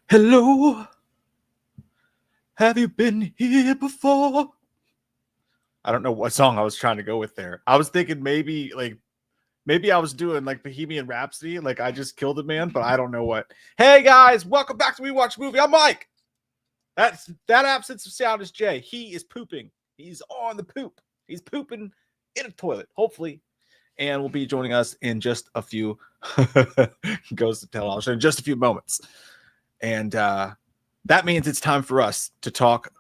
Hello, have you been here before? I don't know what song I was trying to go with there. I was thinking maybe I was doing like Bohemian Rhapsody, like I just killed a man, but I don't know what. Hey guys, welcome back to WeWatchedAMovie. I'm Mike. That absence of sound is Jay. He is pooping. He's on the poop. He's pooping in a toilet, hopefully. And will be joining us in just a few goes to tell in just a few moments. And that means it's time for us to talk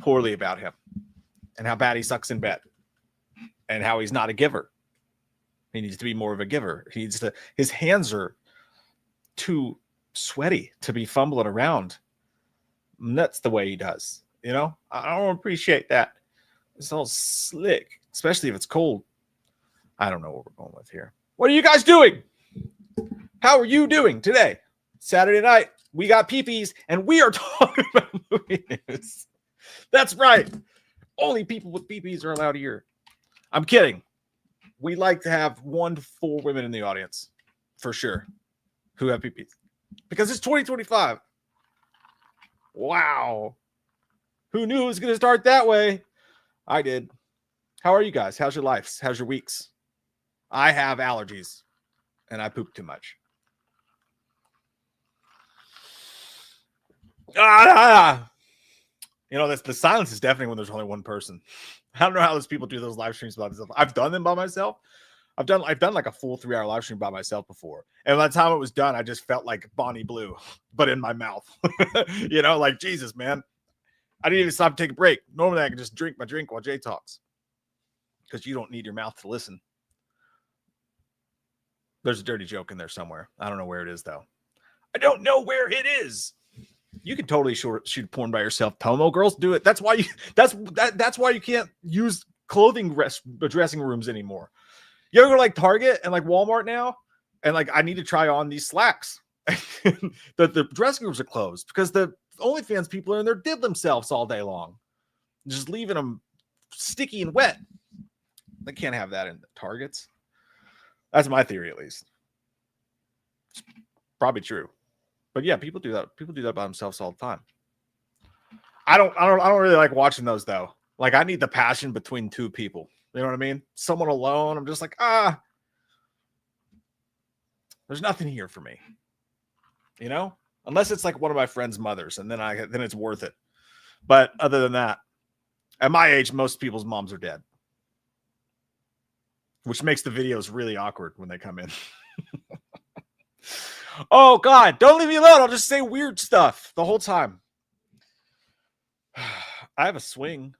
poorly about him and how bad he sucks in bed and how he's not a giver. He needs to be more of a giver. He needs to, his hands are too sweaty to be fumbling around. And that's the way he does. You know, I don't appreciate that. It's all slick, especially if it's cold. I don't know what we're going with here. What are you guys doing? How are you doing today? Saturday night, we got peepees, and we are talking about movie news. That's right. Only people with peepees are allowed here. I'm kidding. We like to have 1 to 4 women in the audience, for sure, who have peepees. Because it's 2025. Wow. Who knew it was going to start that way? I did. How are you guys? How's your lives? How's your weeks? I have allergies, and I poop too much. You know, the silence is deafening when there's only one person. I don't know how those people do those live streams by themselves. I've done them by myself. I've done like a full 3-hour live stream by myself before. And by the time it was done, I just felt like Bonnie Blue, but in my mouth. You know, like Jesus, man. I didn't even stop to take a break. Normally I can just drink my drink while Jay talks. Because you don't need your mouth to listen. There's a dirty joke in there somewhere. I don't know where it is, though. I don't know where it is. You can totally shoot porn by yourself. Pomo girls do it. That's why you can't use clothing dressing rooms anymore. You ever go to like Target and like Walmart now? And like I need to try on these slacks. the dressing rooms are closed because the OnlyFans people are in there did themselves all day long. Just leaving them sticky and wet. They can't have that in the Targets. That's my theory, at least. It's probably true. But yeah, people do that. People do that by themselves all the time. I don't really like watching those though. Like I need the passion between 2 people. You know what I mean? Someone alone, I'm just like, there's nothing here for me. You know? Unless it's like one of my friend's mothers, and then it's worth it. But other than that, at my age, most people's moms are dead. Which makes the videos really awkward when they come in. Oh, God, don't leave me alone. I'll just say weird stuff the whole time. I have a swing.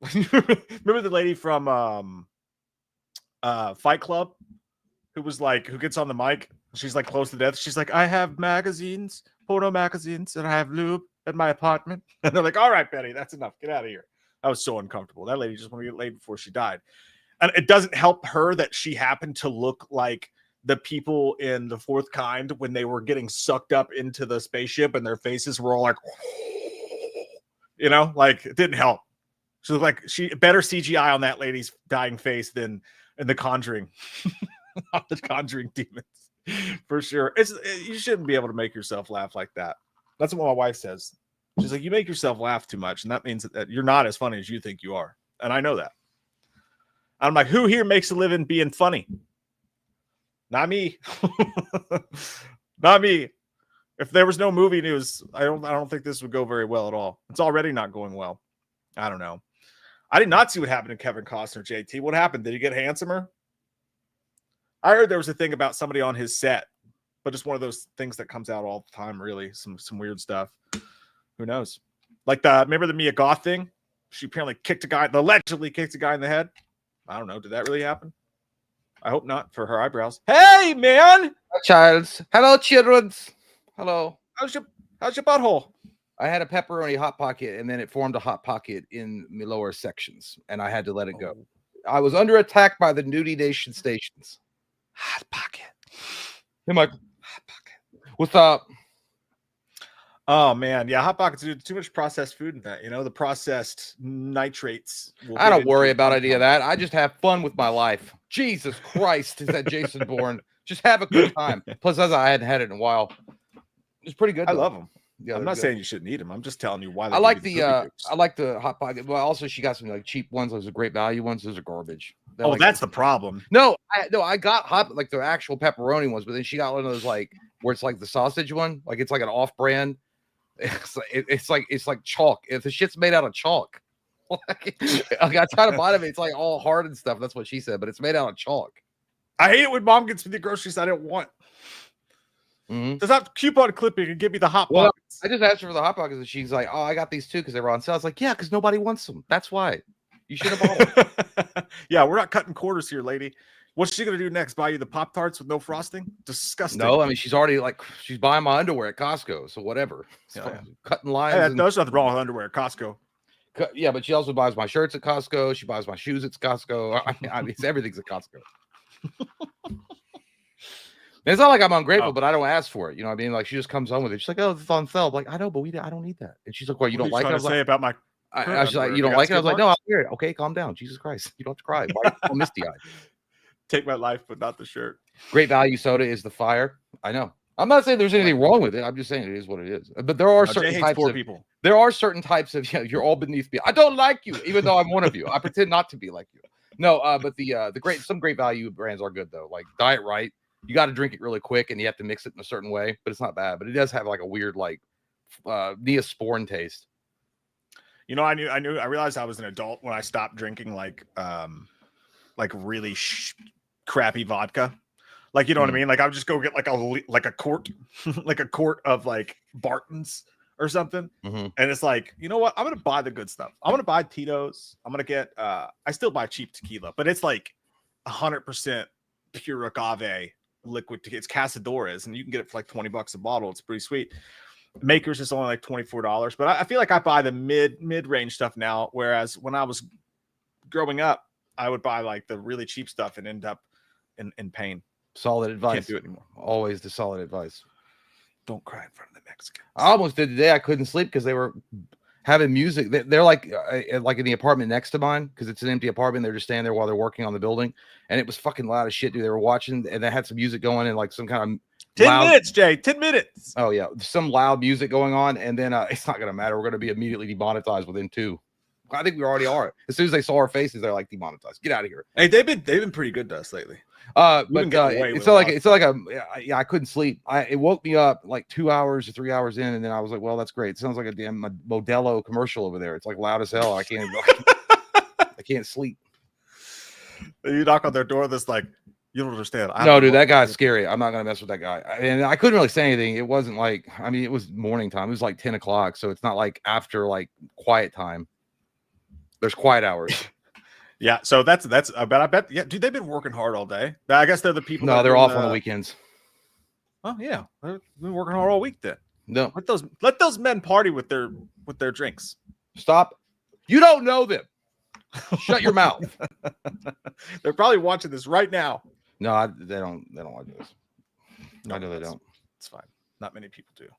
Remember the lady from Fight Club who gets on the mic? She's like close to death. She's like, I have magazines, porno magazines, and I have lube at my apartment. And they're like, all right, Betty, that's enough. Get out of here. I was so uncomfortable. That lady just wanted to get laid before she died. And it doesn't help her that she happened to look like the people in The Fourth Kind when they were getting sucked up into the spaceship and their faces were all like, you know, like it didn't help. She looked like better CGI on that lady's dying face than in The Conjuring. The Conjuring demons. For sure. You shouldn't be able to make yourself laugh like that. That's what my wife says. She's like, you make yourself laugh too much. And that means that you're not as funny as you think you are. And I know that. I'm like, who here makes a living being funny? Not me. Not me. If there was no movie news, I don't think this would go very well at all. It's already not going well. I don't know. I did not see what happened to Kevin Costner, JT. What happened? Did he get handsomer? I heard there was a thing about somebody on his set, but just one of those things that comes out all the time, really. Some weird stuff. Who knows? Like remember the Mia Goth thing? She apparently allegedly kicked a guy in the head. I don't know. Did that really happen? I hope not for her eyebrows. Hey, man! Hi, childs. Hello, children. Hello. How's your butthole? I had a pepperoni hot pocket, and then it formed a hot pocket in my lower sections, and I had to let it go. I was under attack by the nudie nation stations. Hot pocket. Hey, Michael. Hot pocket. What's up? Oh man, yeah, hot pockets do too much processed food in that. You know, the processed nitrates. I don't worry about any of that. I just have fun with my life. Jesus Christ, is that Jason Bourne? Just have a good time. Plus, as I hadn't had it in a while, it's pretty good. I love them. Yeah, I'm they're not good. saying you shouldn't eat them. I'm just telling you why. I like the hot pocket, but also she got some like cheap ones. Those are great value ones. Those are garbage. They're Oh, like, that's the problem. no, I got hot like the actual pepperoni ones, but then she got one of those like where it's like the sausage one, like it's like an off-brand. It's like chalk. If the shit's made out of chalk, like I tried to buy them, it's like all hard and stuff. That's what she said, but it's made out of chalk. I hate it when mom gets me the groceries I don't want. Does that coupon clipping and give me the hot pockets? I just asked her for the hot pockets, and she's like, "Oh, I got these too because they were on sale." I was like, "Yeah, because nobody wants them. That's why you should have bought them." Yeah, we're not cutting quarters here, lady. What's she gonna do next? Buy you the Pop-Tarts with no frosting? Disgusting. No, I mean she's already like she's buying my underwear at Costco, so whatever. Cutting lines. Hey, there's nothing wrong with underwear at Costco. Yeah, but she also buys my shirts at Costco. She buys my shoes at Costco. I mean, everything's at Costco. It's not like I'm ungrateful, but I don't ask for it. You know what I mean? Like she just comes home with it. She's like, "Oh, it's on sale." I'm like, I know, but I don't need that. And she's like, "Well, you don't like it?" I was like, about my. I was like, "You don't like it?" I was like, "No, I'll hear it." Okay, calm down. Jesus Christ, you don't have to cry. Why are you so misty-eyed? Take my life, but not the shirt. Great value soda is the fire. I know. I'm not saying there's anything wrong with it. I'm just saying it is what it is. But there are certain types of people. There are certain types of you're all beneath me. I don't like you, even though I'm one of you. I pretend not to be like you. No, but some great value brands are good though. Like Diet Right. You got to drink it really quick, and you have to mix it in a certain way. But it's not bad. But it does have like a weird like Neosporin taste. You know, I realized I was an adult when I stopped drinking like really crappy vodka. Like, you know what I mean? Like I would just go get like a quart, like a quart of like Barton's or something. And it's like, you know what? I'm going to buy the good stuff. I'm going to buy Tito's. I'm going to get, I still buy cheap tequila, but it's like 100% pure agave liquid. It's Casadores, and you can get it for like $20 a bottle. It's pretty sweet. Makers is only like $24, but I feel like I buy the mid-range stuff now. Whereas when I was growing up, I would buy like the really cheap stuff and end up in pain. Solid advice. Can't do it anymore. Always the solid advice. Don't cry in front of the Mexicans. I almost did today. I couldn't sleep because they were having music. They're like in the apartment next to mine because it's an empty apartment. They're just standing there while they're working on the building, and it was fucking loud as shit, dude. They were watching, and they had some music going and like some kind of 10 minutes, Jay. 10 minutes. Oh yeah, some loud music going on, and then it's not gonna matter. We're gonna be immediately demonetized within 2. I think we already are. As soon as they saw our faces, they're like demonetized. Get out of here. Hey, they've been pretty good to us lately. But I couldn't sleep. It woke me up like 2 hours or 3 hours in, and then I was like, well, that's great. It sounds like a damn Modelo commercial over there. It's like loud as hell. I can't sleep. You knock on their door, that's like, you don't understand. No, dude, that guy's scary. I'm not gonna mess with that guy. And I couldn't really say anything. It wasn't like, I mean, it was morning time. It was like 10 o'clock, so it's not like after like quiet time. There's quiet hours. Yeah, so that's I bet yeah, dude, they've been working hard all day. I guess they're the people. No, they're off on the weekends. Oh yeah, they've been working hard all week then. No, let those men party with their drinks. Stop. You don't know them. Shut your mouth. They're probably watching this right now. No, they don't watch this. No, I know they don't. It's fine. Not many people do.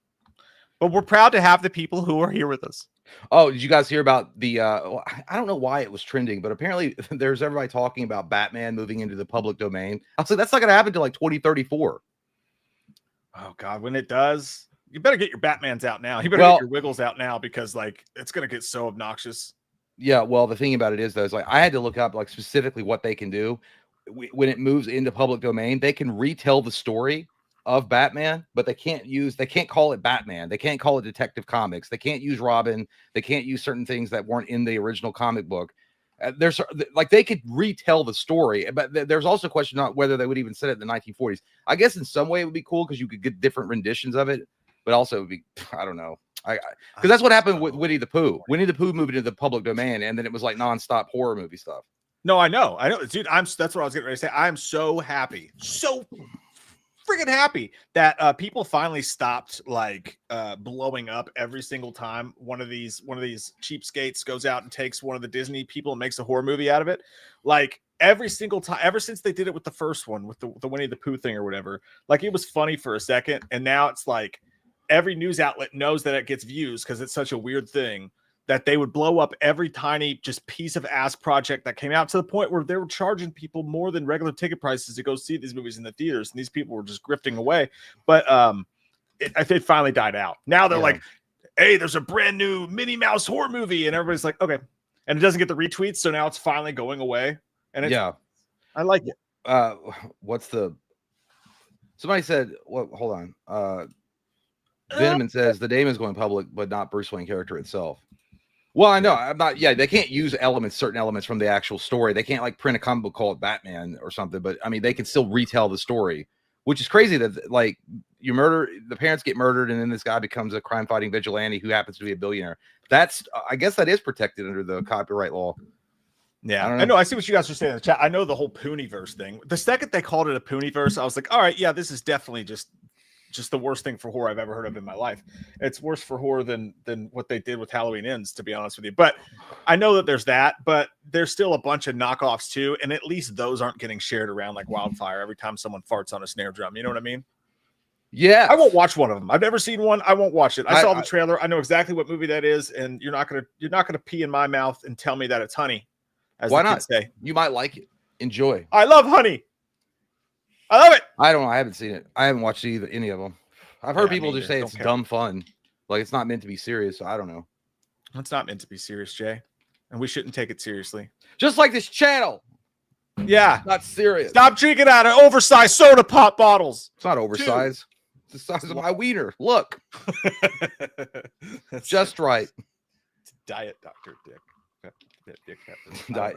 But we're proud to have the people who are here with us. Oh, did you guys hear about the I don't know why it was trending, but apparently there's everybody talking about Batman moving into the public domain. I was like, that's not gonna happen till like 2034. Oh god, when it does, you better get your Batmans out now. You better get your Wiggles out now, because like it's gonna get so obnoxious. Yeah, well, the thing about it is though, is like I had to look up like specifically what they can do when it moves into public domain. They can retell the story of Batman, but they can't call it Batman. They can't call it Detective Comics. They can't use Robin. They can't use certain things that weren't in the original comic book. There's like they could retell the story, but there's also a question on whether they would even set it in the 1940s. I guess in some way it would be cool because you could get different renditions of it, but also it would be, I don't know. Because that's what happened with Winnie the Pooh. Winnie the Pooh moved into the public domain, and then it was like nonstop horror movie stuff. No, I know, dude. That's what I was getting ready to say. I'm so happy, so freaking happy that people finally stopped like blowing up every single time one of these cheapskates goes out and takes one of the Disney people and makes a horror movie out of it. Like every single time, ever since they did it with the first one, with the Winnie the Pooh thing or whatever, like it was funny for a second, and now it's like every news outlet knows that it gets views because it's such a weird thing that they would blow up every tiny just piece of ass project that came out, to the point where they were charging people more than regular ticket prices to go see these movies in the theaters. And these people were just grifting away. But it finally died out. Now they're Yeah. like, hey, there's a brand new Minnie Mouse horror movie, and everybody's like, okay, and it doesn't get the retweets, so now it's finally going away, and it's, Yeah. I like it. What's the? Somebody said, "What? Hold on." Veneman says the name is going public, but not Bruce Wayne character itself. Well, I know I'm not. Yeah, they can't use certain elements from the actual story. They can't like print a comic book called Batman or something. But I mean, they can still retell the story, which is crazy. That like the parents get murdered, and then this guy becomes a crime-fighting vigilante who happens to be a billionaire. That's, I guess, that is protected under the copyright law. Yeah, I know. I see what you guys are saying in the chat. I know the whole Pooniverse thing. The second they called it a Pooniverse, I was like, all right, yeah, this is definitely just the worst thing for horror I've ever heard of in my life. It's worse for horror than what they did with Halloween Ends, to be honest with you. But I know that there's that, but there's still a bunch of knockoffs too, and at least those aren't getting shared around like wildfire every time someone farts on a snare drum. You know what I mean? Yeah, I won't watch one of them. I've never seen one. I won't watch it. I saw the trailer. I know exactly what movie that is, and you're not gonna pee in my mouth and tell me that it's honey. As why the not? kids say. You might like it. Enjoy. I love honey. I love it. I don't know. I haven't seen it. I haven't watched any of them. I've heard people just say it's dumb fun. Like it's not meant to be serious. So I don't know. It's not meant to be serious, Jay. And we shouldn't take it seriously. Just like this channel. Yeah. Not serious. Stop drinking out of oversized soda pop bottles. It's not oversized. It's the size of my wiener. Look. Just right. Diet Dr. Dick. Dick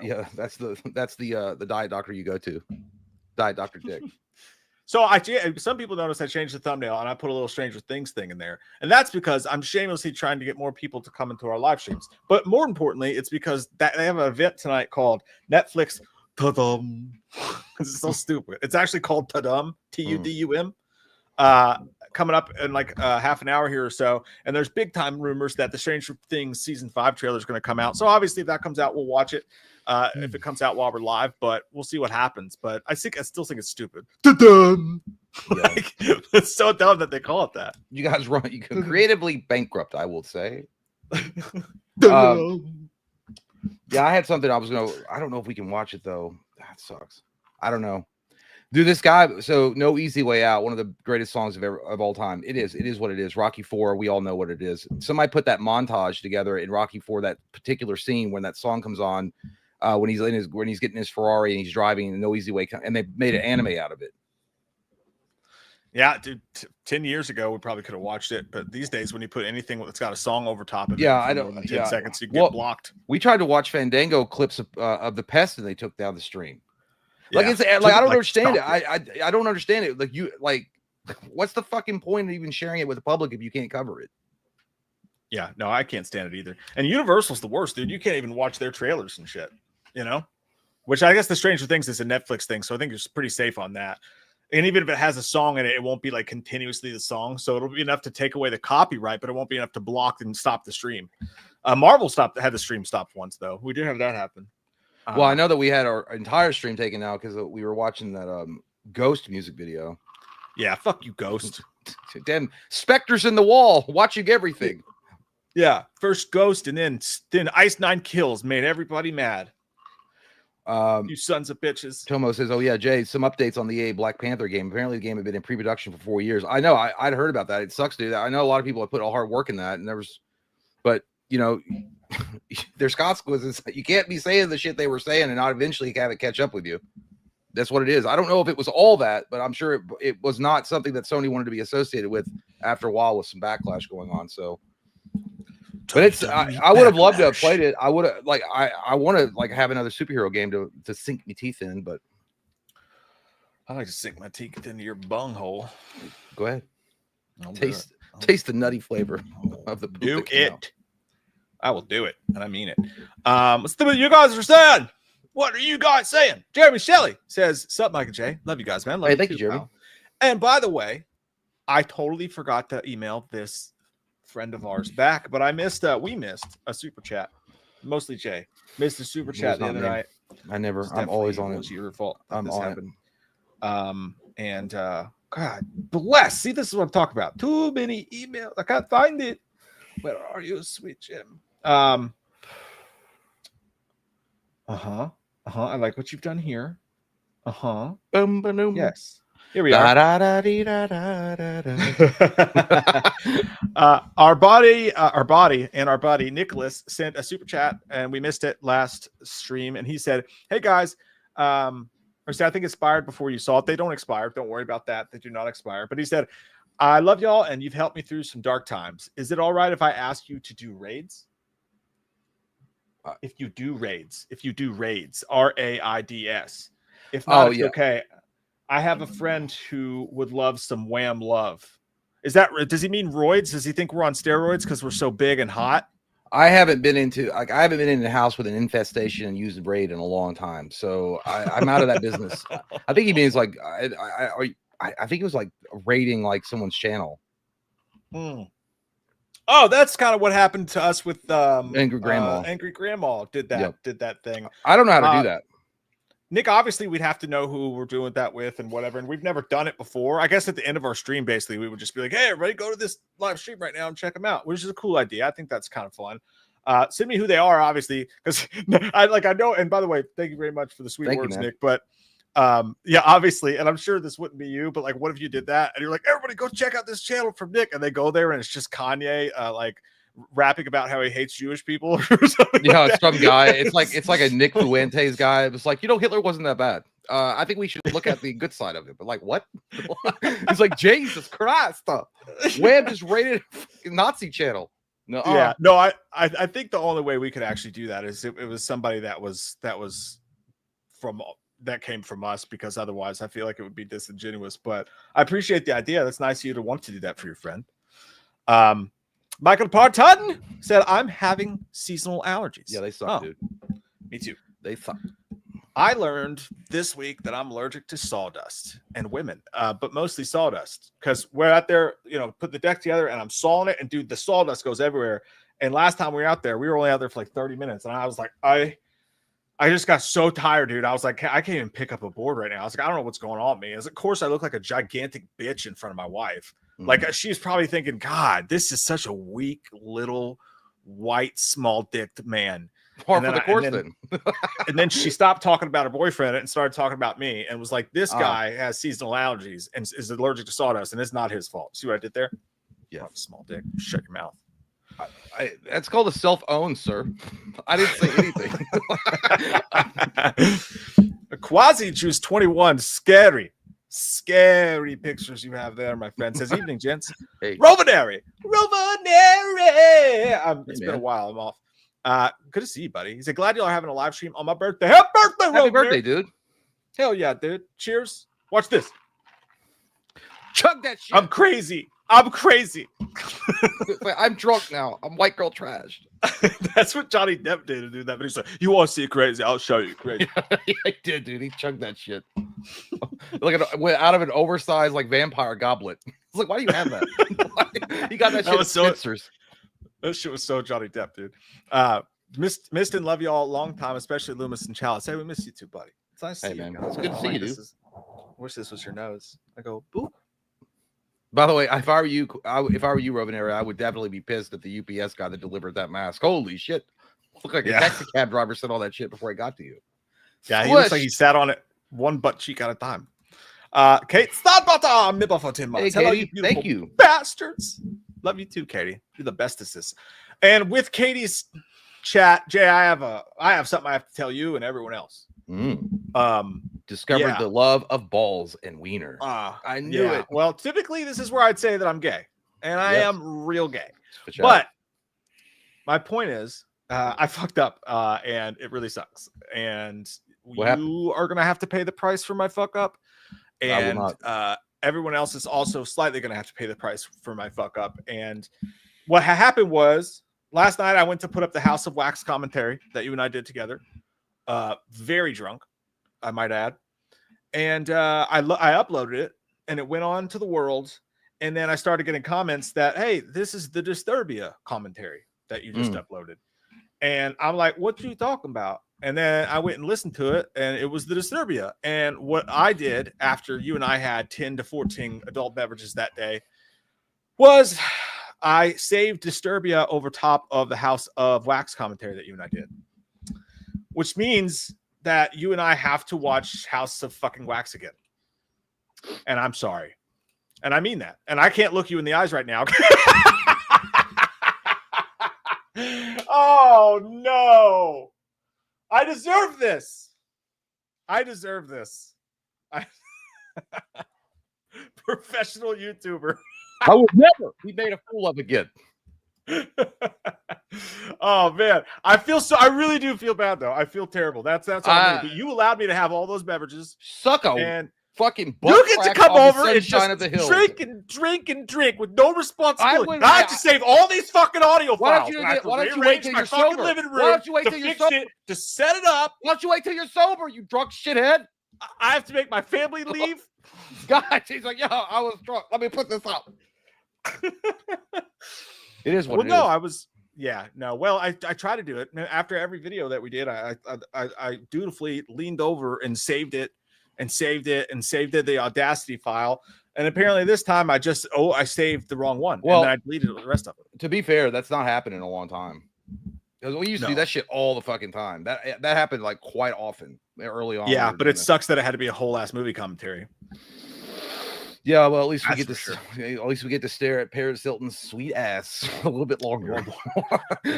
Yeah, that's the diet doctor you go to. Diet Dr. Dick. So some people notice I changed the thumbnail and I put a little Stranger Things thing in there. And that's because I'm shamelessly trying to get more people to come into our live streams. But more importantly, it's because they have an event tonight called Netflix Tudum. This is so stupid. It's actually called Tudum, Tudum. Coming up in like half an hour here or so, and there's big time rumors that the Stranger Things season 5 trailer is going to come out. So obviously, if that comes out, we'll watch it. If it comes out while we're live, but we'll see what happens. But I still think it's stupid. Dumb. Like, it's so dumb that they call it that. You guys you can creatively bankrupt, I will say. Yeah, I had something I don't know if we can watch it though. That sucks. I don't know. Dude, this guy, so No Easy Way Out, one of the greatest songs of all time. It is what it is. Rocky IV, we all know what it is. Somebody put that montage together in Rocky IV, that particular scene when that song comes on, when he's getting his Ferrari and he's driving in No Easy Way, and they made an anime out of it. Yeah, dude, 10 years ago we probably could have watched it, but these days when you put anything that's got a song over top of it, I don't. 10 seconds, you get blocked. We tried to watch Fandango clips of the Pest, and they took down the stream. Like yeah. It's like I don't understand it. I don't understand it. Like what's the fucking point of even sharing it with the public if you can't cover it? Yeah, no, I can't stand it either. And Universal's the worst, dude. You can't even watch their trailers and shit. You know, which I guess the Stranger Things is a Netflix thing, so I think it's pretty safe on that. And even if it has a song in it, it won't be like continuously the song, so it'll be enough to take away the copyright, but it won't be enough to block and stop the stream. Marvel had the stream stopped once though. We did have that happen. Well, I know that we had our entire stream taken out because we were watching that Ghost music video. Yeah, fuck you, Ghost. Damn, specters in the wall watching everything. Yeah, first Ghost and then Ice 9 Kills made everybody mad. You sons of bitches. Tomo says, "Oh yeah, Jay, some updates on the EA Black Panther game. Apparently, the game had been in pre-production for 4 years. I know. I'd heard about that. It sucks, dude. I know a lot of people have put all hard work in that, and there was, but you know." There's consequences. You can't be saying the shit they were saying and not eventually have it catch up with you. That's what it is. I don't know if it was all that, but I'm sure it was not something that Sony wanted to be associated with after a while with some backlash going on. So, but it's I would have loved to have played it. I would have I want to have another superhero game to sink my teeth in, but I like to sink my teeth into your bunghole. Go ahead. Taste the nutty flavor of the poop. Do it. I will do it, and I mean it. Let's see what you guys are saying. What are you guys saying? Jeremy Shelley says, "Sup, Mike and Jay. Love you guys, man. Love hey, you thank too, you, Jeremy. pal. And by the way, I totally forgot to email this friend of ours back, but we missed a super chat. Mostly Jay missed a super chat the other night. I'm always on it. It's your fault. I'm on it. God bless. See, this is what I'm talking about. Too many emails. I can't find it. Where are you, sweet Jim? I like what you've done here. Boom, boom. Yes. Here we are. Our buddy and our buddy Nicholas sent a super chat, and we missed it last stream. And he said, "Hey guys, or said I think expired before you saw it. They don't expire. Don't worry about that. They do not expire." But he said, "I love y'all, and you've helped me through some dark times. Is it all right if I ask you to do raids?" If you do raids, RAIDS. If not, it's okay. I have a friend who would love some wham love. Does he mean roids? Does he think we're on steroids because we're so big and hot? I haven't been in a house with an infestation and used raid in a long time, so I'm out of that business. I think he means like I think it was like raiding like someone's channel. Oh, that's kind of what happened to us with Angry Grandma. Angry Grandma did that thing. I don't know how to do that. Nick, obviously we'd have to know who we're doing that with and whatever, and we've never done it before. I guess at the end of our stream, basically, we would just be like, "Hey, everybody, go to this live stream right now and check them out," which is a cool idea. I think that's kind of fun. Send me who they are, obviously, because I know. And by the way, thank you very much for the sweet words, Nick. But yeah, obviously, and I'm sure this wouldn't be you, but like, what if you did that and you're like, "Everybody, go check out this channel from Nick," and they go there and it's just Kanye, like rapping about how he hates Jewish people or something. Yeah, like it's some guy. It's like a Nick Fuentes guy. It was like, Hitler wasn't that bad. I think we should look at the good side of it. But like, what? It's like, Jesus Christ. Wham just raided a Nazi channel. No, yeah, no, I think the only way we could actually do that is it was somebody that came from us, because otherwise I feel like it would be disingenuous. But I appreciate the idea. That's nice of you to want to do that for your friend. Michael Parton said, "I'm having seasonal allergies." Yeah, they suck, dude. Me too. They suck. I learned this week that I'm allergic to sawdust and women, but mostly sawdust, because we're out there, put the deck together and I'm sawing it, and dude, the sawdust goes everywhere. And last time we were out there, we were only out there for like 30 minutes, and I was like, I just got so tired, dude. I was like, I can't even pick up a board right now. I was like, I don't know what's going on with me. Of course, I look like a gigantic bitch in front of my wife. Like, she's probably thinking, God, this is such a weak little white small-dicked man. Par for the course, then. And then she stopped talking about her boyfriend and started talking about me, and was like, "This guy has seasonal allergies and is allergic to sawdust, and it's not his fault." See what I did there? Yeah, small dick. Shut your mouth. That's called a self-own, sir. I didn't say anything. Quasi Juice 21, scary pictures you have there, my friend. Says, "Evening, gents." Hey. Rovanary. It's been a while. I'm off. Good to see you, buddy. He said, "Glad y'all are having a live stream on my birthday." Happy birthday, dude. Hell yeah, dude. Cheers. Watch this. Chug that shit. I'm crazy. I'm drunk now. I'm white girl trashed. That's what Johnny Depp did to do that. But he's like, "You want to see it crazy? I'll show you crazy." Yeah, he did, dude. He chugged that shit. Like out of an oversized like vampire goblet. It's like, why do you have that? He got that shit at Spencer's. That shit was so Johnny Depp, dude. Missed and love you all a long time, especially Loomis and Chalice. Hey, we miss you too, buddy. It's nice to see you. It's good to see you, dude. Wish this was your nose. I go, boop. By the way, if I were you, Rovanary, I would definitely be pissed at the UPS guy that delivered that mask. Holy shit. Look like a taxi cab driver said all that shit before I got to you. Yeah, he looks like he sat on it one butt cheek at a time. Kate, hey, Katie, thank you. Bastards. Love you too, Katie. You're the bestest. And with Katie's chat, Jay, I have something I have to tell you and everyone else. Discovered the love of balls and wiener. I knew it. Well, typically this is where I'd say that I'm gay, and I am real gay. But my point is, I fucked up, and it really sucks. And you are gonna have to pay the price for my fuck up, and everyone else is also slightly gonna have to pay the price for my fuck up. And what happened was, last night I went to put up the House of Wax commentary that you and I did together. Very drunk, I might add. And I uploaded it, and it went on to the world. And then I started getting comments that, "Hey, this is the Disturbia commentary that you just uploaded." And I'm like, "What are you talking about?" And then I went and listened to it, and it was the Disturbia. And what I did after you and I had 10 to 14 adult beverages that day was I saved Disturbia over top of the House of Wax commentary that you and I did, which means that you and I have to watch House of fucking Wax again. And I'm sorry. And I mean that. And I can't look you in the eyes right now. Oh, no. I deserve this. I deserve this. Professional YouTuber. I would never be made a fool of again. Oh man, I really do feel bad though. I feel terrible. That's on me. But you allowed me to have all those beverages. Suck a And fucking butt you get to come over and just of the hill. drink and drink with no responsibility. I have to save all these fucking audio files. Why don't you wait till you're sober? Why don't you wait till you're sober? To set it up. Why don't you wait till you're sober, you drunk shithead? I have to make my family leave. God, he's like, yeah, I was drunk. Let me put this up. It is what it is. Well, no, I was. Yeah, no. Well, I try to do it after every video that we did. I dutifully leaned over and saved it, the Audacity file. And apparently this time I saved the wrong one. Well, and then I deleted the rest of it. To be fair, that's not happened in a long time. Because we used to do that shit all the fucking time. That happened like quite often early on. Yeah, but it sucks that it had to be a whole ass movie commentary. Yeah, well, at least we get to stare at Paris Hilton's sweet ass a little bit longer.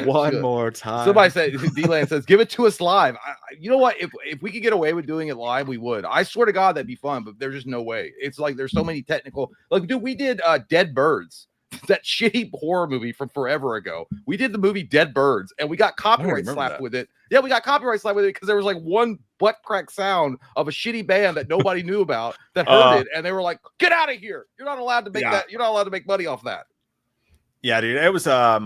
One more time. Somebody said, D-Land says, give it to us live. You know what? If we could get away with doing it live, we would. I swear to God, that'd be fun, but there's just no way. It's like there's so many technical. Like, dude, we did Dead Birds, that shitty horror movie from forever ago. We did the movie Dead Birds, and we got copyright slapped with it. Yeah, we got copyright slapped with it because there was like one butt crack sound of a shitty band that nobody knew about that heard it, and they were like, "Get out of here! You're not allowed to make that. You're not allowed to make money off that." Yeah, dude, it was that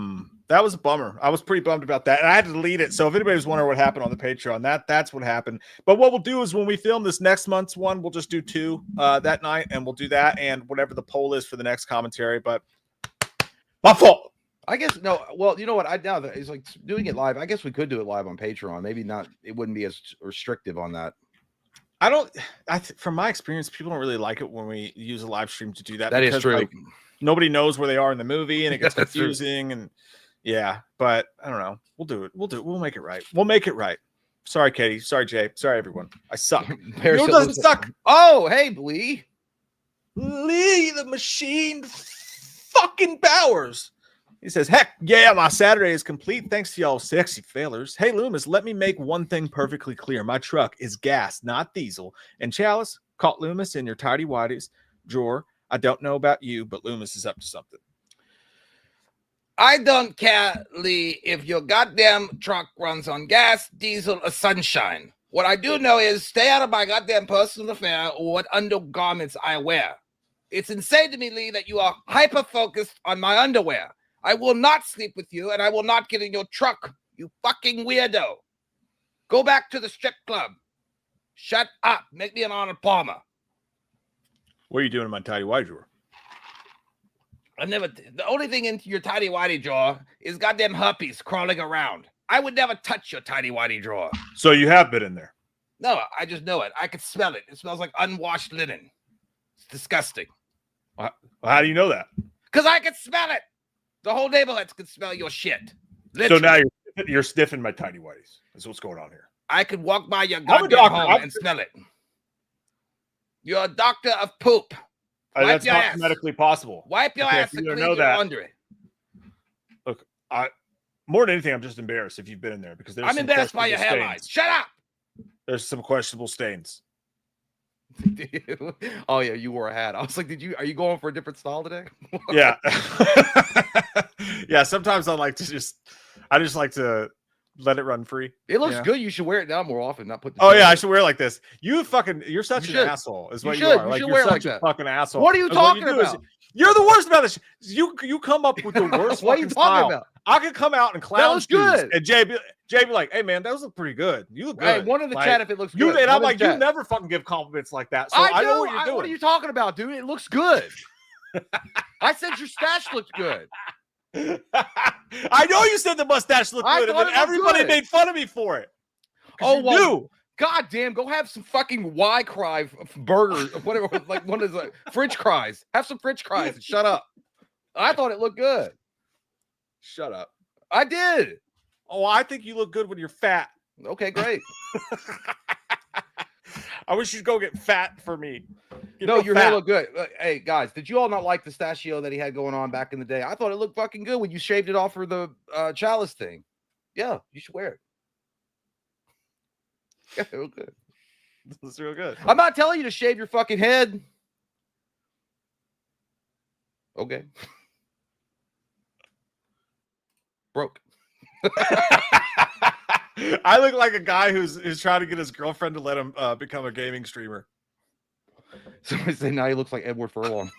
was a bummer. I was pretty bummed about that, and I had to delete it. So if anybody was wondering what happened on the Patreon, that's what happened. But what we'll do is when we film this next month's one, we'll just do 2 that night, and we'll do that and whatever the poll is for the next commentary. But my fault. I guess no. Well, you know what? Now that it's like doing it live. I guess we could do it live on Patreon. Maybe not. It wouldn't be as restrictive on that. From my experience, people don't really like it when we use a live stream to do that. That is true. Like, nobody knows where they are in the movie, and it gets confusing. And yeah, but I don't know. We'll do it. We'll make it right. We'll make it right. Sorry, Katie. Sorry, Jay. Sorry, everyone. I suck. Who doesn't suck? Oh, hey, Lee the Machine fucking Bowers. He says, heck yeah, my Saturday is complete thanks to y'all sexy failers. Hey, Loomis, let me make one thing perfectly clear. My truck is gas, not diesel. And Chalice, caught Loomis in your tidy whities drawer. I don't know about you, but Loomis is up to something. I don't care, Lee, if your goddamn truck runs on gas, diesel, or sunshine. What I do know is stay out of my goddamn personal affair or what undergarments I wear. It's insane to me, Lee, that you are hyper-focused on my underwear. I will not sleep with you, and I will not get in your truck, you fucking weirdo. Go back to the strip club. Shut up. Make me an Arnold Palmer. What are you doing in my tidy whitey drawer? The only thing in your tidy whitey drawer is goddamn herpes crawling around. I would never touch your tidy whitey drawer. So you have been in there? No, I just know it. I could smell it. It smells like unwashed linen. It's disgusting. How do you know that? Because I can smell it. The whole neighborhood can smell your shit. Literally. So now you're sniffing my tidy whities. That's what's going on here. I could walk by your goddamn home and smell it. You're a doctor of poop. That's not ass. Medically possible. Wipe your ass and clean your laundry. Look, more than anything, I'm just embarrassed if you've been in there because I'm embarrassed by your hairline. Shut up. There's some questionable stains. Oh yeah, you wore a hat. I was like, are you going for a different style today? Yeah. Yeah, sometimes I just like to let it run free. It looks good. You should wear it now more often, not put I should wear it like this. You're such an asshole is what you are. Like, you're such a fucking asshole. What are you talking about? You're the worst about this. You come up with the worst what are you talking about? I could come out and clown. That looks good. And Jay be like, hey man, those look pretty good. You look good. Hey, one in the chat if it looks good. And I'm like, you never fucking give compliments like that. So I know what you're doing. What are you talking about, dude? It looks good. I said your stash looks good. I know you said the mustache looked good, and then everybody made fun of me for it. Oh, well, God damn, go have some fucking Y-Cry burgers, whatever, like one of the French fries. Have some French fries and shut up. I thought it looked good. Shut up. I did. Oh, I think you look good when you're fat. Okay, great. I wish you'd go get fat for me. No, your hair looked good. Hey, guys, did you all not like the stachio that he had going on back in the day? I thought it looked fucking good when you shaved it off for the chalice thing. Yeah, you should wear it. Yeah, it looked good. It's real good. I'm not telling you to shave your fucking head. Okay. Broke. I look like a guy who's trying to get his girlfriend to let him become a gaming streamer. Somebody say now he looks like Edward Furlong.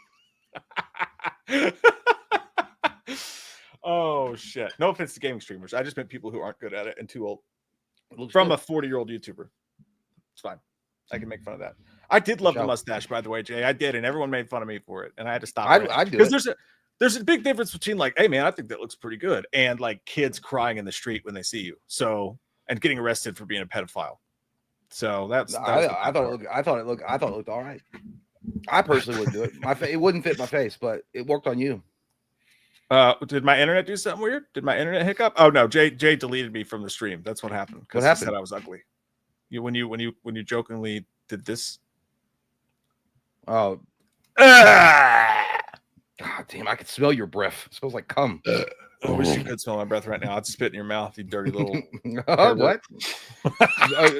Oh shit! No offense to gaming streamers. I just meant people who aren't good at it and too old. From a 40-year-old YouTuber. It's fine. I can make fun of that. I did love the mustache, by the way, Jay. I did, and everyone made fun of me for it, and I had to stop. I do because there's a big difference between like, hey man, I think that looks pretty good, and like kids crying in the street when they see you. So and getting arrested for being a pedophile. So I thought it looked all right. I personally wouldn't do it. It wouldn't fit my face, but it worked on you. Did my internet do something weird? Did my internet hiccup? Oh no, Jay deleted me from the stream. That's what happened. What happened? He said I was ugly. When you jokingly did this. Oh. God damn! I could smell your breath. It smells like cum. I wish you could smell my breath right now. I'd spit in your mouth, you dirty little. What?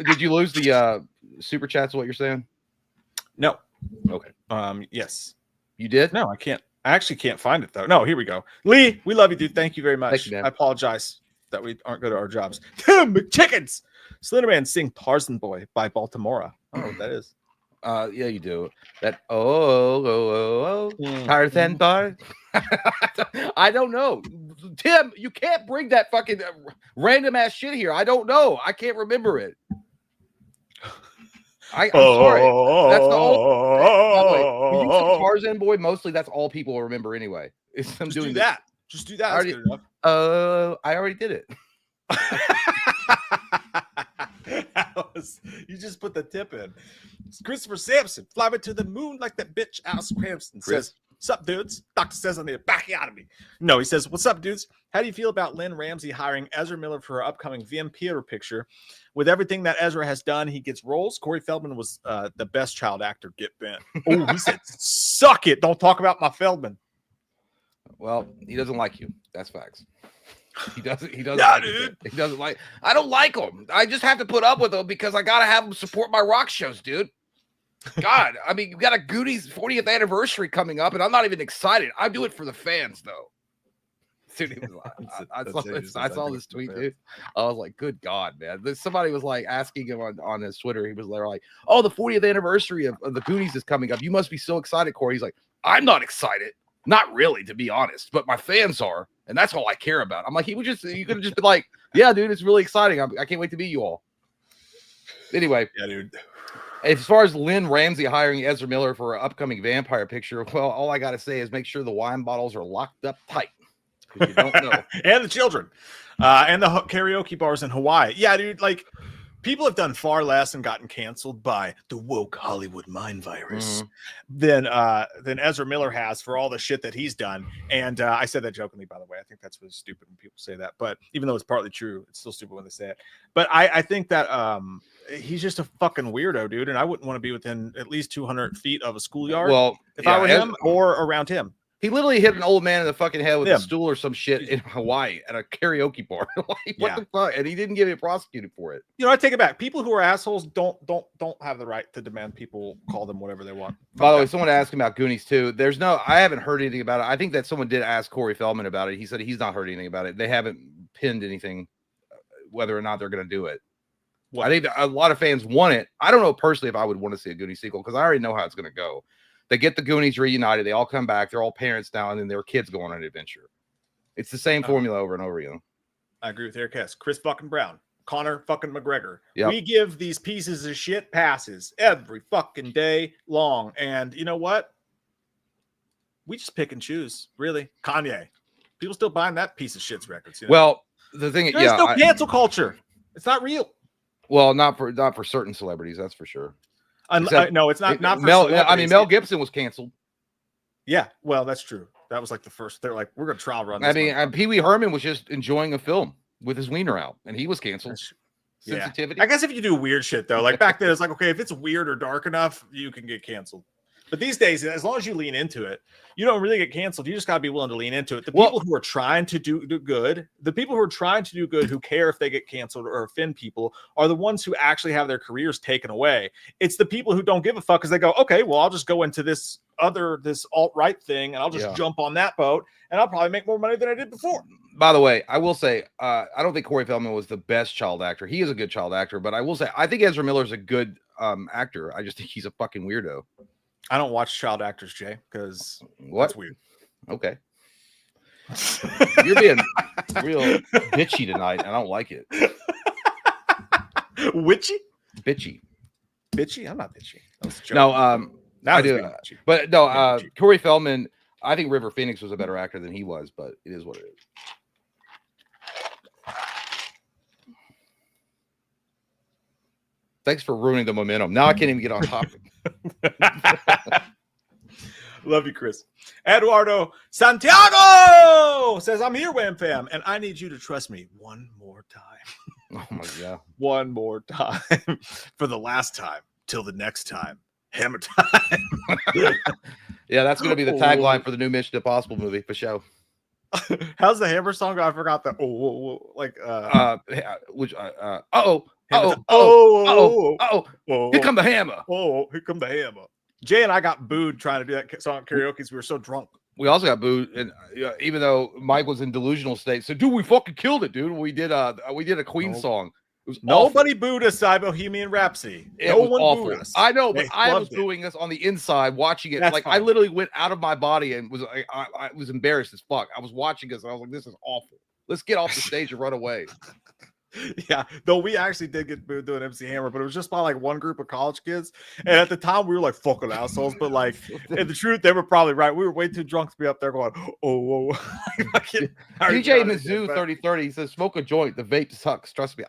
Did you lose the super chats? What you're saying? No. Okay. Yes. You did? No, I can't. I actually can't find it though. No, here we go. Lee, we love you, dude. Thank you very much. Thank you, man. I apologize that we aren't good at our jobs. McChickens. Slenderman sing Tarzan Boy by Baltimore. I don't know what that is. Yeah, you do. That Tarzan Boy. I don't know. Tim, you can't bring that fucking random ass shit here. I don't know. I can't remember it. I'm sorry. That's the only. By the way, when you say Tarzan Boy, mostly that's all people will remember anyway. It's them doing that. Just do that. That's good enough. I already did it. You just put the tip in. It's Christopher Sampson. Fly me to the moon like that bitch Alice Cranston says. Sup, dudes? Doctor says I need a backiotomy. No, he says, what's up, dudes? How do you feel about Lynn Ramsey hiring Ezra Miller for her upcoming vampire picture? With everything that Ezra has done, he gets roles. Corey Feldman was the best child actor. Get bent. Oh, he said, suck it. Don't talk about my Feldman. Well, he doesn't like you. That's facts. He doesn't. He doesn't. Nah, dude. He doesn't like. I don't like him. I just have to put up with him because I gotta have him support my rock shows, dude. God, I mean, you got a Goonies 40th anniversary coming up, and I'm not even excited. I do it for the fans, though. Dude, I saw this tweet, dude. I was like, good God, man. Somebody was like asking him on his Twitter. He was like, oh, the 40th anniversary of the Goonies is coming up. You must be so excited, Corey. He's like, I'm not excited. Not really, to be honest, but my fans are, and that's all I care about. I'm like, you could have just been like, yeah, dude, it's really exciting. I can't wait to meet you all. Anyway, yeah, dude. As far as Lynn Ramsey hiring Ezra Miller for an upcoming vampire picture, well, all I got to say is make sure the wine bottles are locked up tight. You don't know. And the children. And the karaoke bars in Hawaii. Yeah, dude, like, people have done far less and gotten canceled by the woke Hollywood mind virus than Ezra Miller has for all the shit that he's done. And I said that jokingly, by the way. I think that's really stupid when people say that. But even though it's partly true, it's still stupid when they say it. But I think that he's just a fucking weirdo, dude. And I wouldn't want to be within at least 200 feet of a schoolyard if I were him or around him. He literally hit an old man in the fucking head with a stool or some shit in Hawaii at a karaoke bar. Like, what the fuck? And he didn't get prosecuted for it. You know, I take it back. People who are assholes don't have the right to demand people call them whatever they want. By the way, someone asked him about Goonies too. I haven't heard anything about it. I think that someone did ask Corey Feldman about it. He said he's not heard anything about it. They haven't pinned anything whether or not they're going to do it. I think a lot of fans want it. I don't know personally if I would want to see a Goonies sequel because I already know how it's going to go. They get the Goonies reunited. They all come back. They're all parents now, and then their kids go on an adventure. It's the same formula over and over again. I agree with Eric Hess. Chris fucking Brown. Connor fucking McGregor. Yep. We give these pieces of shit passes every fucking day long. And you know what? We just pick and choose, really. Kanye. People still buying that piece of shit's records. You know? Well, the thing is, there's no cancel culture. It's not real. Well, not for certain celebrities, that's for sure. No, it's not. Not for Mel Gibson was canceled. Yeah, well, that's true. That was like the first. They're like, we're gonna trial run. Pee Wee Herman was just enjoying a film with his wiener out, and he was canceled. Sensitivity. I guess if you do weird shit though, like back then, it's like, okay, if it's weird or dark enough, you can get canceled. But these days, as long as you lean into it, you don't really get canceled. You just got to be willing to lean into it. The people who are trying to do good, who care if they get canceled or offend people, are the ones who actually have their careers taken away. It's the people who don't give a fuck because they go, okay, well, I'll just go into this alt-right thing and I'll just jump on that boat and I'll probably make more money than I did before. By the way, I will say, I don't think Corey Feldman was the best child actor. He is a good child actor, but I will say, I think Ezra Miller is a good actor. I just think he's a fucking weirdo. I don't watch child actors, Jay, because that's weird. Okay. You're being real bitchy tonight, and I don't like it. Witchy? Bitchy. Bitchy? I'm not bitchy. No, I do. But no, Corey Feldman, I think River Phoenix was a better actor than he was, but it is what it is. Thanks for ruining the momentum. Now I can't even get on topic. Love you, Chris. Eduardo Santiago says, I'm here, Wham Fam, and I need you to trust me one more time. Oh my God. One more time. For the last time. Till the next time. Hammer time. Yeah, that's going to be the tagline for the new Mission Impossible movie, for sure. How's the Hammer song go? I forgot the here come the hammer. Oh, here come the hammer. Jay and I got booed trying to do that song at karaoke because we were so drunk. We also got booed, and even though Mike was in delusional state, so dude, we fucking killed it, dude. We did a Queen song. It was nobody booed us by Bohemian Rhapsody. No one booed us. I know, but I was booing us on the inside, watching it. Like, I literally went out of my body and was I was embarrassed as fuck. I was watching us and I was like, this is awful. Let's get off the stage and run away. Yeah, though we actually did get booed doing MC Hammer, but it was just by like one group of college kids. And at the time, we were like fucking assholes. But like, in the truth, they were probably right. We were way too drunk to be up there going, oh. DJ Mizzou 3030 says, smoke a joint. The vape sucks. Trust me.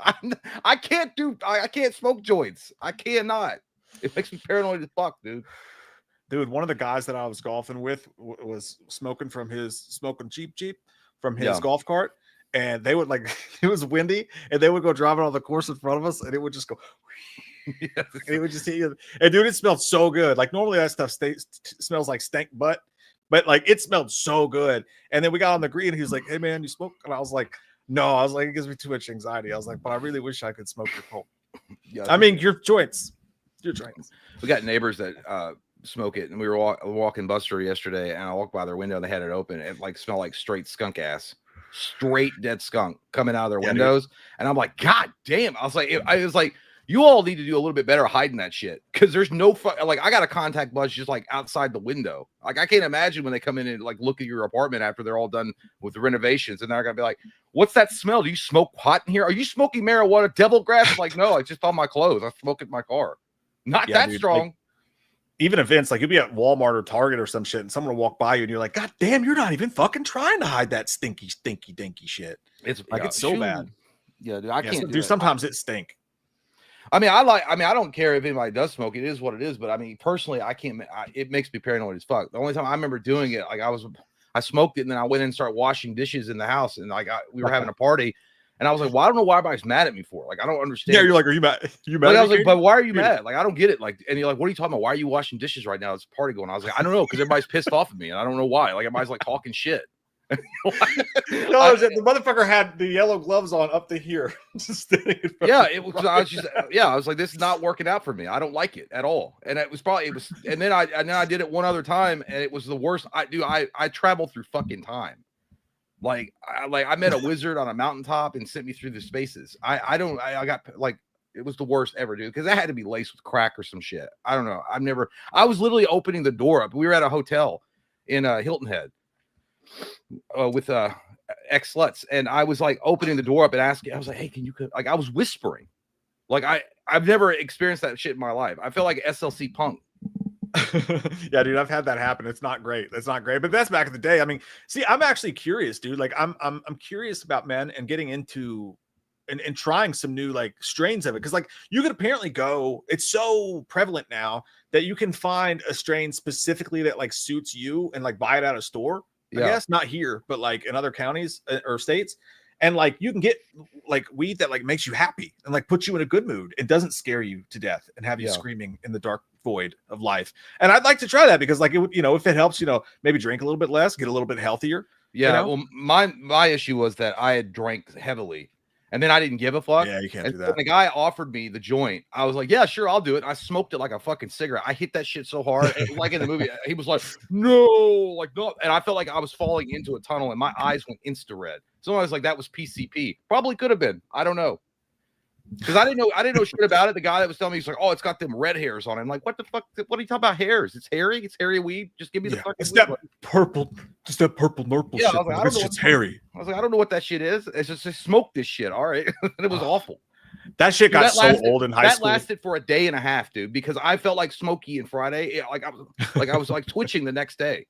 I can't smoke joints. I cannot. It makes me paranoid as fuck, dude. Dude, one of the guys that I was golfing with was smoking from his Jeep from his golf cart. And they would like, it was windy, and they would go driving on the course in front of us, and it would just go, and it would just hit you. And dude, it smelled so good. Like normally that stuff smells like stank butt, but like it smelled so good. And then we got on the green, and he was like, "Hey man, you smoke?" And I was like, "No." I was like, "It gives me too much anxiety." I was like, "But I really wish I could smoke your pulp." Yeah, I mean, your joints. We got neighbors that smoke it, and we were walking Buster yesterday, and I walked by their window, and they had it open. It like smelled like straight skunk ass. Straight dead skunk coming out of their windows, dude. And I'm like, God damn! I was like, you all need to do a little bit better hiding that shit, because there's no like, I got a contact buzz just like outside the window. Like, I can't imagine when they come in and like look at your apartment after they're all done with the renovations, and they're gonna be like, what's that smell? Do you smoke pot in here? Are you smoking marijuana, devil grass? Like, no, I just on my clothes. I smoke in my car. Not that dude, strong. Like, even events, like you'll be at Walmart or Target or some shit, and someone will walk by you, and you're like, God damn, you're not even fucking trying to hide that stinky shit. It's like, it's so bad. Yeah, dude, I can't do. Sometimes it stink. I mean, I don't care if anybody does smoke. It is what it is. But I mean, personally, I can't. It makes me paranoid as fuck. The only time I remember doing it, like I smoked it, and then I went in and started washing dishes in the house, and like we were having a party. And I was like, well, I don't know why everybody's mad at me for. Like, I don't understand. Yeah, you're like, are you mad? Like, I was like, but why are you mad? Like, I don't get it. Like, and you're like, what are you talking about? Why are you washing dishes right now? It's a party going on. I was like, I don't know, because everybody's pissed off at me, and I don't know why. Like, everybody's like talking shit. No, the motherfucker had the yellow gloves on up to here. Yeah, it was. I was like, this is not working out for me. I don't like it at all. And it was. And then I did it one other time, and it was the worst. I traveled through fucking time. Like I met a wizard on a mountaintop and sent me through the spaces. I got like, it was the worst ever, dude, because that had to be laced with crack or some shit. I don't know. I was literally opening the door up. We were at a hotel in Hilton Head with ex sluts, and I was like opening the door up and asking. I was like, hey, can you like? I was whispering. Like I've never experienced that shit in my life. I feel like SLC Punk. Yeah, dude, I've had that happen. It's not great. But that's back in the day. I mean, see, I'm actually curious, dude. Like I'm curious about men and getting into and trying some new like strains of it, because like you could apparently go, it's so prevalent now that you can find a strain specifically that like suits you and like buy it at a store. I guess not here, but like in other counties or states. And like you can get like weed that like makes you happy and like puts you in a good mood. It doesn't scare you to death and have you screaming in the dark void of life. And I'd like to try that because like it would, you know, if it helps, you know, maybe drink a little bit less, get a little bit healthier. Yeah. You know? Well, my issue was that I had drank heavily. And then I didn't give a fuck. Yeah, you can't and do that. When the guy offered me the joint, I was like, yeah, sure, I'll do it. I smoked it like a fucking cigarette. I hit that shit so hard. Like in the movie, he was like, no, like, no. And I felt like I was falling into a tunnel and my eyes went insta-red. So I was like, that was PCP. Probably could have been. I don't know. Because I didn't know shit about it. The guy that was telling me, he's like, oh, it's got them red hairs on it. I'm like, what the fuck? What are you talking about hairs? It's hairy. It's hairy weed. Just give me the fucking it's weed. that purple, just that purple nurple shit. I was like, It's just hairy. I was like, I don't know what that shit is. It's just smoke this shit. All right. And it was awful. That shit got old in high school. That lasted for a day and a half, dude, because I felt like Smokey and Friday. I was like twitching the next day.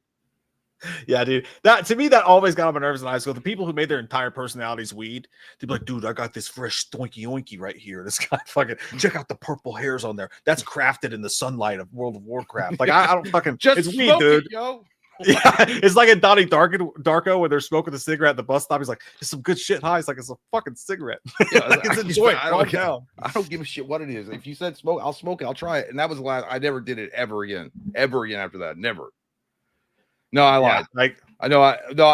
Yeah, dude. That to me, that always got on my nerves in high school. The people who made their entire personalities weed, they'd be like, dude, I got this fresh stinky oinky right here. This guy fucking check out the purple hairs on there. That's crafted in the sunlight of World of Warcraft. Like, I don't fucking just it's weed, dude. Yo. Yeah, it's like in Donnie Darko when they're smoking the cigarette at the bus stop. He's like, "It's some good shit." High. It's like it's a fucking cigarette. Yeah, like, it's a joint. I don't give a shit what it is. If you said smoke, I'll smoke it. I'll try it. And that was the last. I never did it ever again. Ever again after that. Never. No, I lied. Like I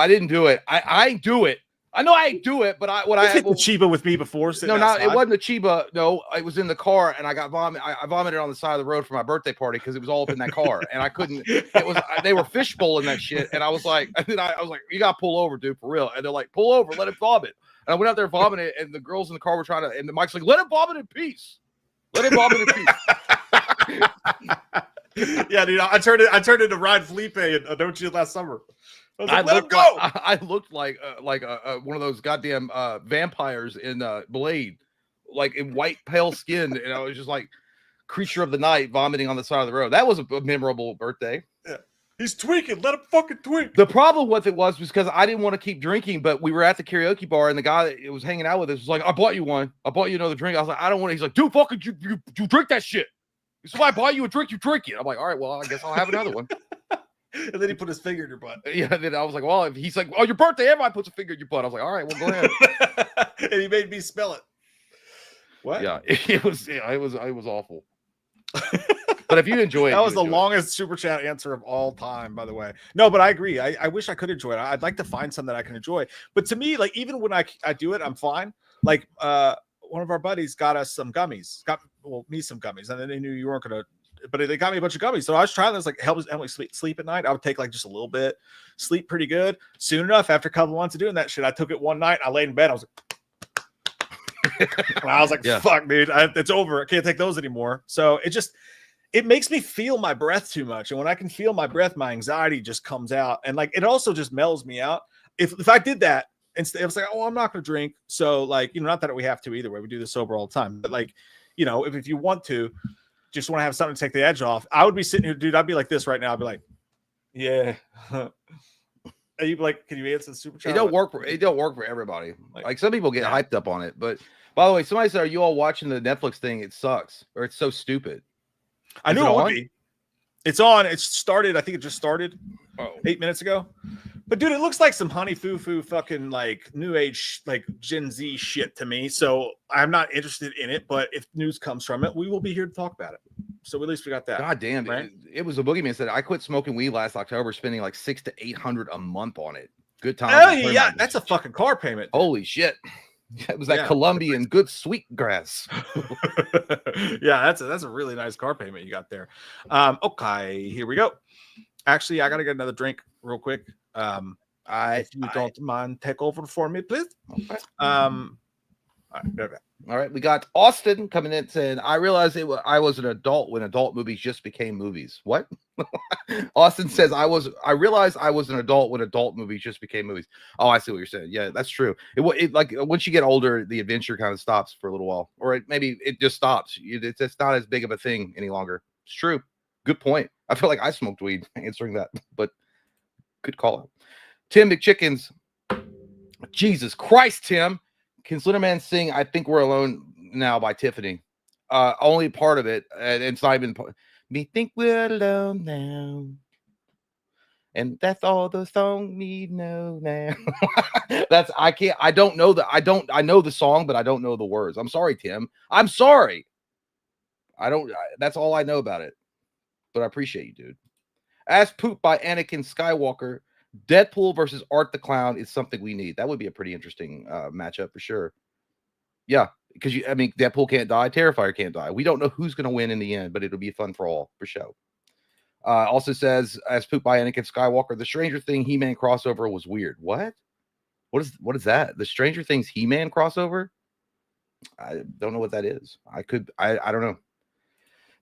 didn't do it. I do it. I know I do it, but I hit the Chiba with me before. It wasn't the Chiba. No, it was in the car, and I got vomit. I vomited on the side of the road for my birthday party because it was all up in that car, and I couldn't. It was they were fishbowling that shit, and I was like, you gotta pull over, dude, for real. And they're like, pull over, let it vomit. And I went out there vomiting, and the girls in the car were trying to, and the Mike's like, let it vomit in peace. Let it vomit in peace. Yeah, dude, I turned it into Ryan Felipe and Don't You last summer. I looked like one of those goddamn vampires in Blade, like in white pale skin, and I was just like creature of the night vomiting on the side of the road. That was a memorable birthday. Yeah. He's tweaking. Let him fucking tweak. The problem with it was because I didn't want to keep drinking, but we were at the karaoke bar, and the guy that was hanging out with us was like, "I bought you one. I bought you another drink." I was like, "I don't want it." He's like, "Dude, fucking you drink that shit." So I buy you a drink, you drink it. I'm like, "All right, well, I guess I'll have another one." And then he put his finger in your butt. Yeah, then I was like, well, if he's like, oh, your birthday, everybody puts a finger in your butt. I was like, all right, well, go ahead. And he made me smell it. What? Yeah, it was awful. But if you enjoy it, that was the longest super chat answer of all time, by the way. No, but I agree. I wish I could enjoy it. I'd like to find some that I can enjoy. But to me, like even when I do it, I'm fine. Like one of our buddies got us some gummies. Me some gummies, and then they knew you weren't gonna. But they got me a bunch of gummies. So I was trying this, like, help Emily sleep at night. I would take like just a little bit, sleep pretty good. Soon enough, after a couple of months of doing that shit, I took it one night. I laid in bed. I was like, fuck, dude, it's over. I can't take those anymore. So it makes me feel my breath too much. And when I can feel my breath, my anxiety just comes out. And like, it also just mellows me out. If I did that, instead, it was like, oh, I'm not going to drink. So like, not that we have to either way. We do this sober all the time. But like, if you want to, just want to have something to take the edge off. I would be sitting here, dude. I'd be like this right now. I'd be like, yeah. And you'd be like, can you answer the super chat? It don't work for everybody. Like some people get hyped up on it. But by the way, somebody said, are you all watching the Netflix thing? It sucks, or it's so stupid. I knew it would be. It's on. It started. I think it just started 8 minutes ago. But dude, it looks like some honey foo fucking like new age, like Gen Z shit to me. So I'm not interested in it. But if news comes from it, we will be here to talk about it. So at least we got that. God damn, right? It was a boogeyman said I quit smoking weed last October, spending like $600 to $800 a month on it. Good time. Oh yeah, that's a fucking car payment. Holy shit. It was that Colombian good sweet grass. Yeah, that's a really nice car payment you got there. Okay, here we go. Actually, I gotta get another drink real quick. If you don't mind, take over for me, please. Okay. All right, we got Austin coming in saying, I realized I was an adult when adult movies just became movies. What? Austin says, I realized I was an adult when adult movies just became movies. Oh, I see what you're saying. Yeah, that's true. It like once you get older, the adventure kind of stops for a little while, or maybe it just stops. It's just not as big of a thing any longer. It's true. Good point. I feel like I smoked weed answering that, but good call out. Tim McChickens. Jesus Christ, Tim. Can Slenderman sing I Think We're Alone Now by Tiffany? Only part of it. And it's not even me think we're alone now. And that's all the song need know now. I don't know I know the song, but I don't know the words. I'm sorry, Tim. I'm sorry. That's all I know about it. But I appreciate you, dude. As Poop by Anakin Skywalker, Deadpool versus Art the Clown is something we need. That would be a pretty interesting matchup for sure. Yeah, because Deadpool can't die, Terrifier can't die. We don't know who's going to win in the end, but it'll be fun for all, for sure. Also says, as Poop by Anakin Skywalker, the Stranger Things He-Man crossover was weird. What is that? The Stranger Things He-Man crossover? I don't know what that is. I don't know.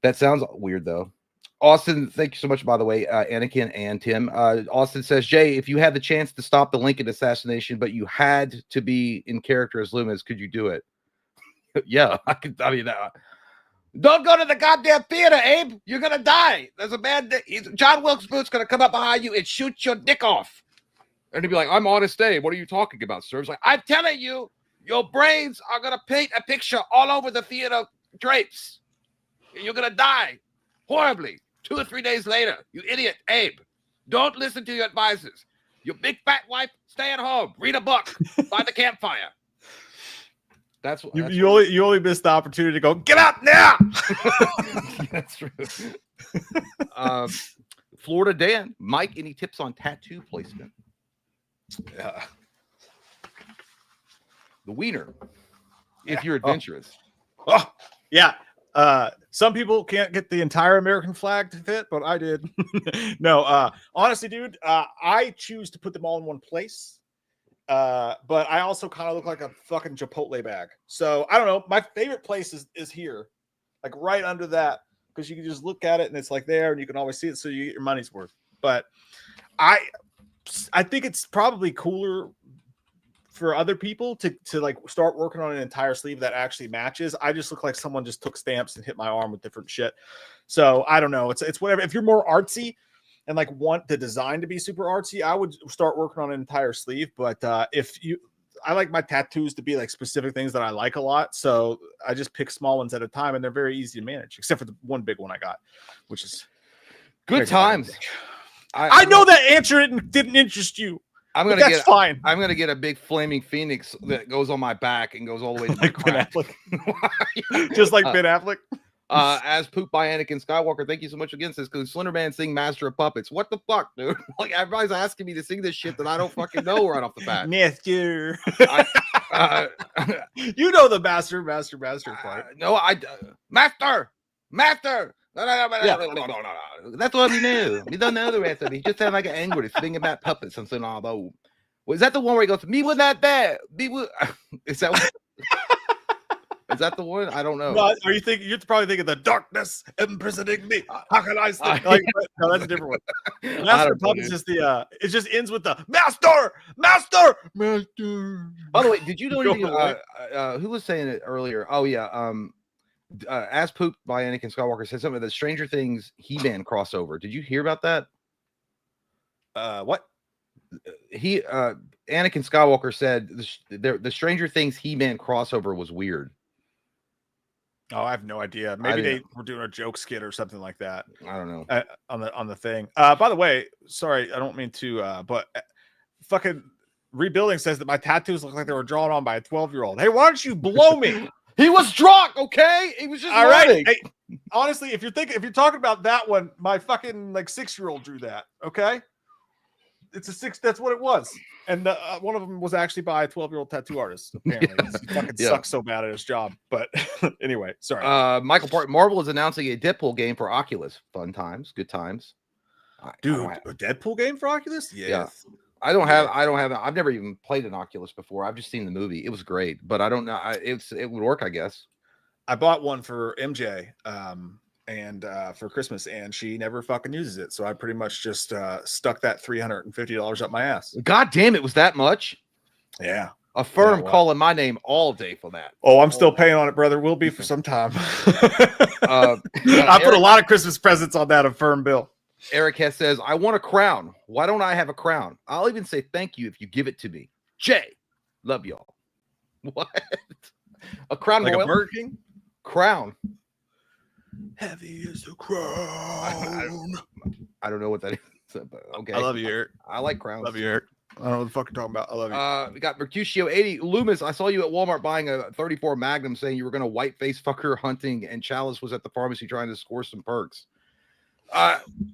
That sounds weird though. Austin, thank you so much, by the way, Anakin and Tim. Austin says, Jay, if you had the chance to stop the Lincoln assassination, but you had to be in character as Loomis, could you do it? Yeah, I could. I mean, don't go to the goddamn theater, Abe. You're gonna die. There's a man. John Wilkes Booth's gonna come up behind you and shoot your dick off. And he'd be like, "I'm Honest Abe. What are you talking about, sir?" It's like, I'm telling you, your brains are gonna paint a picture all over the theater drapes. You're gonna die horribly 2 or 3 days later. You idiot, Abe. Don't listen to your advisors. Your big fat wife, stay at home. Read a book by the campfire. That's you only missed the opportunity to go, get out now. That's true. Florida Dan, Mike, any tips on tattoo placement? The wiener, if you're adventurous. Yeah. Some people can't get the entire American flag to fit, but I did. No, honestly, dude, I choose to put them all in one place. But I also kind of look like a fucking Chipotle bag. So I don't know. My favorite place is here, like right under that, because you can just look at it and it's like there, and you can always see it, so you get your money's worth. But I think it's probably cooler for other people to like start working on an entire sleeve that actually matches. I just look like someone just took stamps and hit my arm with different shit. So I don't know. It's whatever. If you're more artsy and like want the design to be super artsy, I would start working on an entire sleeve. But I like my tattoos to be like specific things that I like a lot. So I just pick small ones at a time, and they're very easy to manage, except for the one big one I got, which is good times. I know that answer didn't interest you. That's fine. I'm gonna get a big flaming phoenix that goes on my back and goes all the way to like my Ben Affleck. Just like Ben Affleck. As Poop by Anakin Skywalker, thank you so much again. Says, because Slender Man sing Master of Puppets. What the fuck, dude? Like, everybody's asking me to sing this shit that I don't fucking know right off the bat. Master. You know the master part. No, Master. No. That's what we knew. We don't know the rest of it. He just sounded like an angry singing about puppets and saying all those. Was that the one where he goes, "Me was not there"? Is that what? Is that the one? I don't know. No, are you thinking? You're probably thinking the darkness imprisoning me. How can I stay? No, that's a different one. Master of Puppets is it just ends with the master. By the way, did you know anything? Who was saying it earlier? Oh yeah. As Poop by Anakin Skywalker said something about the Stranger Things He-Man crossover. Did you hear about that? What? Anakin Skywalker said the Stranger Things He-Man crossover was weird. Oh, I have no idea. Maybe they were doing a joke skit or something like that. I don't know. On the thing. By the way, sorry, I don't mean to, but fucking Rebuilding says that my tattoos look like they were drawn on by a 12-year-old. Hey, why don't you blow me? He was drunk, okay? He was just all right. Hey, honestly, if you're talking about that one, my fucking like 6-year-old drew that. Okay, it's a 6. That's what it was, and one of them was actually by a 12-year-old tattoo artist. Apparently, he fucking sucks so bad at his job. But anyway, sorry. Michael Parton, Marvel is announcing a Deadpool game for Oculus. Fun times, good times. Dude, a Deadpool game for Oculus? Yes. Yeah. I don't have. I've never even played an Oculus before. I've just seen the movie. It was great, but I don't know. It would work, I guess. I bought one for MJ, and for Christmas, and she never fucking uses it. So I pretty much just stuck that $350 up my ass. God damn, it was that much. Yeah. A firm calling my name all day for that. Oh, I'm still paying on it, brother. Will be for some time. I put a lot of Christmas presents on that Affirm bill. Eric Hess says, I want a crown. Why don't I have a crown? I'll even say thank you if you give it to me. Jay, love y'all. What? A crown like royal? A Burger King? Crown. Heavy is the crown. I don't know what that is. So, okay. I love you, Eric. I like crowns. Love you, Eric. I don't know what the fuck you're talking about. I love you. We got Mercutio 80. Loomis, I saw you at Walmart buying a 34 Magnum saying you were going to white face fucker hunting, and Chalice was at the pharmacy trying to score some perks.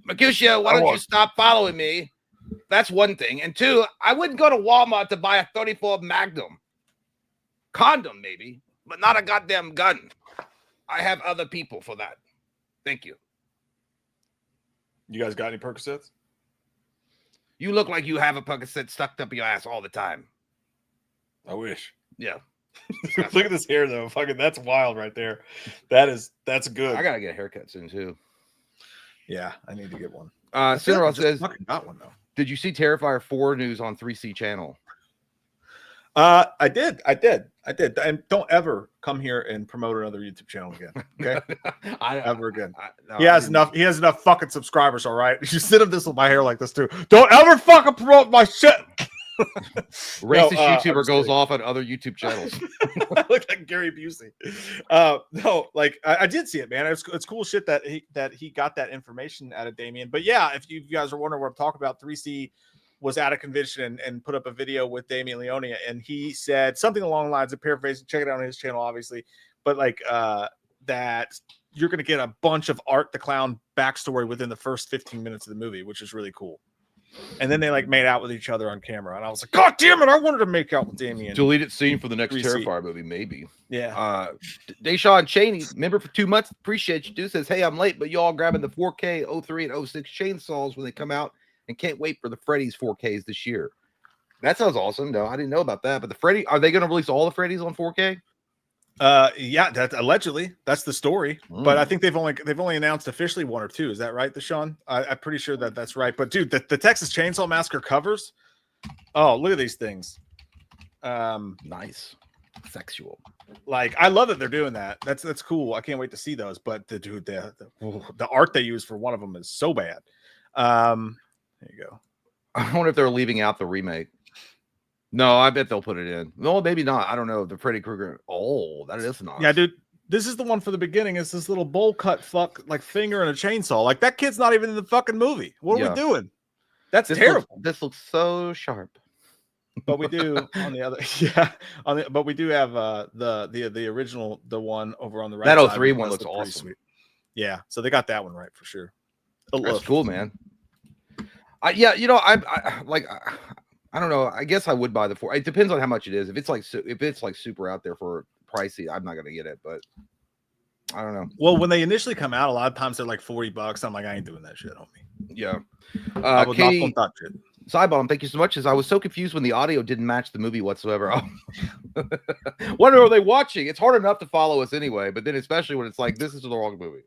Mercutio, why don't you stop following me? That's one thing. And two, I wouldn't go to Walmart to buy a 34 Magnum. Condom, maybe, but not a goddamn gun. I have other people for that. Thank you. You guys got any Percocets? You look like you have a Percocet stuck up your ass all the time. I wish. Yeah. Look at this hair, though. Fucking, that's wild right there. That's good. I gotta get a haircut soon too. Yeah, I need to get one. Cinderella says, fucking got one though. Did you see Terrifier 4 news on 3C channel? I did. And don't ever come here and promote another YouTube channel again. Okay? Ever again. He has enough fucking subscribers, all right? You sit him this with my hair like this too. Don't ever fucking promote my shit. Racist YouTuber goes off on other YouTube channels. I look like Gary Busey. No, like I did see it, man. It's cool shit that he got that information out of Damien. But yeah, if you guys are wondering what I'm talking about, 3C was at a convention and put up a video with Damien Leone, and he said something along the lines of paraphrasing. Check it out on his channel, obviously, but like that you're going to get a bunch of Art the Clown backstory within the first 15 minutes of the movie, which is really cool. And then they like made out with each other on camera, and I was like, God damn it, I wanted to make out with Damien. Deleted scene for the next 3C. Terrifier movie, maybe. Yeah. Deshaun Cheney, member for 2 months, appreciate you, dude. Says, hey, I'm late, but y'all grabbing the 4K 03 and 06 chainsaws when they come out, and can't wait for the Freddy's 4Ks this year. That sounds awesome. No, I didn't know about that. But the Freddy, are they going to release all the Freddy's on 4K? Yeah, that allegedly that's the story. But I think they've only announced officially 1 or 2. Is that right, Deshaun? I'm pretty sure that's right. But dude, the Texas Chainsaw Massacre covers. Oh, look at these things. Nice, sexual. Like, I love that they're doing that. That's cool. I can't wait to see those. But the art they use for one of them is so bad. There you go. I wonder if they're leaving out the remake. No, I bet they'll put it in. No, maybe not. I don't know. The Freddy Krueger. Oh, that is nice. Yeah, dude. This is the one for the beginning. It's this little bowl cut like finger and a chainsaw. Like, that kid's not even in the fucking movie. What are we doing? That's terrible. This looks so sharp. But we do on the other, but we do have the original, the one over on the right. That 03 one looks awesome. Sweet. Yeah, so they got that one right for sure. That's cool, man. Yeah, you know, I don't know. I guess I would buy the 4. It depends on how much it is. If it's like super out there for pricey, I'm not gonna get it. But I don't know. Well, when they initially come out, a lot of times they're like $40. I'm like, I ain't doing that shit, homie. Yeah. Katie, not touch it. Sidebomb, thank you so much. As I was so confused when the audio didn't match the movie whatsoever. What are they watching? It's hard enough to follow us anyway, but then especially when it's like this is the wrong movie.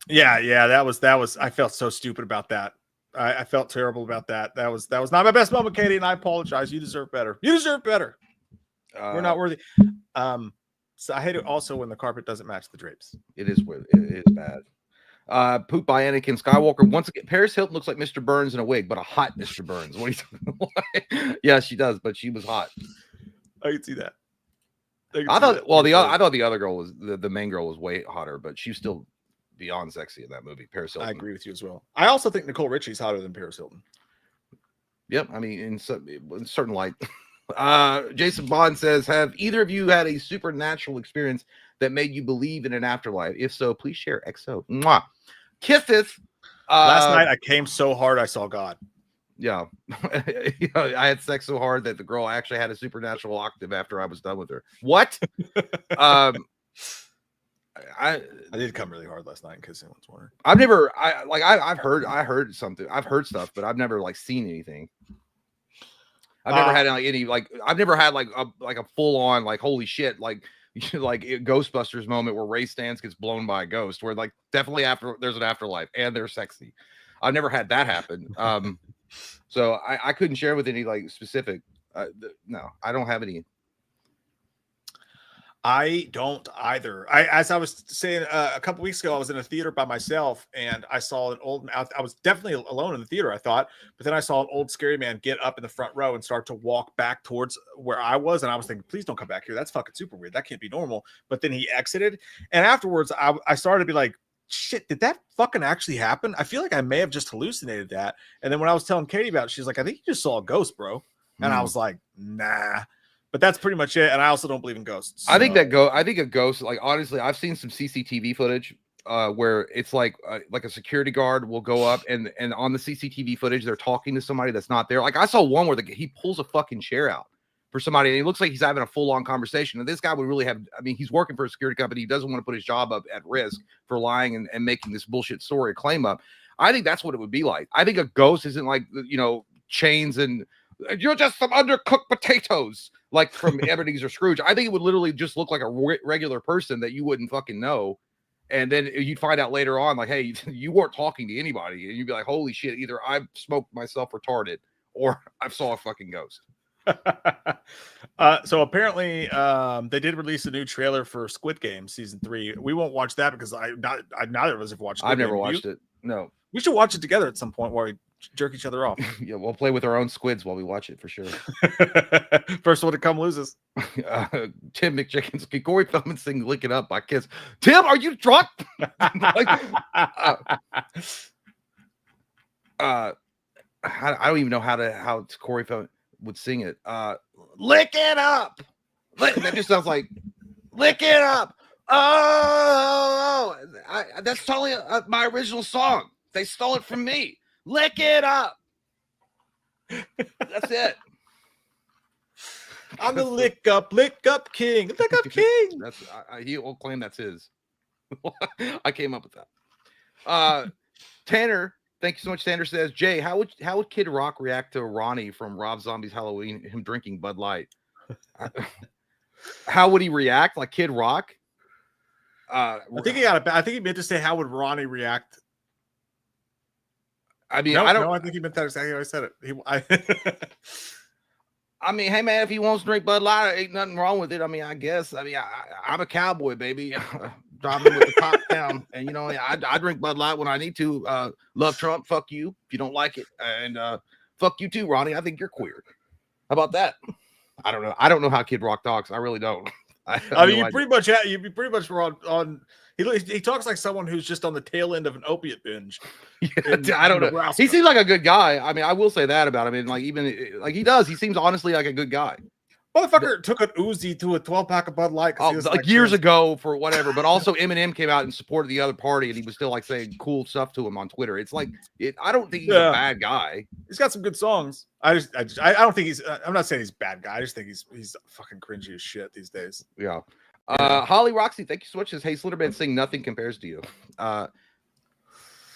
Yeah. That was. I felt so stupid about that. I felt terrible about that. That was not my best moment, Katie, and I apologize. You deserve better. We're not worthy. So I hate it also when the carpet doesn't match the drapes. It is bad. Poop by Anakin Skywalker. Once again, Paris Hilton looks like Mr. Burns in a wig, but a hot Mr. Burns. What are you talking about? Yeah, she does, but she was hot. I can see that. I thought the other girl was the main girl was way hotter, but she's still beyond sexy in that movie. Paris Hilton. I agree with you as well. I also think Nicole Richie's hotter than Paris Hilton. Yep, I mean in certain light. Jason Bond says, have either of you had a supernatural experience that made you believe in an afterlife? If so, please share. XO. Mwah. Kisses. Last night I came so hard I saw God. Yeah. I had sex so hard that the girl actually had a supernatural octave after I was done with her. What? I did come really hard last night in case anyone's wondering. I've heard something. I've heard stuff, but I've never like seen anything. I've never had I've never had a full on like holy shit like Ghostbusters moment where Ray Stantz gets blown by a ghost, where like definitely there's an afterlife and they're sexy. I've never had that happen. So I couldn't share with any like specific. No, I don't have any. I don't either. As I was saying a couple weeks ago, I was in a theater by myself and I saw I was definitely alone in the theater, I thought, but then I saw an old scary man get up in the front row and start to walk back towards where I was. And I was thinking, please don't come back here. That's fucking super weird. That can't be normal. But then he exited. And afterwards, I started to be like, shit, did that fucking actually happen? I feel like I may have just hallucinated that. And then when I was telling Katie about it, she's like, I think you just saw a ghost, bro. And I was like, nah. But that's pretty much it. And I also don't believe in ghosts. I think I think a ghost, like, honestly, I've seen some CCTV footage where it's like a security guard will go up and on the CCTV footage, they're talking to somebody that's not there. Like, I saw one where he pulls a fucking chair out for somebody, and he looks like he's having a full-on conversation. And this guy would really have, I mean, he's working for a security company. He doesn't want to put his job up at risk for lying and making this bullshit story claim up. I think that's what it would be like. I think a ghost isn't like, you know, chains and you're just some undercooked potatoes like from Ebenezer Scrooge. I think it would literally just look like a regular person that you wouldn't fucking know. And then you'd find out later on, like, hey, you weren't talking to anybody. And you'd be like, holy shit, either I've smoked myself retarded or I saw a fucking ghost. So apparently they did release a new trailer for Squid Game season 3. We won't watch that because neither of us have watched it. I've never watched it. No. We should watch it together at some point while we jerk each other off. Yeah, we'll play with our own squids while we watch it for sure. First one to come loses. Tim McChickens, can Corey Feldman sing "Lick It Up" by Kiss? Tim, are you drunk? I don't even know how Corey Feldman would sing it. Lick it up. That just sounds like lick it up. Oh, that's totally my original song. They stole it from me. Lick it up. That's it. I'm the lick up king. Lick up king. That's he will claim that's his. I came up with that. Tanner, thank you so much. Tanner says, Jay, how would Kid Rock react to Ronnie from Rob Zombie's Halloween, him drinking Bud Light? How would he react? Like Kid Rock? I think he meant to say, how would Ronnie react? I mean, I think he meant that exactly how I said it. I mean, hey man, if he wants to drink Bud Light, ain't nothing wrong with it. I mean, I guess. I mean, I'm a cowboy, baby. Driving with the top down, and you know, I drink Bud Light when I need to. Love Trump, fuck you if you don't like it, and fuck you too, Ronnie. I think you're queer. How about that? I don't know. I don't know how Kid Rock talks. I really don't. I mean, you pretty much were on. He talks like someone who's just on the tail end of an opiate binge. Yeah, I don't know. Nebraska. He seems like a good guy. I mean, I will say that about him. And like, even like he does, he seems honestly like a good guy. Motherfucker took an Uzi to a 12-pack of Bud Light. Like years ago for whatever. But also Eminem came out and supported the other party, and he was still like saying cool stuff to him on Twitter. It's like I don't think he's a bad guy. He's got some good songs. I don't think he's. I'm not saying he's a bad guy. I just think he's fucking cringy as shit these days. Yeah. Holly Roxy, thank you so much. Says, hey, Slenderman, sing "Nothing Compares to You."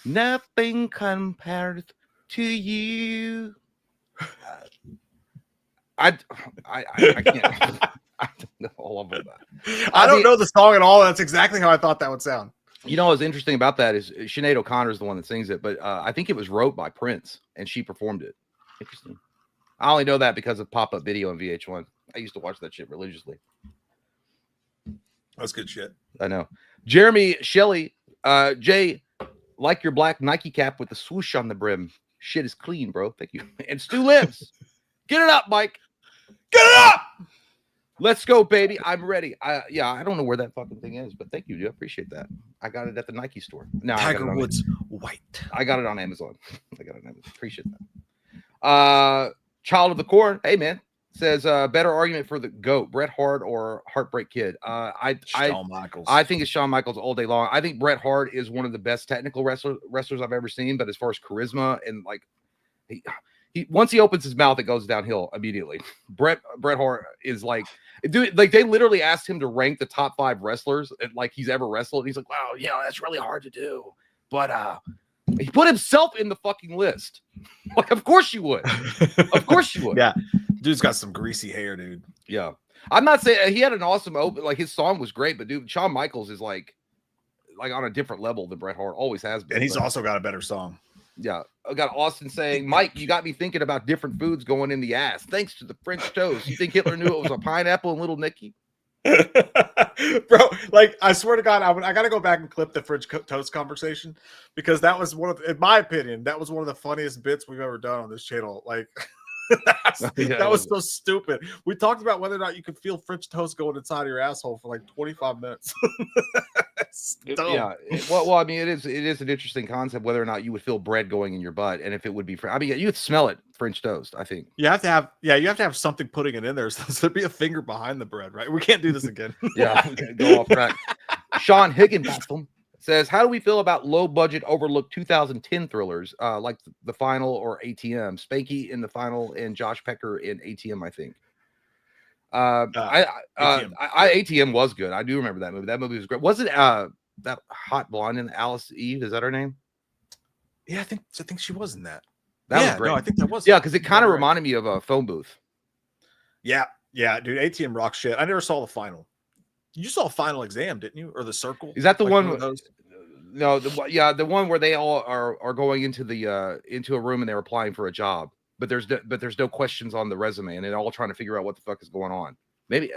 Nothing compares to you. I can't. I don't know all of that. I don't know the song at all. That's exactly how I thought that would sound. You know what's interesting about that is Sinead O'Connor is the one that sings it, but I think it was wrote by Prince and she performed it. Interesting. I only know that because of pop-up video on VH1. I used to watch that shit religiously. That's good shit. I know. Jeremy Shelley, Jay, like your black Nike cap with the swoosh on the brim. Shit is clean, bro. Thank you. And Stu Lives. Get it up, Mike. Get it up. Let's go, baby. I'm ready. I don't know where that fucking thing is, but thank you, dude. I appreciate that. I got it at the Nike store. No, Tiger Woods white. I got it on Amazon. Appreciate that. Child of the Corn. Hey, man. Says better argument for the GOAT, Bret Hart or Heartbreak Kid. Shawn Michaels. I think it's Shawn Michaels all day long. I think Bret Hart is one of the best technical wrestlers I've ever seen, but as far as charisma and like he once he opens his mouth, it goes downhill immediately. Bret Hart is like, dude, like they literally asked him to rank the top 5 wrestlers like he's ever wrestled. And he's like, wow, yeah, that's really hard to do. But he put himself in the fucking list. Like, of course you would. Of course you would. Yeah. Dude's got some greasy hair, dude. Yeah. I'm not saying he had an awesome open, like his song was great, but dude, Shawn Michaels is like on a different level than Bret Hart always has been. And he's also got a better song. Yeah. I got Austin saying, Mike, you got me thinking about different foods going in the ass. Thanks to the French toast. You think Hitler knew it was a pineapple and Little Nicky? Bro, like I swear to God, I got to go back and clip the French toast conversation because that was in my opinion, that was one of the funniest bits we've ever done on this channel. Like that was so stupid. We talked about whether or not you could feel French toast going inside of your asshole for like 25 minutes. It's dumb. Yeah. Well, I mean, it is an interesting concept whether or not you would feel bread going in your butt, and if it would be. I mean, you would smell it French toast. I think You have to have something putting it in there. So there'd be a finger behind the bread, right? We can't do this again. Yeah, go off track. Sean Higginbotham says, "How do we feel about low budget, overlooked 2010 thrillers like The Final or ATM? Spanky in The Final and Josh Pecker in ATM, I think." ATM. ATM was good. I do remember that movie. That movie was great. Was it that hot blonde in Alice Eve? Is that her name? Yeah, I think she was in that. That was great. No, I think that was. Yeah, because it kind of reminded me of a phone booth. Yeah, dude. ATM rock shit. I never saw The Final. You saw Final Exam, didn't you? Or The Circle? Is that the like one? of those? No, the one where they all are going into the into a room and they're applying for a job, but there's no questions on the resume and they're all trying to figure out what the fuck is going on. Maybe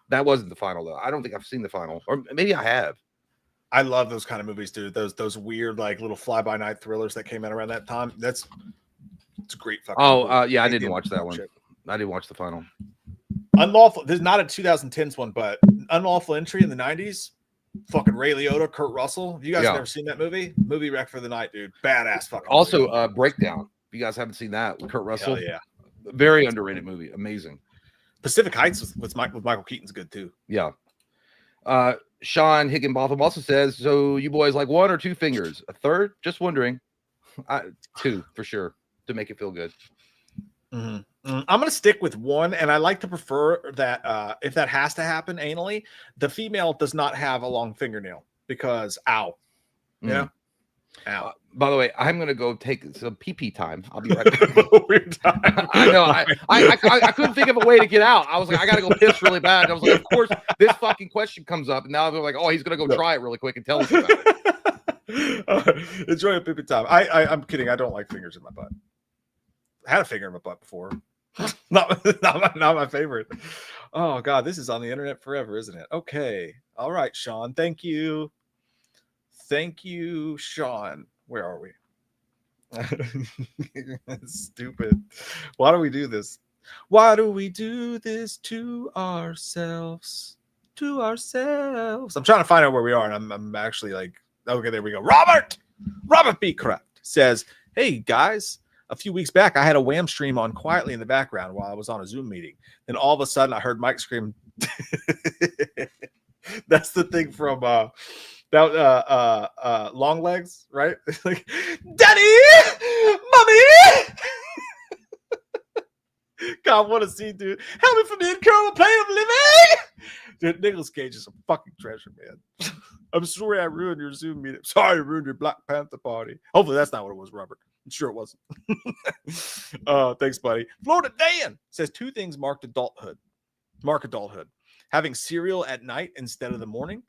that wasn't The Final though. I don't think I've seen The Final, or maybe I have. I love those kind of movies, dude. Those weird like little fly by night thrillers that came out around that time. It's a great fucking. Yeah, I didn't watch that one. I didn't watch The Final. Unlawful. There's not a 2010s one, but Unlawful Entry in the 90s. Fucking Ray Liotta, Kurt Russell. You guys never seen that movie? Movie wreck for the night, dude. Badass fucking. Also, Breakdown. If you guys haven't seen that with Kurt Russell, yeah, very underrated movie. Amazing. Pacific Heights with Michael Keaton's good too. Yeah. Sean Higginbotham also says, "So you boys like one or two fingers? A third? Just wondering." Two for sure to make it feel good. Mm-hmm. I'm going to stick with one, and I like to prefer that if that has to happen anally, the female does not have a long fingernail because ow. Yeah. Ow. By the way, I'm going to go take some pee time. I'll be right back. Weird time. I know. I couldn't think of a way to get out. I was like, I got to go piss really bad. And I was like, of course, this fucking question comes up. And now they're like, oh, he's going to go try it really quick and tell us about it. Enjoy a pee time. I'm kidding. I don't like fingers in my butt. I had a finger in my butt before. not my favorite. Oh God, this is on the internet forever, isn't it? Okay. All right, Sean. Thank you, Sean. Where are we? Stupid. Why do we do this? Why do we do this to ourselves? I'm trying to find out where we are, and I'm actually like, okay, there we go. Robert B. Kraft says, "Hey guys. A few weeks back, I had a Wham stream on quietly in the background while I was on a Zoom meeting. Then all of a sudden, I heard Mike scream." That's the thing from Long Legs, right? Like, "Daddy, mommy." God, what a scene, dude! Help me from the incurable pain of living. Dude, Nicolas Cage is a fucking treasure, man. I'm sorry I ruined your Zoom meeting. Sorry I ruined your Black Panther party. Hopefully that's not what it was, Robert. I'm sure it wasn't. Thanks, buddy. Florida Dan says 2 things mark adulthood. Having cereal at night instead of the morning,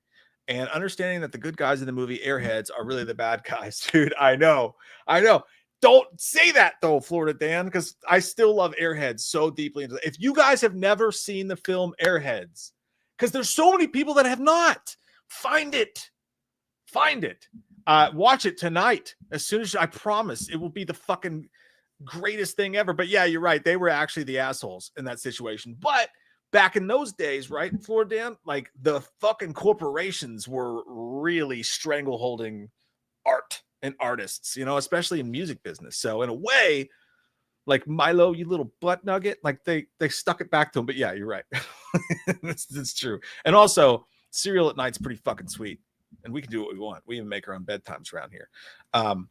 and understanding that the good guys in the movie Airheads are really the bad guys. Dude, I know. Don't say that though, Florida Dan, because I still love Airheads so deeply. If you guys have never seen the film Airheads, because there's so many people that have not, find it. Watch it tonight. As soon as I promise, it will be the fucking greatest thing ever. But yeah, you're right. They were actually the assholes in that situation. But back in those days, right, Florida Dan, like the fucking corporations were really strangleholding art and artists, especially in music business. So in a way, like Milo, you little butt nugget, like they stuck it back to him. But yeah, you're right. That's true. And also, cereal at night's pretty fucking sweet. And we can do what we want. We even make our own bedtimes around here.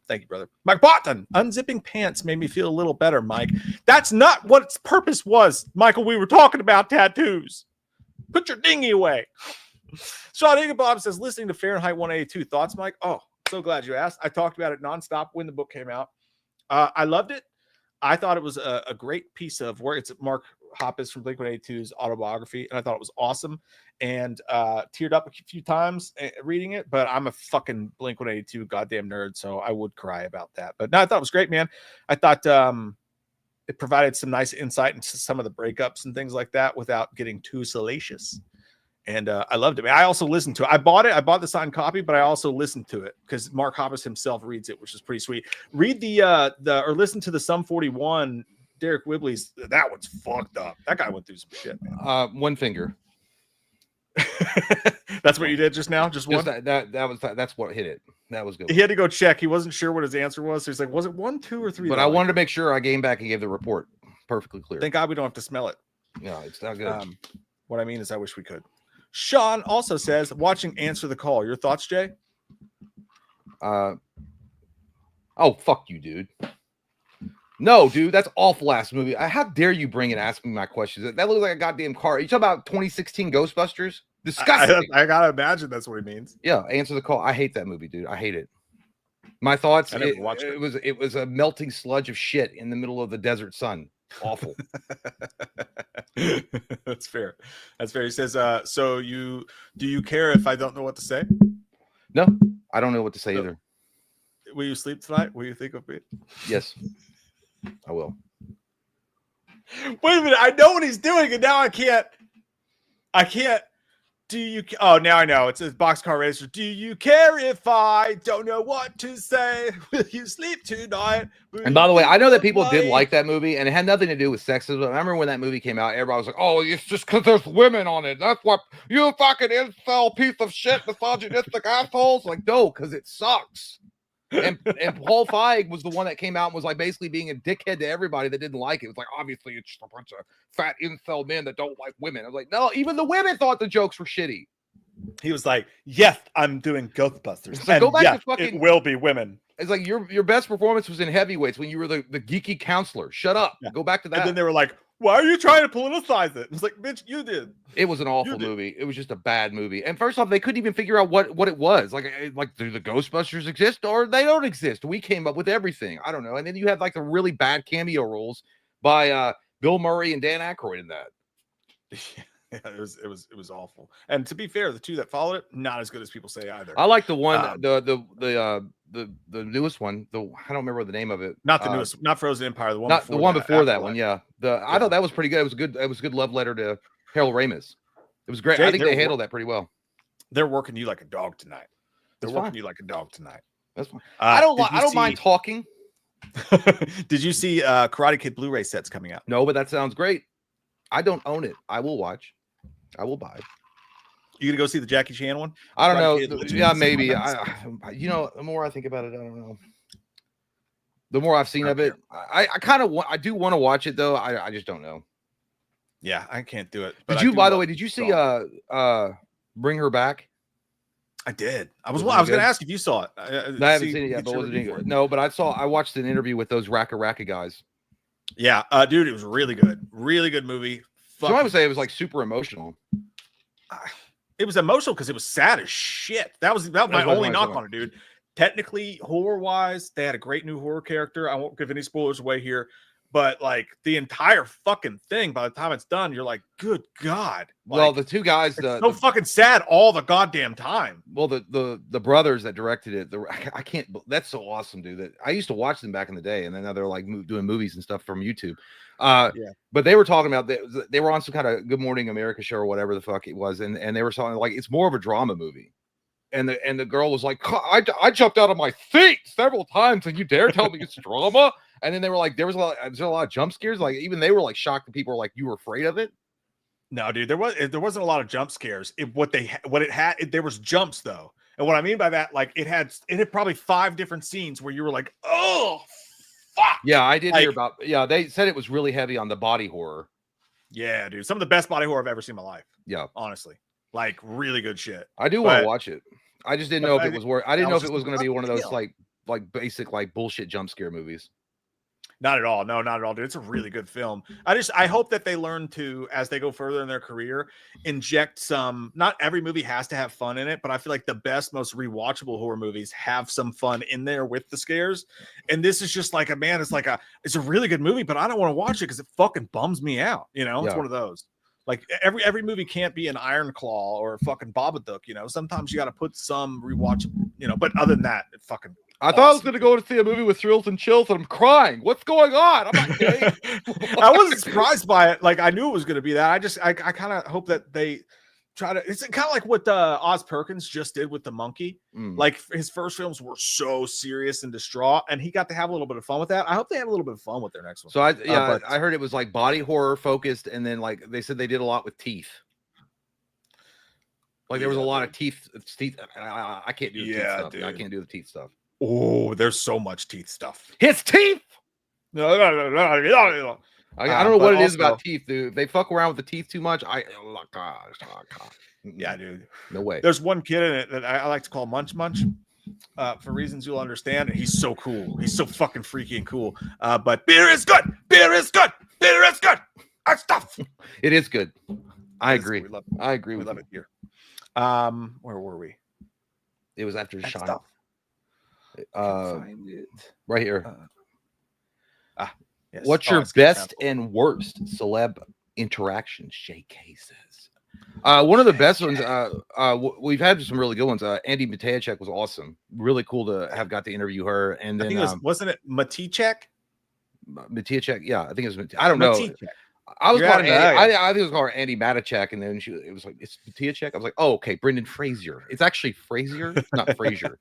Thank you, brother. Mike Botton, unzipping pants made me feel a little better, Mike. That's not what its purpose was, Michael. We were talking about tattoos. Put your dinghy away. Sean Higginbotham says, listening to Fahrenheit 182. Thoughts, Mike? Oh, so glad you asked. I talked about it nonstop when the book came out. I loved it. I thought it was a great piece of work. It's Mark Hoppus from Blink-182's autobiography, and I thought it was awesome. And teared up a few times reading it, but I'm a fucking Blink-182 goddamn nerd, so I would cry about that. But no, I thought it was great, man. I thought it provided some nice insight into some of the breakups and things like that without getting too salacious. And I loved it, man. I also listened to it. I bought the signed copy, but I also listened to it because Mark Hoppus himself reads it, which is pretty sweet. Read or listen to the Sum 41 Derek Whibley's. That one's fucked up. That guy went through some shit, man. One finger. That's what you did just now? Just one? That's what hit it. That was good. He had to go check. He wasn't sure what his answer was. So he's like, was it 1, 2, or 3? But I wanted to make sure I came back and gave the report perfectly clear. Thank God we don't have to smell it. No, it's not good. What I mean is I wish we could. Sean also says, watching Answer the Call. Your thoughts, Jay? Oh, fuck you, dude. No, dude, that's awful ass movie. How dare you bring and ask me my questions? That looks like a goddamn car. You talking about 2016 Ghostbusters? Disgusting. I gotta imagine that's what he means. Yeah, Answer the Call. I hate that movie, dude. I hate it. My thoughts. It was a melting sludge of shit in the middle of the desert sun. Awful. That's fair. That's fair. He says, so do you care if I don't know what to say? No, I don't know what to say either. Will you sleep tonight? Will you think of me? Yes, I will. Wait a minute. I know what he's doing, and now I can't. Do you? Oh, now I know. It says Boxcar Racer. Do you care if I don't know what to say? Will you sleep tonight? And by the way, I know that people did like that movie, and it had nothing to do with sexism. I remember when that movie came out, everybody was like, "Oh, it's just because there's women on it. That's what you fucking incel piece of shit, misogynistic assholes." Like, no, because it sucks. And Paul Feig was the one that came out and was like basically being a dickhead to everybody that didn't like it. It was like, obviously it's just a bunch of fat incel men that don't like women. I was like, no, even the women thought the jokes were shitty. He was like, yes, I'm doing Ghostbusters. Like, go back to fucking, it will be women. It's like your best performance was in Heavyweights when you were the geeky counselor. Shut up. Yeah. Go back to that. And then they were like, why are you trying to politicize it? It's like, bitch, you did. It was an awful movie. It was just a bad movie. And first off, they couldn't even figure out what it was. Like, do the Ghostbusters exist or they don't exist? We came up with everything. I don't know. And then you had like the really bad cameo roles by Bill Murray and Dan Aykroyd in that. Yeah, it was awful. And to be fair, the two that followed it, not as good as people say either. I like the one, the newest one. I don't remember the name of it. Not the newest, not Frozen Empire. The one not before the one that, before that one. Yeah, I thought that was pretty good. It was good. It was a good love letter to Harold Ramis. It was great. Jay, I think they handled that pretty well. They're working you like a dog tonight. They're working you like a dog tonight. That's fine. I don't mind talking. Did you see Karate Kid Blu-ray sets coming out? No, but that sounds great. I don't own it. I will watch. I will buy. You gonna go see the Jackie Chan one? I don't know. Yeah, maybe. The more I think about it, I don't know. The more I've seen of it, I kind of want. I do want to watch it though. I just don't know. Yeah, I can't do it. Did you? By the way, did you see Bring Her Back? I did. I was gonna ask if you saw it. I haven't seen it yet, but wasn't good. No, but I watched an interview with those Raka guys. Yeah, dude, it was really good. Really good movie. Somebody would say it was like super emotional. It was emotional because it was sad as shit. That was my only knock on it, dude. Technically, horror-wise, they had a great new horror character. I won't give any spoilers away here, but like the entire fucking thing, by the time it's done, you're like, good God. Like, well, the two guys, so fucking sad all the goddamn time. Well, the brothers that directed it, I can't. That's so awesome, dude. That I used to watch them back in the day, and then now they're like doing movies and stuff from YouTube. But they were talking about they were on some kind of Good Morning America show or whatever the fuck it was, and they were talking like it's more of a drama movie. And the girl was like, I jumped out of my seat several times, and you dare tell me it's drama? And then they were like, there was a lot of jump scares. Like even they were like shocked that people were like, you were afraid of it. No, dude, there wasn't a lot of jump scares. There was jumps though, and what I mean by that, like it had probably 5 different scenes where you were like, oh fuck. Yeah, I did hear about. Yeah, they said it was really heavy on the body horror. Yeah, dude, some of the best body horror I've ever seen in my life. Yeah, honestly, like really good shit. I do want to watch it. I just didn't know if it was worth. I didn't know if it was going to be one of those like basic like bullshit jump scare movies. Not at all. No, not at all, dude. It's a really good film. I hope that they learn to, as they go further in their career, inject some. Not every movie has to have fun in it, but I feel like the best, most rewatchable horror movies have some fun in there with the scares. And this is just like it's a really good movie, but I don't want to watch it because it fucking bums me out. You know, it's one of those. Like every movie can't be an Iron Claw or a fucking Babadook. You know, sometimes you got to put some rewatchable. You know, but other than that, it fucking. I thought I was going to go to see a movie with thrills and chills, and I'm crying. What's going on? I'm not kidding. I wasn't surprised by it. Like I knew it was going to be that. I kind of hope that they try to. It's kind of like what Oz Perkins just did with the monkey. Like his first films were so serious and distraught, and he got to have a little bit of fun with that. I hope they have a little bit of fun with their next one. So I heard it was like body horror focused, and then like they said they did a lot with teeth. Like there was a lot of teeth. I can't do the teeth stuff. dude. I can't do the teeth stuff. Oh, there's so much teeth stuff. His teeth. I don't know what it is about teeth, dude. If they fuck around with the teeth too much. Yeah, dude. No way. There's one kid in it that I like to call Munch Munch. For reasons you'll understand, and he's so cool. He's so fucking freaky and cool. But beer is good. Beer is good. Beer is good. Our stuff. It is good. I agree. We love it. I agree. We with love you. it here. Where were we? It was after That Sean. stuff. Find it. Right here. Yes. What's your best and worst celeb interactions? J.K. says. One of the best ones. We've had some really good ones. Andy Matejacek was awesome. Really cool to have got to interview her. And then I think wasn't it Matejacek? Matejacek? Yeah, I think it was. I don't know. Matejacek. I was You're calling out of Andy, I think it was called Andy Matejacek, and then it was like, it's Matejacek. I was like, oh, okay, Brendan Fraser. It's actually Frazier, not Frazier.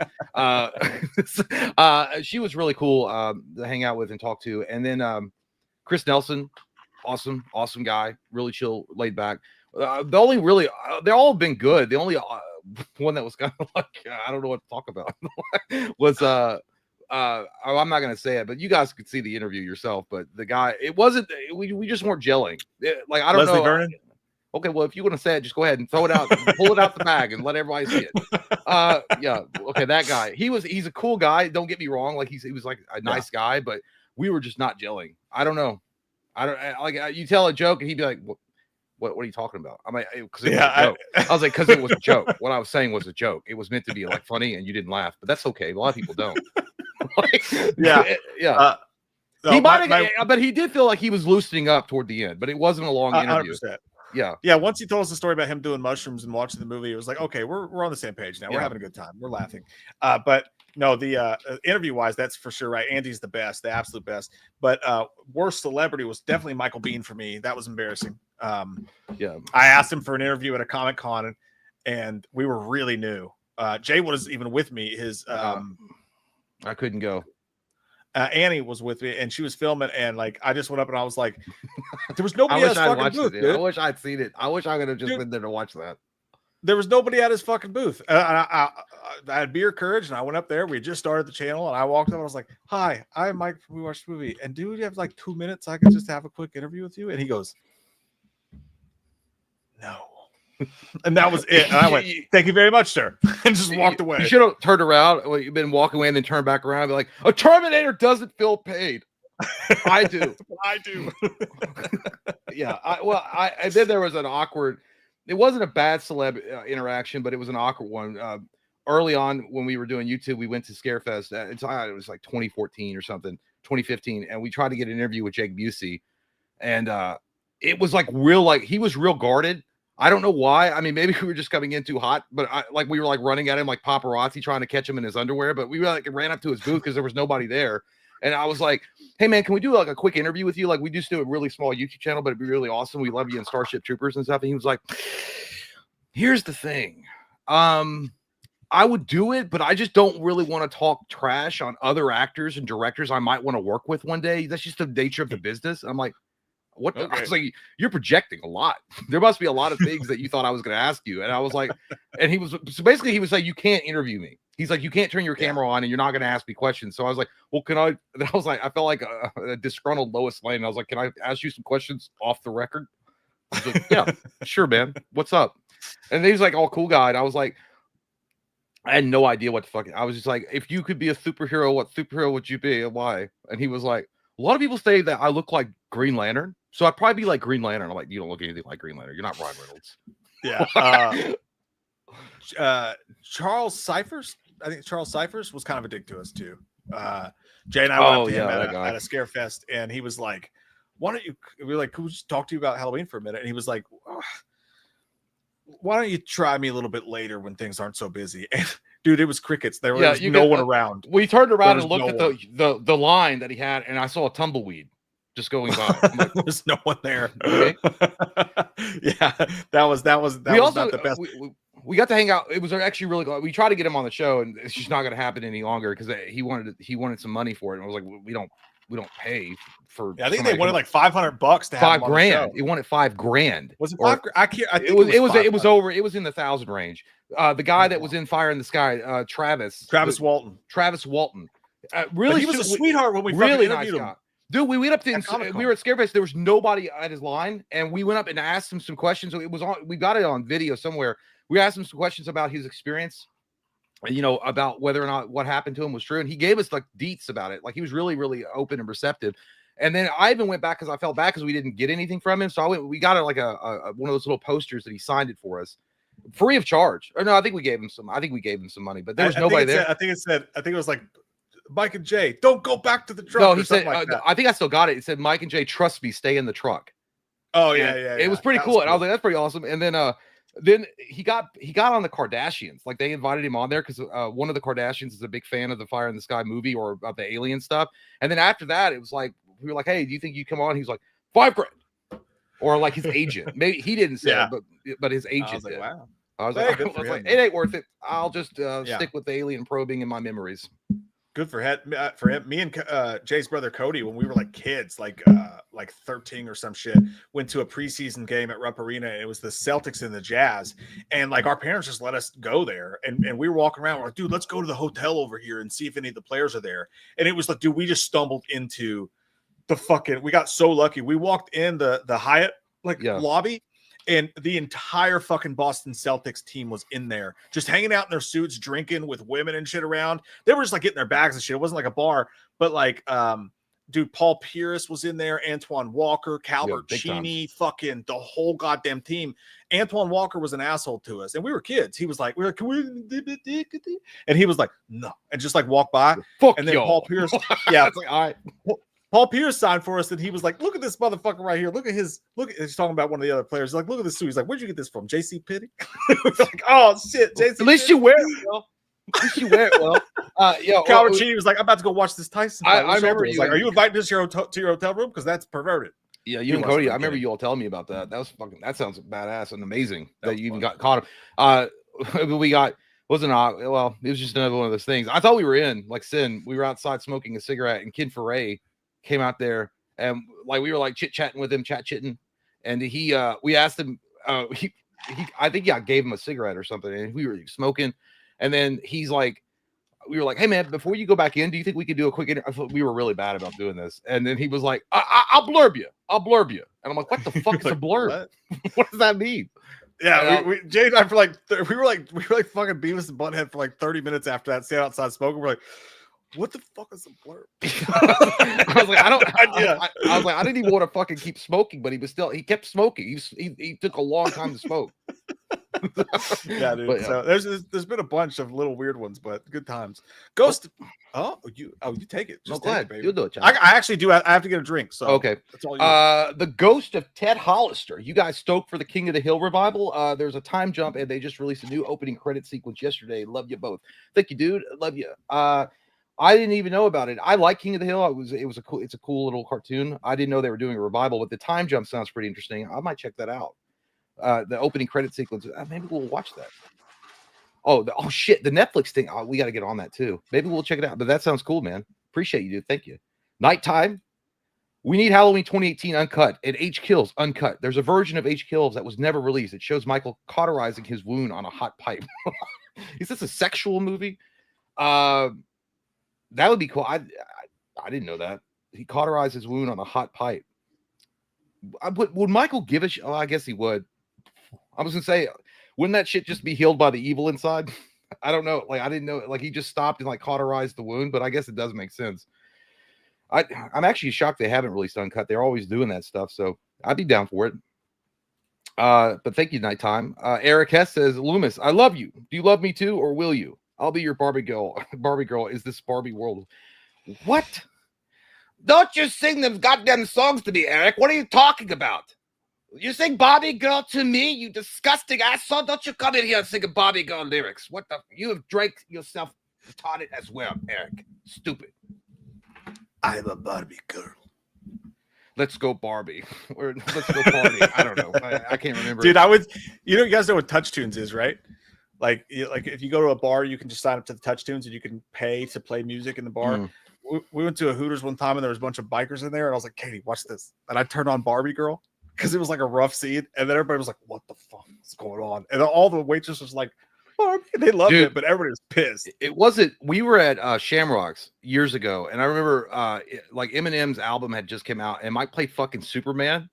She was really cool to hang out with and talk to. And then Chris Nelson, awesome guy, really chill, laid back. The only really, they're all been good. The only one that was kind of like, I don't know what to talk about was I'm not gonna say it, but you guys could see the interview yourself. But the guy, it wasn't. We just weren't gelling. Like I don't Leslie know. Vernon? Okay, well, if you want to say it, just go ahead and throw it out, pull it out the bag, and let everybody see it. Yeah, okay, that guy. He's a cool guy. Don't get me wrong. Like he was like a nice guy, but we were just not gelling. I don't know. I don't like you tell a joke and he'd be like, What are you talking about? I'm like, because it was a joke. I was like, because it was a joke. What I was saying was a joke. It was meant to be like funny, and you didn't laugh, but that's okay. A lot of people don't. Yeah. He might have, but he did feel like he was loosening up toward the end, but it wasn't a long interview. 100%. Yeah. Once he told us the story about him doing mushrooms and watching the movie, it was like, okay, we're on the same page now. We're having a good time. We're laughing. But no, the interview wise, that's for sure right. Andy's the best, the absolute best. But worst celebrity was definitely Michael Biehn for me. That was embarrassing. I asked him for an interview at a Comic-Con, and we were really new. Jay was even with me. His I couldn't go. Annie was with me, and she was filming, and like I just went up and I was like, there was nobody at his fucking booth. Dude. I wish I'd seen it. I wish I could have just been there to watch that. There was nobody at his fucking booth. I had beer courage, and I went up there. We had just started the channel, and I walked up. And I was like, "Hi, I'm Mike from WeWatchedAMovie, and dude, you have like 2 minutes? I could just have a quick interview with you." And he goes, "No." And that was it. And I went, "Thank you very much, sir," and just walked away. You should have turned around. Well, you've been walking away and then turned back around and be like, "A Terminator doesn't feel paid." I do. I do. Yeah. And then there was an awkward. It wasn't a bad celeb interaction, but it was an awkward one. Early on, when we were doing YouTube, we went to Scarefest. It was like 2014 or something, 2015, and we tried to get an interview with Jake Busey, and it was like he was real guarded. I don't know why. I mean, maybe we were just coming in too hot, but we were like running at him like paparazzi trying to catch him in his underwear. But we ran up to his booth because there was nobody there. And I was like, "Hey man, can we do like a quick interview with you? Like we just do a really small YouTube channel, but it'd be really awesome. We love you in Starship Troopers and stuff." And he was like, "Here's the thing. I would do it, but I just don't really want to talk trash on other actors and directors I might want to work with one day. That's just the nature of the business." I'm like, "What?" I was like, "You're projecting a lot. There must be a lot of things that you thought I was going to ask you." And I was like, and he was like, "You can't interview me." He's like, "You can't turn your camera on and you're not going to ask me questions." So I was like, "Well, can I?" And I was like, I felt like a disgruntled Lois Lane. I was like, "Can I ask you some questions off the record?" I was like, "Yeah, sure, man. What's up?" And he was like, "All cool guy." And I was like, I had no idea what the fuck. I was just like, "If you could be a superhero, what superhero would you be and why?" And he was like, "A lot of people say that I look like Green Lantern. So I'd probably be like Green Lantern." I'm like, "You don't look anything like Green Lantern. You're not Ryan Reynolds." Yeah. Charles Cyphers. I think Charles Cyphers was kind of a dick to us too. Jay and I went up to him at a Scarefest, and he was like, "Why don't you?" We were like, "Could we just talk to you about Halloween for a minute?" And he was like, "Why don't you try me a little bit later when things aren't so busy?" And dude, it was crickets. There was no one around. We turned around and looked at the line that he had, and I saw a tumbleweed just going by. Like, there's no one there. Okay. Yeah, that was not the best. We got to hang out. It was actually really good. We tried to get him on the show, and it's just not going to happen any longer because he wanted some money for it. And I was like, we don't pay for. Yeah, I think they wanted like $500 to have him on the show. $5,000. It wanted $5,000. Was it $5,000? I can't. I think it was over. It was in the 1,000 range. The guy that was in Fire in the Sky, Travis Walton. Really, but he was a sweetheart when we really fucking interviewed nice him. Dude, we went up to we were at Scareface. There was nobody at his line, and we went up and asked him some questions. It was on. We got it on video somewhere. We asked him some questions about his experience, about whether or not what happened to him was true, and he gave us like deets about it. Like he was really, really open and receptive. And then I even went back because I felt bad because we didn't get anything from him. So we got like a one of those little posters that he signed it for us, free of charge. Or no, I think we gave him some. I think we gave him some money, but there was nobody there. I think it was like, Mike and Jay, don't go back to the truck. No, he said, I think I still got it. It said, Mike and Jay, trust me, stay in the truck. Oh, yeah. It was pretty cool. And I was like, that's pretty awesome. And then he got on the Kardashians. Like they invited him on there because one of the Kardashians is a big fan of the Fire in the Sky movie or about the alien stuff. And then after that, it was like, we were like, hey, do you think you come on? He's like, $5,000. Or like his agent. Maybe he didn't say it, but his agent did. Wow. I was like, it ain't worth it. I'll just stick with the alien probing in my memories. Good for him. Me and Jay's brother Cody, when we were like kids, like 13 or some shit, went to a preseason game at Rupp Arena. And it was the Celtics and the Jazz, and like our parents just let us go there, and we were walking around. We're like, dude, let's go to the hotel over here and see if any of the players are there. And it was like, dude, we just stumbled into the fucking. We got so lucky. We walked in the Hyatt lobby. And the entire fucking Boston Celtics team was in there, just hanging out in their suits, drinking with women and shit around. They were just like getting their bags and shit. It wasn't like a bar, but like, dude, Paul Pierce was in there, Antoine Walker, Calvert Cheney, fucking the whole goddamn team. Antoine Walker was an asshole to us, and we were kids. He was like, we were like, can we? And he was like, no, and just like walk by. Fuck and then Paul Pierce, it's like, all right. Paul Pierce signed for us, and he was like, look at this motherfucker right here. He's talking about one of the other players. He's like, look at this suit. He's like, where'd you get this from? JC Pitty? Like, oh shit, JC. At least you wear it well. At least you wear it well. Calvert Cheney was like, I'm about to go watch this Tyson fight. I remember you. Like, are you inviting us to your hotel room? Because that's perverted. Yeah, you and Cody. I remember you all telling me about that. That sounds badass and amazing that you even got caught him. It was just another one of those things. I thought we were in like Sin. We were outside smoking a cigarette, and Kid Foray came out there, and like we were like chit-chatting with him, chat-chitting, and we asked him, I think I gave him a cigarette or something, and we were smoking, and then he's like, we were like, hey man, before you go back in, do you think we could do a quick interview? We were really bad about doing this, and then he was like, I'll blurb you, and I'm like, what the fuck is a blurb? What does that mean? Yeah, Jay and I we were like fucking Beavis and Butthead for like 30 minutes after that, staying outside smoking. We're like, what the fuck is a blurb? I was like, I was like, I didn't even want to fucking keep smoking, but he kept smoking. He took a long time to smoke. Yeah, dude. But, so there's been a bunch of little weird ones, but good times. Ghost. You take it. Just take it, baby. You'll do it, John. I actually do. I have to get a drink. So okay. That's all you the Ghost of Ted Hollister. You guys stoked for the King of the Hill revival? There's a time jump, and they just released a new opening credit sequence yesterday. Love you both. Thank you, dude. Love you. I didn't even know about it. I like King of the Hill. It's a cool little cartoon. I didn't know they were doing a revival, but the time jump sounds pretty interesting. I might check that out. The opening credit sequence. Maybe we'll watch that. Oh shit, the Netflix thing. We got to get on that too. Maybe we'll check it out. But that sounds cool, man. Appreciate you, dude. Thank you. Nighttime. We need Halloween 2018 uncut and H Kills uncut. There's a version of H Kills that was never released. It shows Michael cauterizing his wound on a hot pipe. Is this a sexual movie? That would be cool. I didn't know that. He cauterized his wound on a hot pipe. Would Michael give a shit? Oh, I guess he would. I was gonna say, wouldn't that shit just be healed by the evil inside? I don't know. Like I didn't know. Like he just stopped and like cauterized the wound, but I guess it does make sense. I'm actually shocked they haven't released uncut. They're always doing that stuff, so I'd be down for it. But thank you, Nighttime. Eric Hess says, Loomis, I love you. Do you love me too, or will you? I'll be your Barbie girl. Barbie girl is this Barbie world. What? Don't you sing them goddamn songs to me, Eric. What are you talking about? You sing Barbie girl to me, you disgusting asshole. Don't you come in here and sing a Barbie girl lyrics. What the? You have drank yourself retarded as well, Eric. Stupid. I'm a Barbie girl. Let's go Barbie. Or let's go party. I don't know. I can't remember. Dude, you guys know what Touch Tunes is, right? Like if you go to a bar, you can just sign up to the Touch Tunes and you can pay to play music in the bar. we went to a Hooters one time and there was a bunch of bikers in there, and I was like, Katie, watch this. And I turned on Barbie Girl because it was like a rough scene, and then everybody was like, what the fuck is going on? And all the waitresses was like, Barbie, they loved it, but everybody was pissed. It wasn't. We were at Shamrocks years ago, and I remember like Eminem's album had just come out, and Mike played fucking Superman.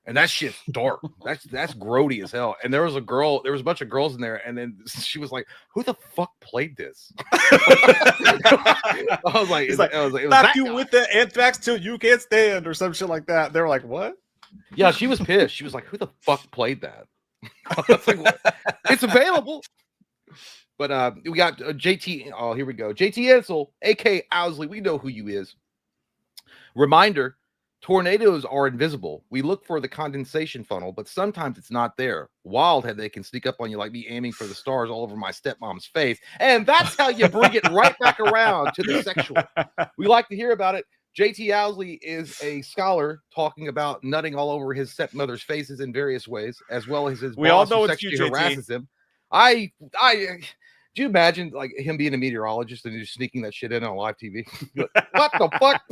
And that shit's dark. That's grody as hell. And there was a bunch of girls in there, and then she was like, "Who the fuck played this?" I was like, "Slap you with the anthrax till you can't stand," or some shit like that. They were like, "What?" Yeah, she was pissed. She was like, "Who the fuck played that?" I was like, "What? It's available." But we got JT. Oh, here we go. JT Ansel, aka Owsley. We know who you is. Reminder. Tornadoes are invisible. We look for the condensation funnel, but sometimes it's not there. Wildhead, they can sneak up on you like me aiming for the stars all over my stepmom's face. And that's how you bring it right back around to the sexual. We like to hear about it. JT Owsley is a scholar talking about nutting all over his stepmother's faces in various ways, as well as his boss who sexually harasses him. Do you imagine like him being a meteorologist and just sneaking that shit in on live TV? What the fuck?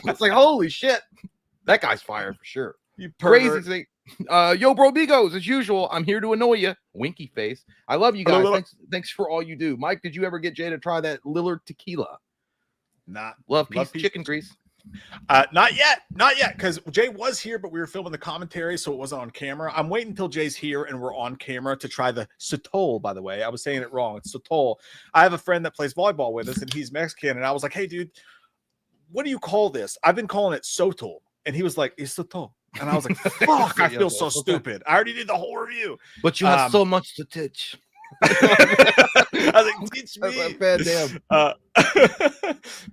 It's like, holy shit. That guy's fired for sure. You crazy thing. Yo, bro, Migos, as usual, I'm here to annoy you. Winky face. I love you guys. Thanks for all you do. Mike, did you ever get Jay to try that Lillard tequila? Love peace chicken grease. Not yet, because Jay was here, but we were filming the commentary, so it wasn't on camera. I'm waiting until Jay's here and we're on camera to try the Sotol. By the way, I was saying it wrong. It's Sotol. I have a friend that plays volleyball with us, and he's Mexican, and I was like, "Hey, dude, what do you call this?" I've been calling it Sotol, and he was like, "It's Sotol," and I was like, "Fuck, I feel so stupid. I already did the whole review, but you have so much to teach." I was like, "Teach me." Bad damn.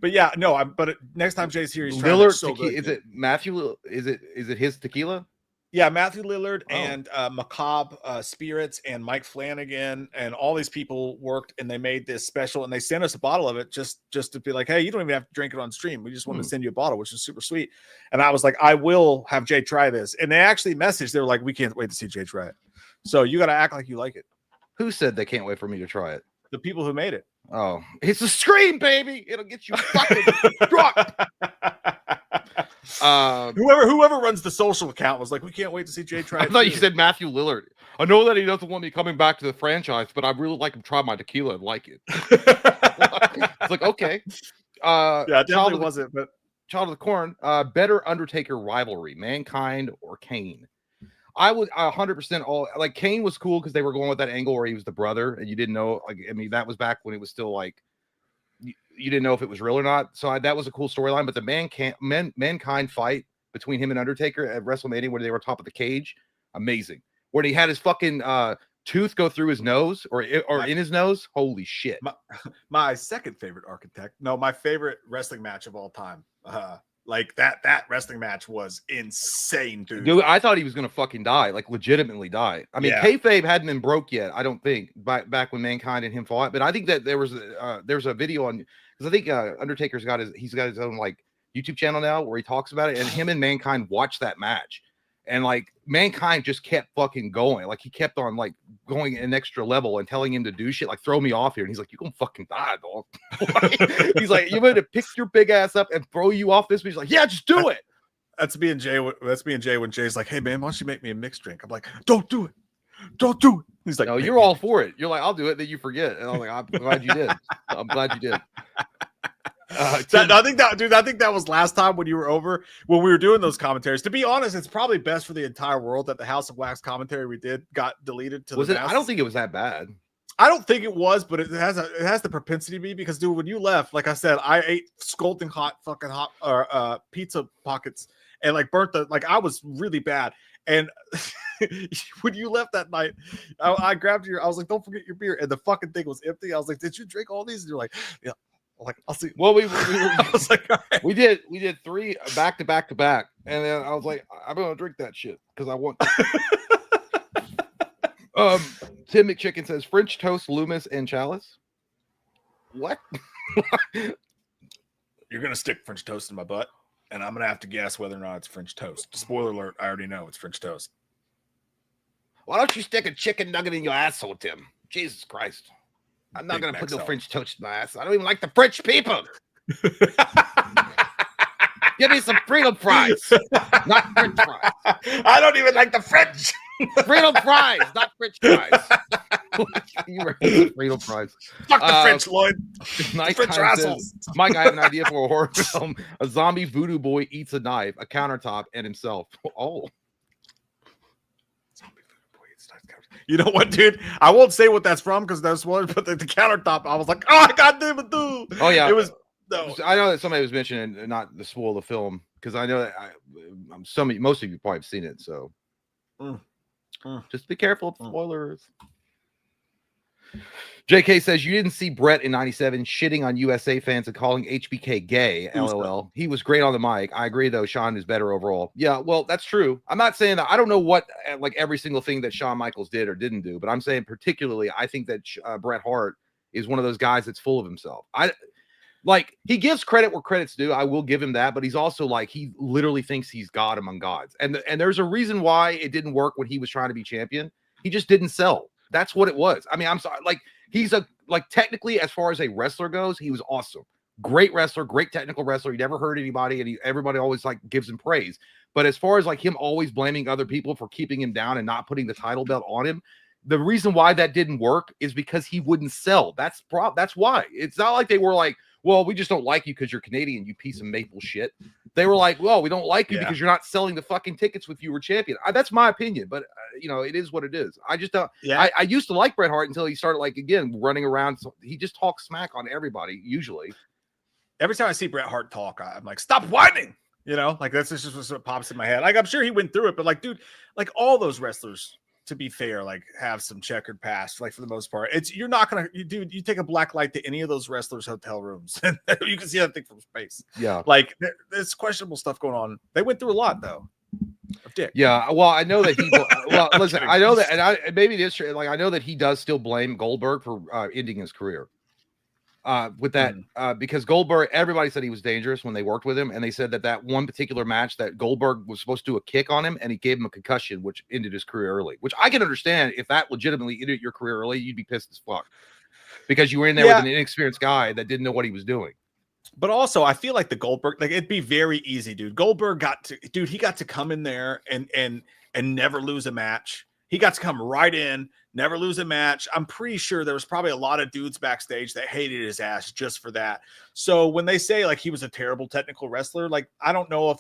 But yeah, no. But next time Jay's here, he's trying Lillard. So good, is it Matthew? Is it his tequila? Yeah, Matthew Lillard and Macabre Spirits and Mike Flanagan and all these people worked, and they made this special, and they sent us a bottle of it just to be like, hey, you don't even have to drink it on stream. We just want to send you a bottle, which is super sweet. And I was like, I will have Jay try this. And they actually messaged. They were like, we can't wait to see Jay try it. So you got to act like you like it. Who said they can't wait for me to try it? The people who made it. Oh, it's a scream, baby. It'll get you fucking drunk. Whoever runs the social account was like, we can't wait to see Jay try it. I thought you said Matthew Lillard. I know that he doesn't want me coming back to the franchise, but I really like him try my tequila and like it. It's like, okay. Yeah, it definitely wasn't, but Child of the Corn, better Undertaker rivalry, Mankind or Kane? I would 100% all like Kane was cool because they were going with that angle where he was the brother and you didn't know. Like, I mean, that was back when it was still like you didn't know if it was real or not. So that was a cool storyline. But the Mankind fight between him and Undertaker at WrestleMania where they were top of the cage, amazing. Where he had his fucking tooth go through his nose or in his nose. Holy shit! My second favorite architect. No, my favorite wrestling match of all time. Like that wrestling match was insane, dude. I thought he was gonna fucking die, like legitimately die. I mean, kayfabe hadn't been broke yet, I don't think, back when Mankind and him fought. But I think that there's a video on because I think Undertaker's got his own like YouTube channel now where he talks about it, and him and Mankind watched that match, and like Mankind just kept fucking going, like he kept on like going an extra level and telling him to do shit like throw me off here, and he's like, you're gonna fucking die, dog. He's like, you better pick your big ass up and throw you off this. He's like, yeah, just do it. That's me and Jay when Jay's like, hey man, why don't you make me a mixed drink? I'm like, don't do it. He's like, no, you're all for it. You're like, I'll do it. Then you forget, and I'm like, I'm glad you did. I'm glad you did. I think that was last time when you were over when we were doing those commentaries. To be honest, it's probably best for the entire world that the House of Wax commentary we did got deleted. Was it? I don't think it was that bad. I don't think it was, but it has the propensity to be because, dude, when you left, like I said, I ate scalding hot pizza pockets and like burnt I was really bad. And when you left that night, I grabbed I was like, don't forget your beer, and the fucking thing was empty. I was like, did you drink all these? And you're like, yeah. Like, I'll see. Well, I was like, right. we did 3 back to back, and then I was like, I'm gonna drink that shit because I want. Tim McChicken says French toast, Loomis, and Chalice. What? You're gonna stick French toast in my butt, and I'm gonna have to guess whether or not it's French toast. Spoiler alert: I already know it's French toast. Why don't you stick a chicken nugget in your asshole, Tim? Jesus Christ. I'm not Big gonna Mac put no salad. French toast in my ass. I don't even like the French people. Give me some freedom fries, not French fries. I don't even like the French. Freedom fries, not French fries. You ready for freedom fries? Fuck the French, Lloyd. The Nighttime French are assholes. says, Mike, I have an idea for a horror film. A zombie voodoo boy eats a knife, a countertop, and himself. Oh. You know what, dude? I won't say what that's from because that's one. But the countertop, I was like, oh, goddamn it, dude. Oh yeah, it was. No. I know that somebody was mentioning not to spoil the film because I know that most of you probably have seen it. So just be careful of spoilers. JK says you didn't see Brett in '97 shitting on USA fans and calling HBK gay. LOL. He was great on the mic. I agree though. Shawn is better overall. Yeah, well, that's true. I'm not saying that. I don't know what like every single thing that Shawn Michaels did or didn't do, but I'm saying particularly I think that Bret Hart is one of those guys that's full of himself. Like he gives credit where credit's due. I will give him that, but he's also like he literally thinks he's God among gods. And there's a reason why it didn't work when he was trying to be champion. He just didn't sell. That's what it was. I mean, I'm sorry. Like he's technically as far as a wrestler goes, he was awesome. Great wrestler, great technical wrestler. He never hurt anybody, and everybody always like gives him praise. But as far as like him always blaming other people for keeping him down and not putting the title belt on him, the reason why that didn't work is because he wouldn't sell. That's why. It's not like they were like, well, we just don't like you because you're Canadian, you piece of maple shit. They were like, well, we don't like you because you're not selling the fucking tickets if you were champion. That's my opinion, but you know, it is what it is. I just don't. Yeah. I used to like Bret Hart until he started like again running around. So he just talks smack on everybody. Usually, every time I see Bret Hart talk, I'm like, stop whining. You know, like that's just what pops in my head. Like I'm sure he went through it, but like, dude, like all those wrestlers, to be fair, like have some checkered past, like for the most part. You're not gonna, dude. You take a black light to any of those wrestlers' hotel rooms, and you can see that thing from space. Yeah, like there's questionable stuff going on. They went through a lot though. Dick. Yeah, well, I know that he. Well, listen, I know that, and maybe this, like, I know that he does still blame Goldberg for ending his career. With that, because Goldberg, everybody said he was dangerous when they worked with him, and they said that one particular match that Goldberg was supposed to do a kick on him, and he gave him a concussion, which ended his career early. Which I can understand if that legitimately ended your career early, you'd be pissed as fuck because you were in there with an inexperienced guy that didn't know what he was doing. But also, I feel like the Goldberg, like it'd be very easy, dude. Goldberg he got to come in there and never lose a match. He got to come right in, never lose a match. I'm pretty sure there was probably a lot of dudes backstage that hated his ass just for that. So when they say like he was a terrible technical wrestler, like I don't know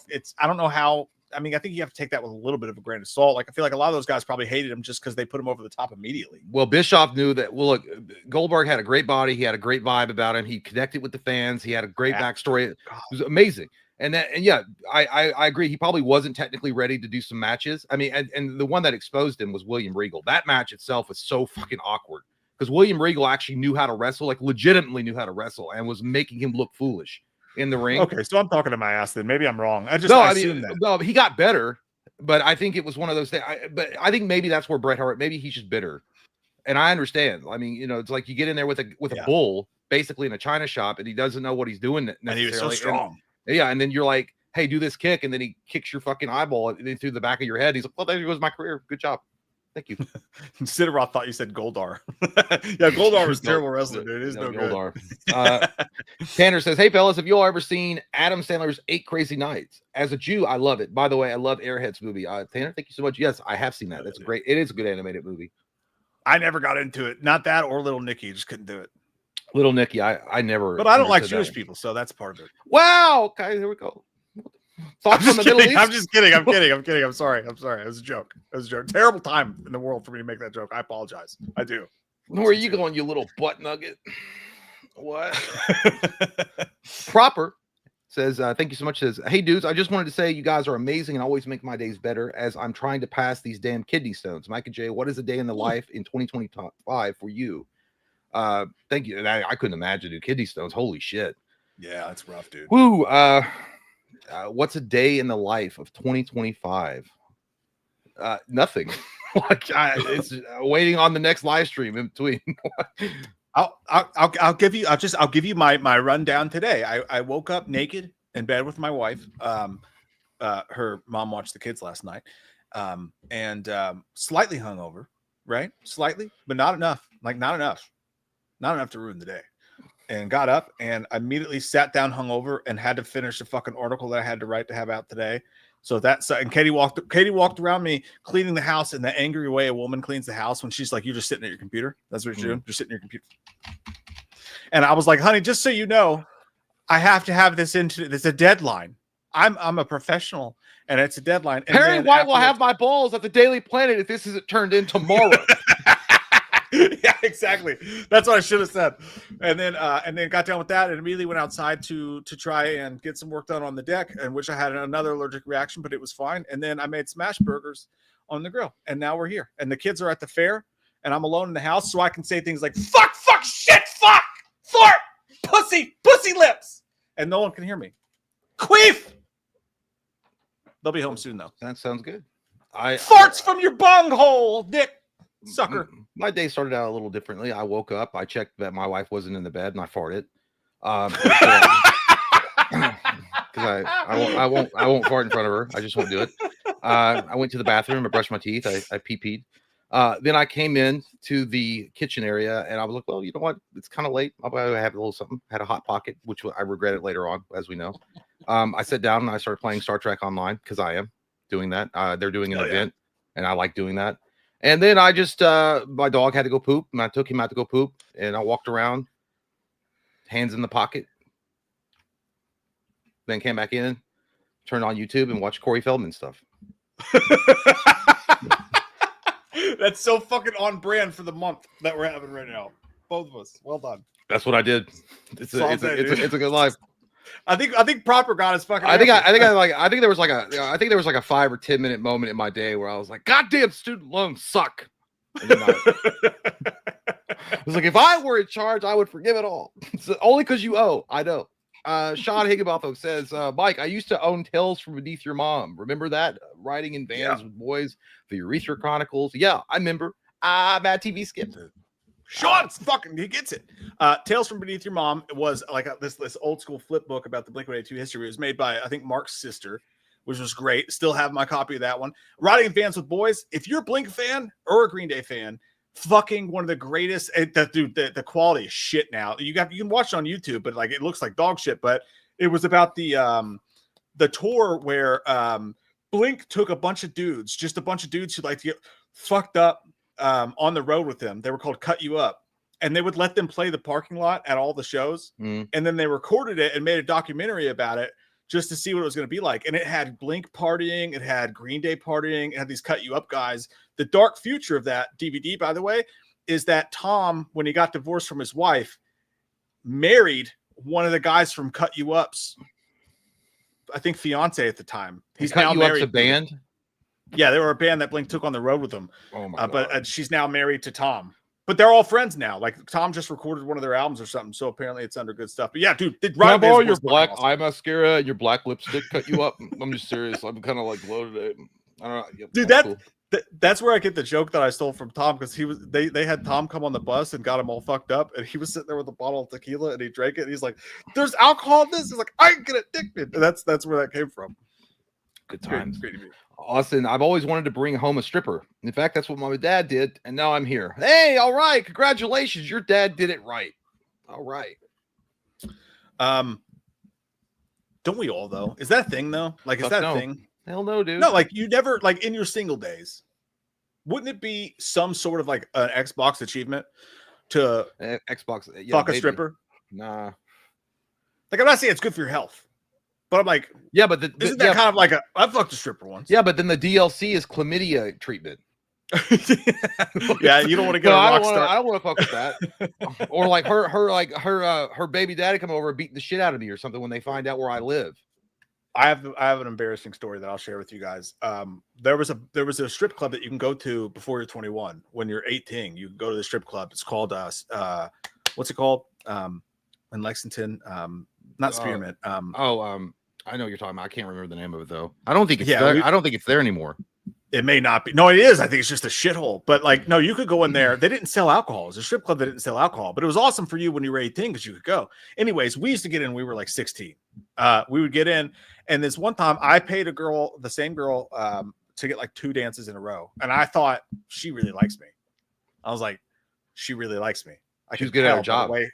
how. I mean, I think you have to take that with a little bit of a grain of salt. Like I feel like a lot of those guys probably hated him just because they put him over the top immediately. Well, Bischoff knew that. Well, look, Goldberg had a great body. He had a great vibe about him. He connected with the fans. He had a great backstory. It was amazing. And yeah, I agree. He probably wasn't technically ready to do some matches. I mean, and the one that exposed him was William Regal. That match itself was so fucking awkward because William Regal actually knew how to wrestle, like legitimately knew how to wrestle, and was making him look foolish in the ring. Okay, so I'm talking to my ass then. Maybe I'm wrong. I assume that. No, he got better, but I think it was one of those things. But I think maybe that's where Bret Hart, maybe he's just bitter. And I understand. I mean, you know, it's like you get in there with a bull, basically in a china shop, and he doesn't know what he's doing necessarily. And he was so strong. And then you're like, hey, do this kick, and then he kicks your fucking eyeball through the back of your head. He's like, well, there goes my career. Good job. Thank you. Sidoroth thought you said Goldar. Yeah, Goldar was a terrible wrestler, dude. He's no good. Tanner says, hey, fellas, have you all ever seen Adam Sandler's 8 Crazy Nights? As a Jew, I love it. By the way, I love Airheads movie. Tanner, thank you so much. Yes, I have seen that. That's great. It is a good animated movie. I never got into it. Not that or Little Nicky. Just couldn't do it. Little Nicky, I never. But I don't like Jewish people, so that's part of it. Wow. Okay, here we go. I'm just kidding. I'm kidding. I'm sorry. It was a joke. Terrible time in the world for me to make that joke. I apologize. I do. Where are you going, you little butt nugget? What? Proper says, thank you so much. Says, hey, dudes, I just wanted to say you guys are amazing and always make my days better as I'm trying to pass these damn kidney stones. Mike and Jay, what is a day in the life in 2025 for you? Thank you. I couldn't imagine, dude. Kidney stones. Holy shit. Yeah, that's rough, dude. Woo. What's a day in the life of 2025? Nothing. It's waiting on the next live stream in between. I'll give you my rundown today. I woke up naked in bed with my wife. Her mom watched the kids last night. And slightly hungover, right? Slightly, but not enough. Like not enough. not enough to ruin the day. And got up and immediately sat down hungover and had to finish the fucking article that I had to write to have out today. So that's and Katie walked around me cleaning the house in the angry way a woman cleans the house when she's like, you're just sitting at your computer. That's what you're doing. You're sitting at your computer. And I was like, honey, just so you know, I have to have this into there's a deadline. I'm a professional and it's a deadline. And Perry White will have my balls at the Daily Planet if this isn't turned in tomorrow. Yeah, exactly. That's what I should have said. And then got done with that and immediately went outside to try and get some work done on the deck, in which I had another allergic reaction, but it was fine. And then I made smash burgers on the grill, and now we're here. And the kids are at the fair, and I'm alone in the house, so I can say things like fuck, shit, fuck, fart, pussy lips, and no one can hear me. Queef. They'll be home soon though. That sounds good. Farts from your bunghole, dick. Sucker. My day started out a little differently. I woke up, I checked that my wife wasn't in the bed, and I farted. Because I won't fart in front of her. I just won't do it. I went to the bathroom, I brushed my teeth, I pee-peed. Then I came in to the kitchen area, and I was like, well, you know what? It's kind of late. I'll have a little something. Had a Hot Pocket, which I regretted later on, as we know. I sat down and I started playing Star Trek Online because I am doing that. They're doing an event, and I like doing that. And then I just, my dog had to go poop, and I took him out to go poop, and I walked around, hands in the pocket, then came back in, turned on YouTube, and watched Corey Feldman stuff. That's so fucking on brand for the month that we're having right now. Both of us. Well done. That's what I did. It's a good life. I think Proper got his fucking. I think there was like a 5 or 10 minute moment in my day where I was like, goddamn student loans suck. And then I was like, if I were in charge, I would forgive it all. So, only because you owe. I know. Sean Higginbotham says, Mike, I used to own Tales from Beneath Your Mom. Remember that? Riding in vans with boys, the Urethra Chronicles. Yeah, I remember. Mad TV skipped it. Sean's fucking, he gets it. Tales from Beneath Your Mom was like this old school flip book about the Blink-182 history. It was made by, I think, Mark's sister, which was great. Still have my copy of that one. Riding in Vans with Boys. If you're a Blink fan or a Green Day fan, fucking one of the greatest. The quality is shit now. You can watch it on YouTube, but like it looks like dog shit. But it was about the tour where Blink took a bunch of dudes who like to get fucked up on the road with them. They were called Cut You Up, and they would let them play the parking lot at all the shows, and then they recorded it and made a documentary about it just to see what it was going to be like. And it had Blink partying, it had Green Day partying, it had these Cut You Up guys. The dark future of that DVD, by the way, is that Tom, when he got divorced from his wife, married one of the guys from Cut You Up's, I think, fiance at the time. He's now married. Up's a band? Yeah, they were a band that Blink took on the road with them. Oh my God. But she's now married to Tom. But they're all friends now. Like Tom just recorded one of their albums or something, so apparently it's under good stuff. But yeah, dude, can I borrow your black eye mascara and your black lipstick? Cut you up. I'm just serious. I'm kind of like loaded. I don't know. Yep, dude, that's where I get the joke that I stole from Tom, because they had Tom come on the bus and got him all fucked up, and he was sitting there with a bottle of tequila and he drank it. And he's like, "There's alcohol in this." He's like, "I can get addicted." And that's where that came from. Good times. Great to meet you. Austin, I've always wanted to bring home a stripper. In fact, that's what my dad did, and now I'm here. Hey, all right, congratulations, your dad did it right. All right. Don't we all though? Is that a thing though? Like, is that a thing? Hell no, dude. No, like you never, like in your single days, wouldn't it be some sort of like an Xbox achievement to Xbox fuck a stripper? Nah. Like, I'm not saying it's good for your health, but I'm like, yeah, but isn't that kind of like I fucked a stripper once? Yeah, but then the DLC is chlamydia treatment. Yeah, you don't want to get a rock star. I don't want to fuck with that. Or like her baby daddy come over and beat the shit out of me or something when they find out where I live. I have an embarrassing story that I'll share with you guys. There was a strip club that you can go to before you're 21. When you're 18, you can go to the strip club. It's called what's it called? In Lexington, not Spearmint. I know what you're talking about. I can't remember the name of it though. I don't think it's there. I don't think it's there anymore. It may not be. No, it is. I think it's just a shithole. But like, no, you could go in there. They didn't sell alcohol. It was a strip club that didn't sell alcohol, but it was awesome for you when you were 18 because you could go. Anyways, we used to get in. We were like 16. We would get in, and this one time I paid the same girl, to get like 2 dances in a row, and I thought she really likes me. I was like, she really likes me. She was good at her job. Way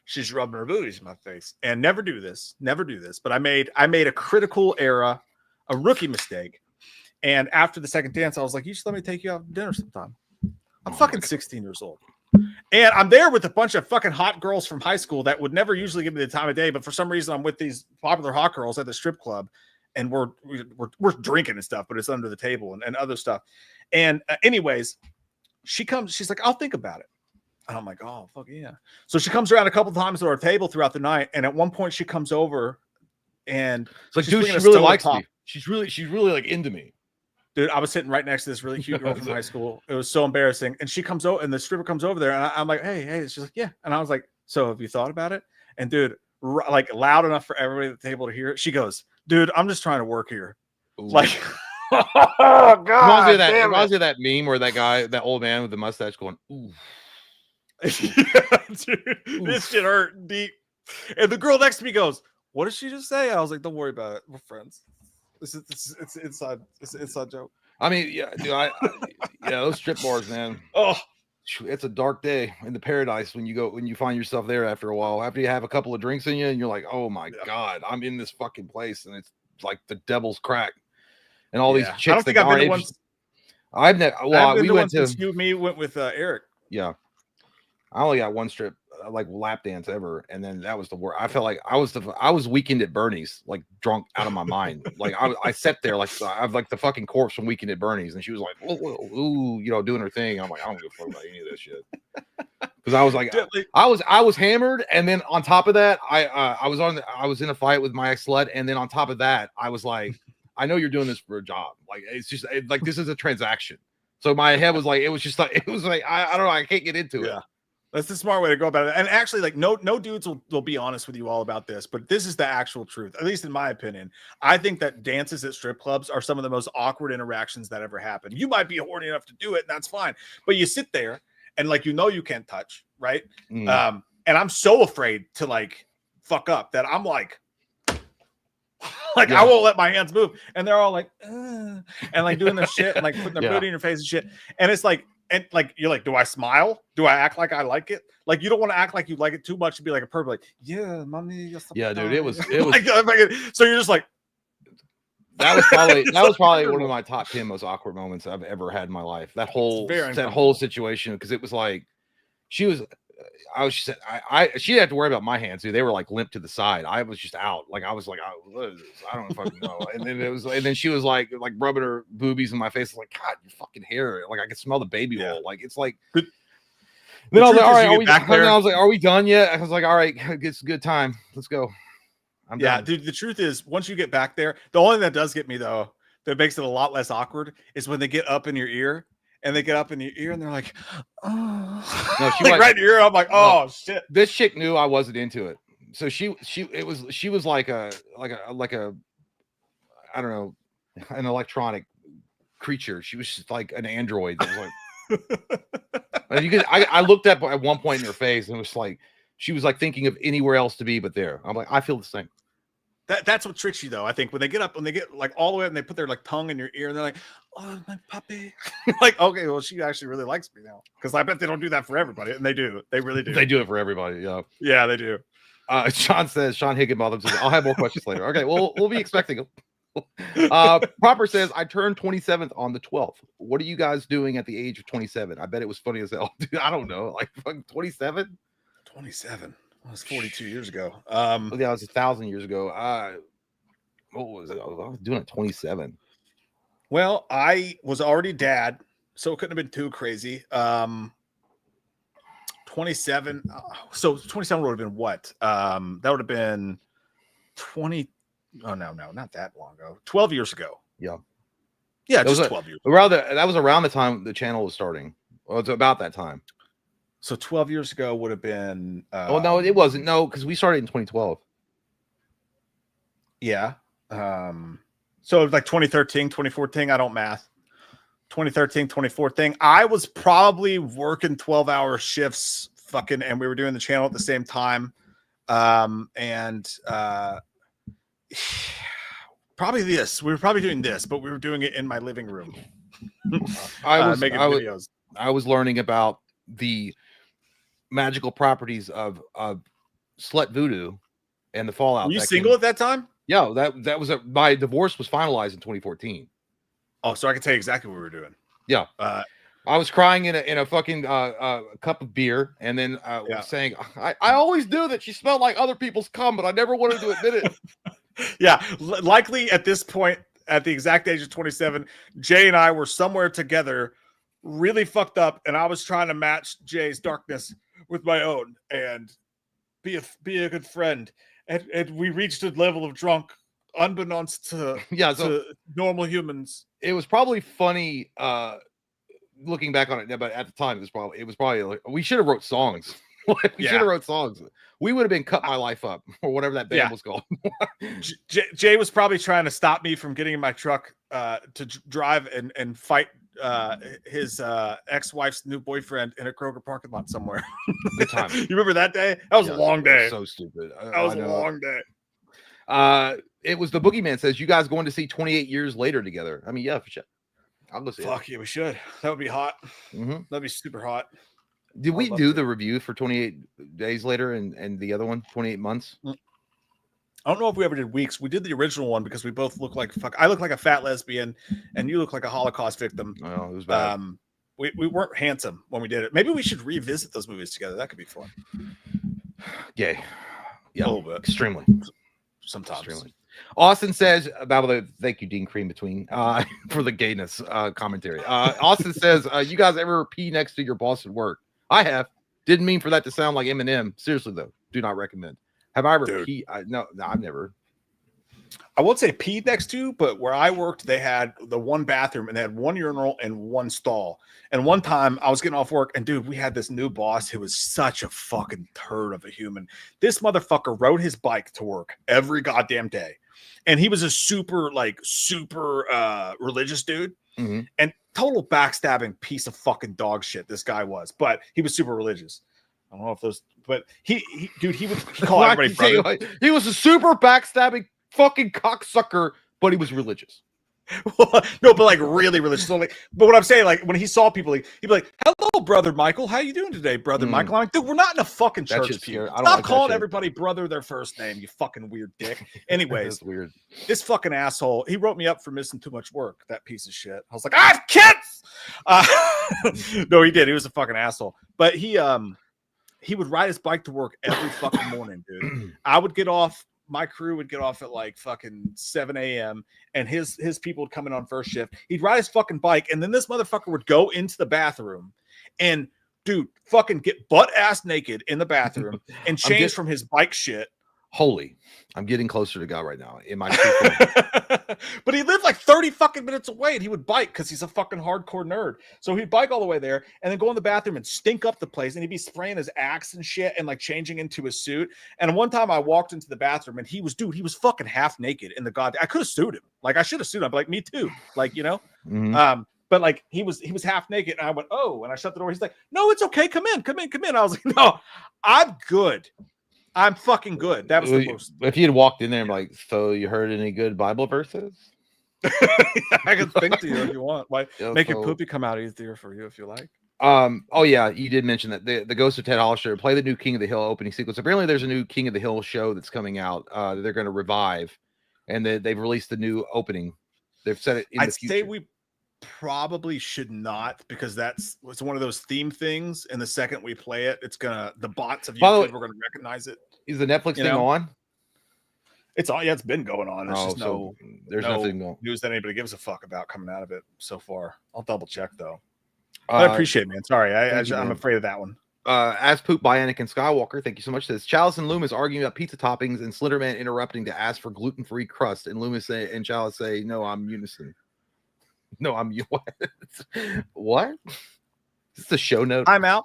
she's rubbing her booties in my face. And never do this. But I made a critical error, a rookie mistake. And after the second dance, I was like, you should let me take you out to dinner sometime. I'm fucking 16 years old. And I'm there with a bunch of fucking hot girls from high school that would never usually give me the time of day. But for some reason, I'm with these popular hot girls at the strip club. And we're drinking and stuff, but it's under the table and other stuff. And anyways, she comes, she's like, I'll think about it. And I'm like, oh, fuck yeah. So she comes around a couple times to our table throughout the night. And at one point she comes over and it's like, dude, she really likes me. She's really like into me. Dude, I was sitting right next to this really cute girl from high school. It was so embarrassing. And she comes over and the stripper comes over there. And I'm like, hey. She's like, yeah. And I was like, so have you thought about it? And dude, like loud enough for everybody at the table to hear it. She goes, dude, I'm just trying to work here. Ooh. Like, oh, God. Reminds me of that meme where that guy, that old man with the mustache going, ooh. Yeah, dude, this shit hurt deep. And the girl next to me goes, what did she just say? And I was like, don't worry about it. We're friends. It's inside. It's an inside joke. I mean, yeah, dude, yeah, those strip bars, man. Oh, it's a dark day in the paradise when you find yourself there after a while. After you have a couple of drinks in you, and you're like, oh my God, I'm in this fucking place, and it's like the devil's crack. And all these chicks. I don't think I've been to one. I've never. Well, we went to. You and me went with Eric. Yeah, I only got one strip like lap dance ever, and then that was the worst. I felt like I was Weekend at Bernie's, like drunk out of my mind. Like I sat there like I'm like the fucking corpse from Weekend at Bernie's, and she was like, ooh, you know, doing her thing. I'm like, I don't give a fuck about any of this shit. Because I was like, I was hammered, and then on top of that, I was in a fight with my ex slut, and then on top of that, I was like, I know you're doing this for a job. Like it's just like this is a transaction. So my head was like, it was like I don't know, I can't get into it. That's the smart way to go about it. And actually, like, no dudes will be honest with you all about this, but this is the actual truth, at least in my opinion. I think that dances at strip clubs are some of the most awkward interactions that ever happen. You might be horny enough to do it, and that's fine. But you sit there and like you can't touch, right? And I'm so afraid to like fuck up that I'm like I won't let my hands move. And they're all like, and like doing their shit and like putting their booty in your face and shit. And it's like, and like you're like, do I smile? Do I act like I like it? Like you don't want to act like you like it too much to be like a perv, like, yeah, mommy. Yeah, dude, it was like, so you're just like that was probably one of my top 10 most awkward moments I've ever had in my life. That whole situation, because it was like she didn't have to worry about my hands, dude. They were like limp to the side. I was just out. Like I was like, what is this? I don't fucking know. And then she was like rubbing her boobies in my face. Like, God, your fucking hair. Like I could smell the baby oil. Like it's like. Then I was like, all right, are we done yet? I was like, all right, it's a good time. Let's go. I'm done. Dude. The truth is, once you get back there, the only thing that does get me though, that makes it a lot less awkward, is when they get up in your ear. And they get up in your ear and they're like, oh, no, she like right in your ear. I'm like, oh shit. This chick knew I wasn't into it. So she was like a I don't know, an electronic creature. She was just like an android. That was like I looked up at one point in her face and it was like she was like thinking of anywhere else to be but there. I'm like, I feel the same. That's what tricks you though. I think when they get like all the way up and they put their like tongue in your ear and they're like, oh my puppy. Like, okay, well, she actually really likes me now. Because I bet they don't do that for everybody. And they do. They really do. They do it for everybody. Yeah. Yeah, they do. Sean Higginbotham says, I'll have more questions later. Okay, well, we'll be expecting them. Proper says, I turned 27th on the 12th. What are you guys doing at the age of 27? I bet it was funny as hell. Dude, I don't know. Like 27? 27. That was 42 years ago. Yeah, it was 1,000 years ago. What was it? I was doing it 27. Well, I was already dad, so it couldn't have been too crazy. 27. So 27 would have been what? That would have been 20. Oh, no, not that long ago. 12 years ago. Yeah. Yeah, just 12 years. That was around the time the channel was starting. Well, it's about that time. So 12 years ago would have been. Oh, no, it wasn't. No, because we started in 2012. Yeah. So like 2013, 2014. I don't math. 2013, 2014. I was probably working 12-hour shifts fucking, and we were doing the channel at the same time. Probably this. We were probably doing this, but we were doing it in my living room. I was making videos. I was learning about the magical properties of slut voodoo and the fallout. Were you single at that time? Yeah, that was my divorce was finalized in 2014. Oh, so I can tell you exactly what we were doing. Yeah. I was crying in a fucking cup of beer, and then saying, I always knew that she smelled like other people's cum, but I never wanted to admit it. Yeah, likely at this point, at the exact age of 27, Jay and I were somewhere together, really fucked up, and I was trying to match Jay's darkness with my own and be a good friend. And we reached a level of drunk, unbeknownst to normal humans. It was probably funny. Looking back on it, but at the time it was probably like, we should have wrote songs. We should have wrote songs. We would have been Cut My Life Up or whatever that band was called. Jay was probably trying to stop me from getting in my truck to drive and fight his ex-wife's new boyfriend in a Kroger parking lot somewhere. Good time. You remember that day? That was a long day. So stupid. That was a long day. It was the Boogeyman says, you guys going to see 28 years later together? I mean, yeah, for sure. I'll go see Fuck yeah, we should. That would be hot. Mm-hmm. That'd be super hot. Did we do the review for 28 days later and the other one, 28 months? I don't know if we ever did weeks. We did the original one because we both look like fuck. I look like a fat lesbian, and you look like a Holocaust victim. Oh, it was bad. We weren't handsome when we did it. Maybe we should revisit those movies together. That could be fun. Gay. Yeah, a little bit. Extremely. Sometimes. Extremely. Austin says, thank you, Dean Cream Between, for the gayness commentary. Austin says, you guys ever pee next to your boss at work? I have. Didn't mean for that to sound like Eminem. Seriously, though, do not recommend. Have I ever peed? No, I've never. I won't say peed next to, but where I worked, they had the one bathroom and they had one urinal and one stall. And one time I was getting off work and dude, we had this new boss who was such a fucking turd of a human. This motherfucker rode his bike to work every goddamn day. And he was a super religious dude and total backstabbing piece of fucking dog shit. This guy was, but he was super religious. I don't know if those, but he called everybody brother. He was a super backstabbing fucking cocksucker, but he was religious. No, but like really religious. So like, but what I'm saying, like when he saw people, he'd be like, "Hello, brother Michael. How you doing today, brother Michael?" I'm like, dude, we're not in a fucking church. Stop calling everybody brother their first name, you fucking weird dick. Anyways, that's weird. This fucking asshole, he wrote me up for missing too much work. That piece of shit. I was like, I have kids. No, he did. He was a fucking asshole. But he would ride his bike to work every fucking morning, dude. I would get off. My crew would get off at like fucking 7 a.m. and his people would come in on first shift. He'd ride his fucking bike, and then this motherfucker would go into the bathroom and dude fucking get butt ass naked in the bathroom and change from his bike shit. Holy, I'm getting closer to God right now. In my But he lived like 30 fucking minutes away and he would bike because he's a fucking hardcore nerd. So he'd bike all the way there and then go in the bathroom and stink up the place. And he'd be spraying his axe and shit and like changing into his suit. And one time I walked into the bathroom and he was fucking half naked in the I could have sued him. Like I should have sued him. I'd be like, me too. Like, you know? But like he was half naked and I went, oh, and I shut the door. He's like, no, it's okay. Come in. I was like, no, I'm good. I'm fucking good. That was the most. If you had walked in there and like, so you heard any good Bible verses? I can think to you if you want. Why make your poopy come out easier for you if you like. Oh yeah, you did mention that the Ghost of Ted Hollister play the new King of the Hill opening sequence. Apparently, there's a new King of the Hill show that's coming out. That they're going to revive, and they've released the new opening. They've said it. I'd say we probably should not because it's one of those theme things. And the second we play it, the bots of YouTube are going to recognize it. Is the Netflix thing on? It's on. Yeah, it's been going on. There's just there's nothing news that anybody gives a fuck about coming out of it so far. I'll double check though. I appreciate it, man. Sorry, I'm afraid of that one. As Poop by Anakin Skywalker, thank you so much. Says Chalice and Loomis arguing about pizza toppings and Slenderman interrupting to ask for gluten-free crust, and Loomis and Chalice say, "No, I'm unison." No, I'm you. What? Is this a show note? I'm out.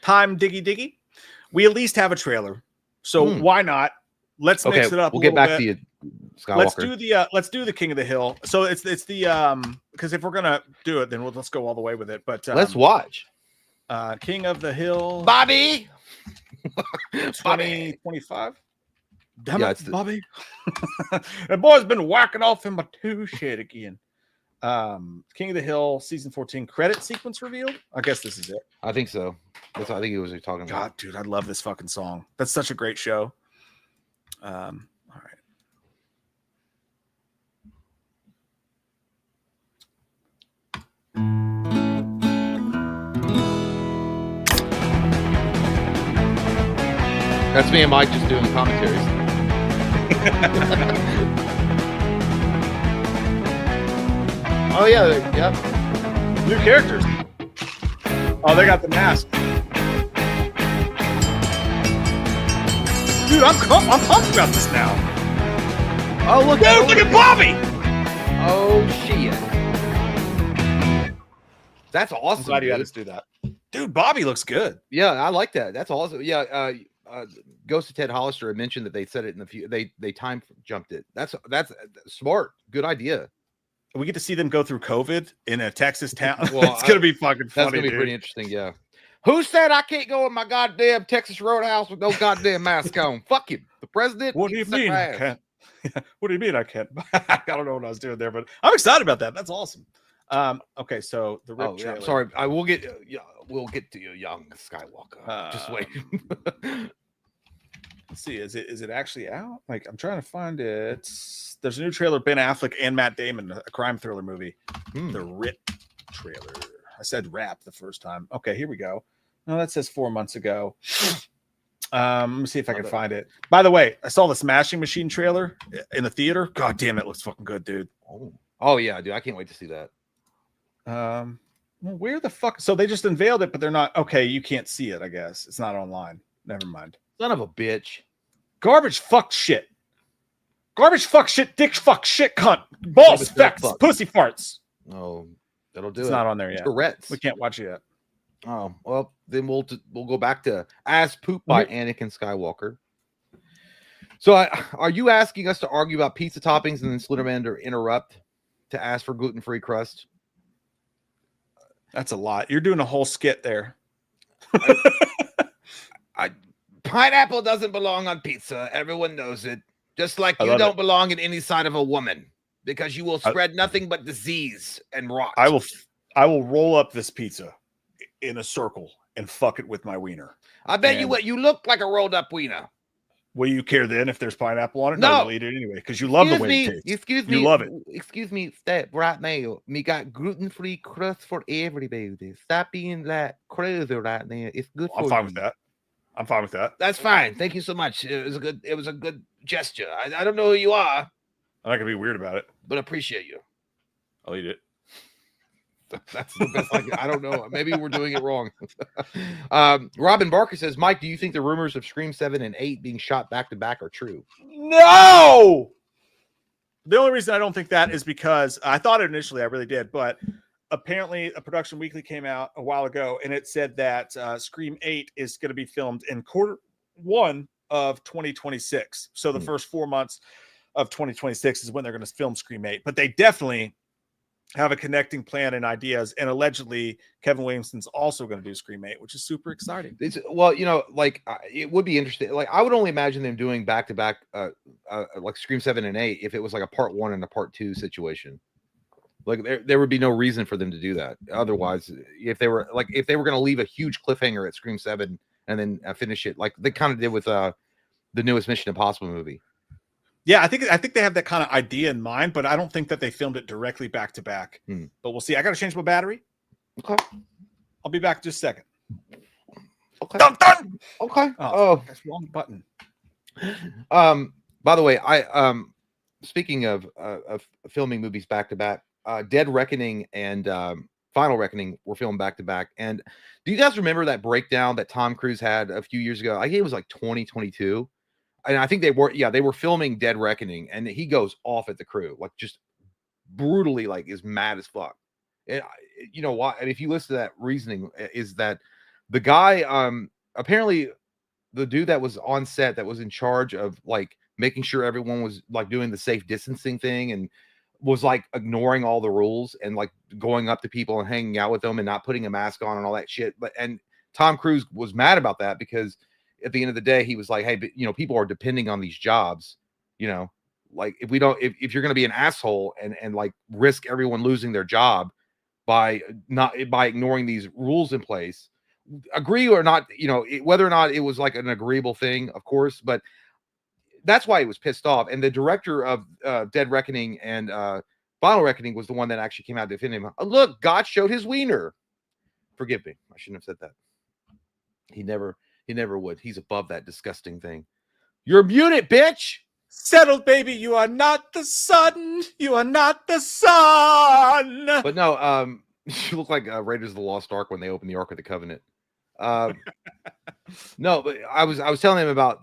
Time diggy. We at least have a trailer, so why not? Let's mix it up. We'll get back to you, Skywalker. Let's do the King of the Hill. So it's the because if we're gonna do it, then let's go all the way with it. But let's watch King of the Hill, Bobby. 2025. Damn it, Bobby. That boy's been whacking off in my two shit again. King of the Hill season 14 credit sequence revealed. I guess this is it. I think so. That's what I think he was talking about. God, dude, I love this fucking song. That's such a great show. All right. That's me and Mike just doing commentaries. Oh yeah, yep. New characters. Oh, they got the mask. Dude, I'm pumped about this now. Oh look! Dude, look at Bobby. Oh shit! That's awesome. I'm glad you had dude. us do that. Dude, Bobby looks good. Yeah, I like that. That's awesome. Yeah, Ghost of Ted Hollister had mentioned that they said it in the they time jumped it. That's smart. Good idea. We get to see them go through COVID in a Texas town. Well, it's gonna be fucking funny. That's gonna be dude. pretty interesting. Yeah. Who said I can't go in my goddamn Texas Roadhouse with no goddamn mask on? Fuck him. The president. What do you suck mean my I ass. can't? What do you mean I can't? I don't know what I was doing there, but I'm excited about that. That's awesome. Okay, so the Rip trailer. I'm sorry. I will get. We'll get to you, young Skywalker. Just wait. Let's see. Is it actually out? Like, I'm trying to find it. There's a new trailer. Ben Affleck and Matt Damon, a crime thriller movie. The Rip trailer. I said rap the first time. Okay, here we go. No, that says 4 months ago. Let me see if I can find it. By the way, I saw the Smashing Machine trailer in the theater. God damn, it looks fucking good, dude. Oh yeah, dude. I can't wait to see that. Well, where the fuck? So they just unveiled it, but they're not. Okay, you can't see it. I guess it's not online. Never mind. Son of a bitch. Garbage fuck shit. Garbage fuck shit. Dick fuck shit cunt. Balls facts. Pussy farts. Oh, that'll do it's it. not on there yet. Tourette's. We can't watch it yet. Oh well, then we'll go back to As Poop by Anakin Skywalker. So, are you asking us to argue about pizza toppings and then Slenderman to interrupt to ask for gluten-free crust? That's a lot. You're doing a whole skit there. Pineapple doesn't belong on pizza. Everyone knows it. Just like you don't belong in any side of a woman because you will spread nothing but disease and rot. I will roll up this pizza in a circle and fuck it with my wiener. I bet you look like a rolled up wiener. Will you care then if there's pineapple on it? No, you'll eat it anyway because you love the way it tastes. Excuse me, you love it. Excuse me, step right now. Me got gluten-free crust for everybody. Stop being like crazy right now. It's good for you. I'm fine with that. I'm fine with that. That's fine. Thank you so much. It was a good gesture. I don't know who you are. I'm not gonna be weird about it, but appreciate you. I'll eat it. That's the best. I don't know. Maybe we're doing it wrong. Robin Barker says, Mike, do you think the rumors of Scream 7 and 8 being shot back to back are true? No. The only reason I don't think that is because I thought it initially, I really did, but apparently a Production Weekly came out a while ago and it said that Scream 8 is going to be filmed in Q1 of 2026. So the first 4 months of 2026 is when they're going to film Scream 8, but they definitely have a connecting plan and ideas, and allegedly Kevin Williamson's also going to do Scream 8, which is super exciting. Well, like it would be interesting. Like I would only imagine them doing back to back, like Scream 7 and 8, if it was like a part 1 and a part 2 situation. Like there would be no reason for them to do that. Otherwise, if they were going to leave a huge cliffhanger at Scream 7 and then finish it like they kind of did with the newest Mission Impossible movie. Yeah, I think they have that kind of idea in mind, but I don't think that they filmed it directly back to back. But we'll see. I got to change my battery. Okay. I'll be back in just a second. Okay. Dun, dun! Okay. Oh, that's wrong button. By the way, speaking of filming movies back to back, Dead Reckoning and Final Reckoning were filmed back to back. And do you guys remember that breakdown that Tom Cruise had a few years ago? I think it was like 2022. And I think they were filming Dead Reckoning, and he goes off at the crew, like just brutally, like is mad as fuck. And you know why? And if you listen to that reasoning, is that the guy, apparently the dude that was on set that was in charge of like making sure everyone was like doing the safe distancing thing and was like ignoring all the rules and like going up to people and hanging out with them and not putting a mask on and all that shit. And Tom Cruise was mad about that because at the end of the day, he was like, hey, but, people are depending on these jobs, like if if you're going to be an asshole and like risk everyone losing their job by ignoring these rules in place, agree or not, whether or not it was like an agreeable thing, of course, but that's why he was pissed off. And the director of Dead Reckoning and Final Reckoning was the one that actually came out to defend him. Look, God showed his wiener. Forgive me, I shouldn't have said that. He never would. He's above that disgusting thing. You're muted, bitch. Settled, baby. You are not the sun. You are not the sun. But no, you look like Raiders of the Lost Ark when they opened the Ark of the Covenant. No, but I was telling him about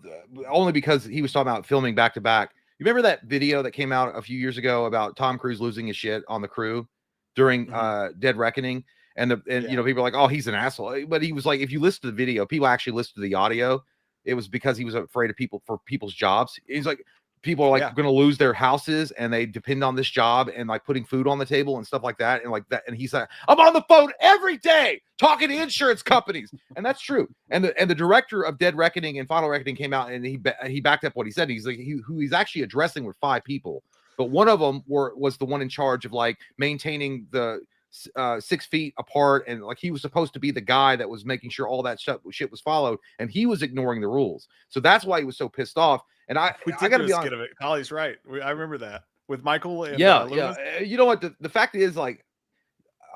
only because he was talking about filming back to back. You remember that video that came out a few years ago about Tom Cruise losing his shit on the crew during Dead Reckoning? And people are like, oh, he's an asshole. But he was like, if you listen to the video, people actually listen to the audio. It was because he was afraid of people's jobs. He's like, people are like going to lose their houses and they depend on this job and like putting food on the table and stuff like that. And like that. And he's like, I'm on the phone every day talking to insurance companies. And that's true. And the director of Dead Reckoning and Final Reckoning came out and he backed up what he said. He's like, who he's actually addressing with 5 people, but one of them was the one in charge of like maintaining the 6 feet apart, and like he was supposed to be the guy that was making sure all that shit was followed, and he was ignoring the rules. So that's why he was so pissed off. And I gotta be honest, Holly's right. I remember that with Michael. And, you know what? The fact is, like,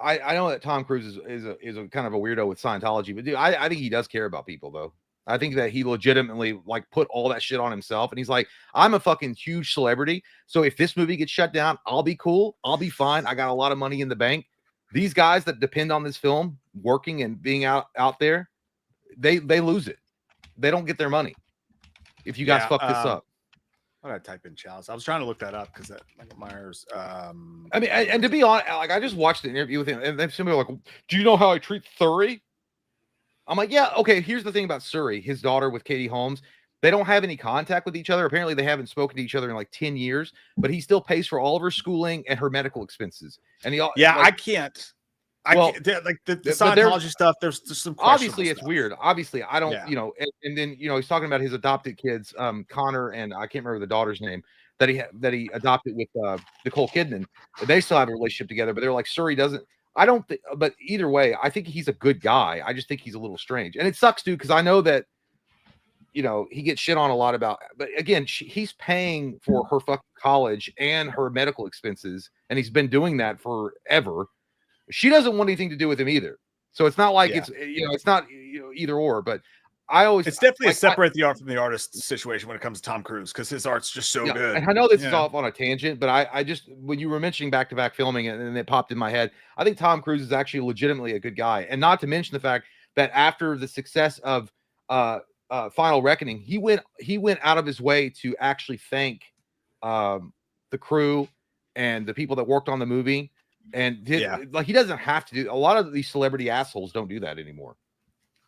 I know that Tom Cruise is a kind of a weirdo with Scientology, but dude, I think he does care about people though. I think that he legitimately like put all that shit on himself, and he's like, I'm a fucking huge celebrity, so if this movie gets shut down, I'll be cool, I'll be fine. I got a lot of money in the bank. These guys that depend on this film working and being out there, they lose it. They don't get their money if you guys fuck this up. I gotta type in Chalice. I was trying to look that up because that Michael Myers. I mean, and to be honest, like I just watched an interview with him, and then somebody was like, "Do you know how I treat Surrey?" I'm like, "Yeah, okay." Here's the thing about Surrey, his daughter with Katie Holmes. They don't have any contact with each other. Apparently, they haven't spoken to each other in like 10 years, but he still pays for all of her schooling and her medical expenses. And he, I can't. Like the Scientology stuff. There's some obviously it's stuff. Weird. Obviously, I don't, and then he's talking about his adopted kids, Connor and I can't remember the daughter's name that he adopted with Nicole Kidman. They still have a relationship together, but they're like, Surrey doesn't. I don't think, but either way, I think he's a good guy. I just think he's a little strange, and it sucks, dude, because I know that. He gets shit on a lot about, but again, he's paying for her fucking college and her medical expenses, and he's been doing that forever. She doesn't want anything to do with him either. So it's not like it's not either or. But it's definitely a separate the art from the artist situation when it comes to Tom Cruise, because his art's just so good. And I know this is off on a tangent, but I just, when you were mentioning back-to-back filming and it popped in my head, I think Tom Cruise is actually legitimately a good guy, and not to mention the fact that after the success of Final Reckoning, he went out of his way to actually thank the crew and the people that worked on the movie, and like he doesn't have to do. A lot of these celebrity assholes don't do that anymore.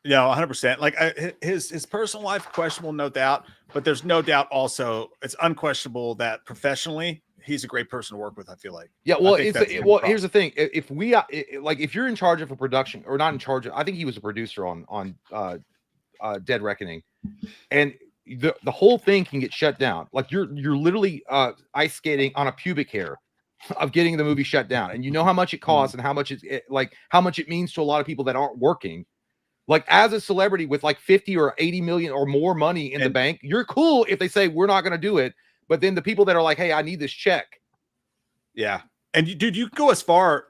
Yeah, 100%. Like his personal life questionable, no doubt, but there's no doubt also it's unquestionable that professionally he's a great person to work with. I feel like. Yeah, well, here's the thing: if you're in charge of a production or not in charge of, I think he was a producer on Dead Reckoning, and the whole thing can get shut down. Like you're literally ice skating on a pubic hair of getting the movie shut down, and you know how much it costs and how much how much it means to a lot of people that aren't working. Like as a celebrity with like 50 or 80 million or more money in the bank, you're cool if they say we're not going to do it. But then the people that are like, hey, I need this check. Yeah, and dude, you could go as far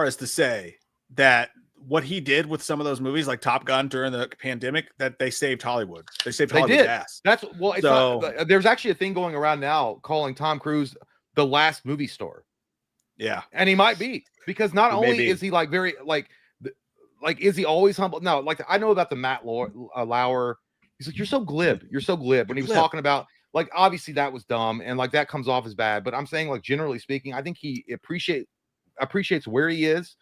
as to say that what he did with some of those movies, like Top Gun during the pandemic, that they saved Hollywood. They saved Hollywood's ass. That's there's actually a thing going around now calling Tom Cruise the last movie star. Yeah, and he might be, because not only is he like very like is he always humble? No, like I know about the Matt Lauer. He's like, you're so glib. You're so glib. When he was talking about, like, obviously that was dumb and like that comes off as bad. But I'm saying, like, generally speaking, I think he appreciates where he is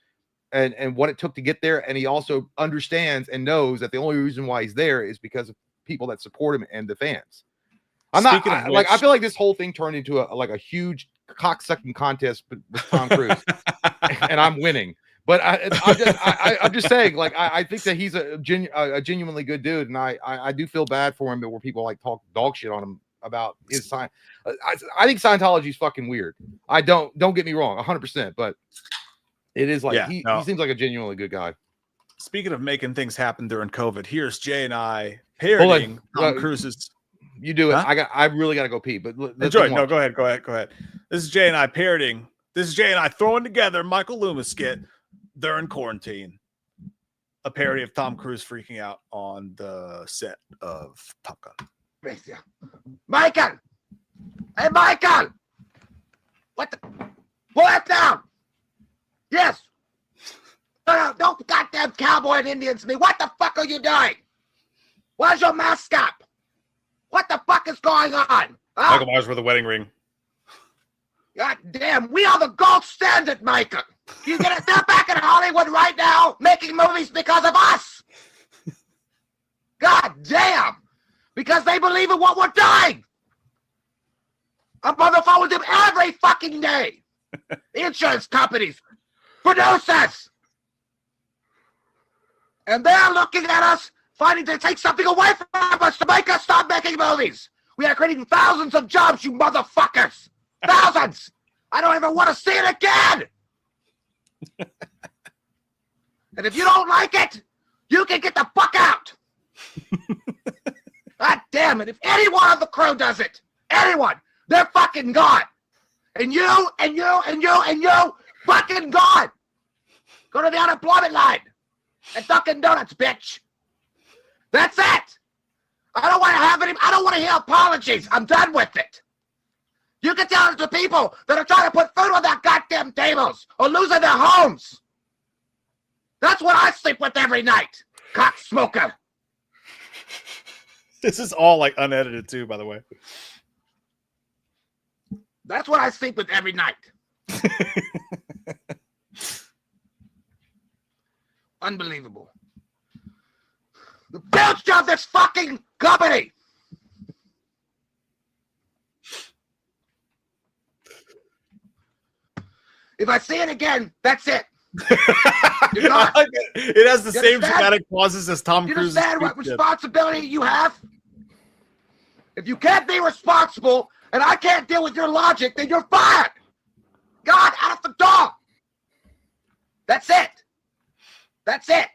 and what it took to get there. And he also understands and knows that the only reason why he's there is because of people that support him and the fans. I feel like this whole thing turned into a huge cocksucking contest with Tom Cruise, and I'm winning. But I'm just saying, like, I think that he's a genuinely good dude, and I do feel bad for him where people like talk dog shit on him about his sign. I think Scientology is fucking weird. I don't get me wrong, 100%, but it is like he seems like a genuinely good guy. Speaking of making things happen during COVID, here's Jay and I parodying Tom Cruise's. You do it. Huh? I really got to go pee, but enjoy. No, go ahead. This is Jay and I parodying. This is Jay and I throwing together Michael Loomis skit during quarantine. A parody of Tom Cruise freaking out on the set of Top Gun. Michael! Hey, Michael! What the? Pull that down! Yes! No, don't goddamn cowboy and Indians me. What the fuck are you doing? Where's your mask up? What the fuck is going on? Huh? Michael Myers with a wedding ring. God damn, we are the gold standard, Michael. You get it? They're back in Hollywood right now making movies because of us. God damn. Because they believe in what we're doing. I'm on the phone with them every fucking day. Insurance companies, producers. And they're looking at us, finding to take something away from us to make us stop making movies. We are creating thousands of jobs, you motherfuckers. Thousands. I don't even want to see it again. And if you don't like it, you can get the fuck out. God damn it. If anyone on the crew does it, anyone, they're fucking gone. And you, fucking gone. Go to the unemployment line and Dunkin' Donuts, bitch. That's it. I don't want to hear apologies. I'm done with it. You can tell it to people that are trying to put food on their goddamn tables or losing their homes. That's what I sleep with every night. Cock smoker. This is all like unedited too, by the way. That's what I sleep with every night. Unbelievable. The future of this fucking company. If I see it again, that's it. It has the same dramatic pauses as Tom Cruise. You understand what responsibility you have? If you can't be responsible and I can't deal with your logic, then you're fired. God, out the door. That's it. That's it.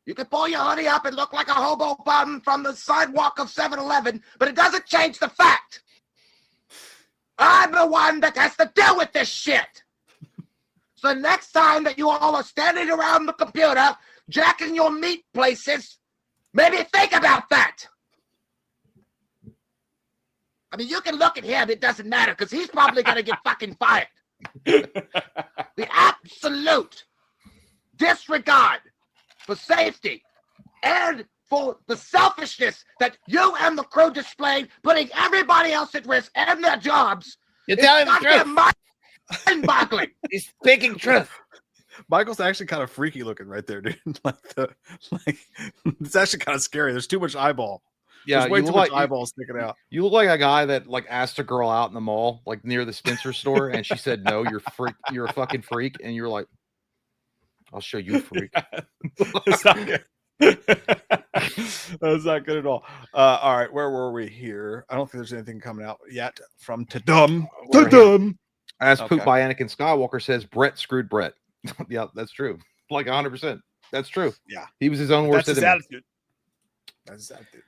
You can pull your hoodie up and look like a hobo bum from the sidewalk of 7-Eleven, but it doesn't change the fact. I'm the one that has to deal with this shit. So next time that you all are standing around the computer, jacking your meat places, maybe think about that. I mean, you can look at him, it doesn't matter, because he's probably going to get fucking fired. The absolute disregard for safety and for the selfishness that you and the crew displayed, putting everybody else at risk and their jobs. You're telling the truth. Mind-boggling. He's speaking truth. Michael's actually kind of freaky looking right there, dude. It's actually kind of scary. There's too much eyeball. Yeah, there's way too much eyeball sticking out. You look like a guy that like asked a girl out in the mall, like near the Spencer store, and she said, "No, you're a fucking freak," and you're like, "I'll show you a freak." It's not good. That's not good at all. All right, where were we here? I don't think there's anything coming out yet from Tadum. As Poop by Anakin Skywalker says, Brett screwed Brett. Yeah, that's true. Like 100%. That's true. Yeah. He was his own worst enemy. Attitude. That's his attitude.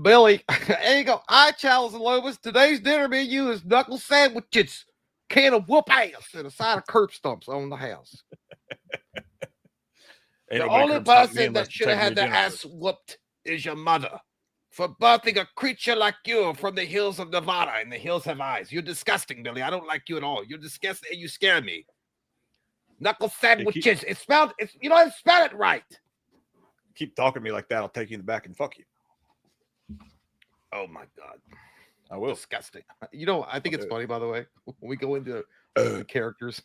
Billy, there you go. Hi, Charles and Lobos. Today's dinner menu is knuckle sandwiches, can of whoop ass, and a side of curb stumps on the house. The only person that should have had their ass whooped is your mother for birthing a creature like you from the hills of Nevada, and the hills have eyes. You're disgusting, Billy. I don't like you at all. You're disgusting and you scare me. Knuckle sandwiches. It's spelled, you don't spell it right. Keep talking to me like that, I'll take you in the back and fuck you. Oh my God. I will. Disgusting. You know, I think it's funny, by the way, when we go into characters,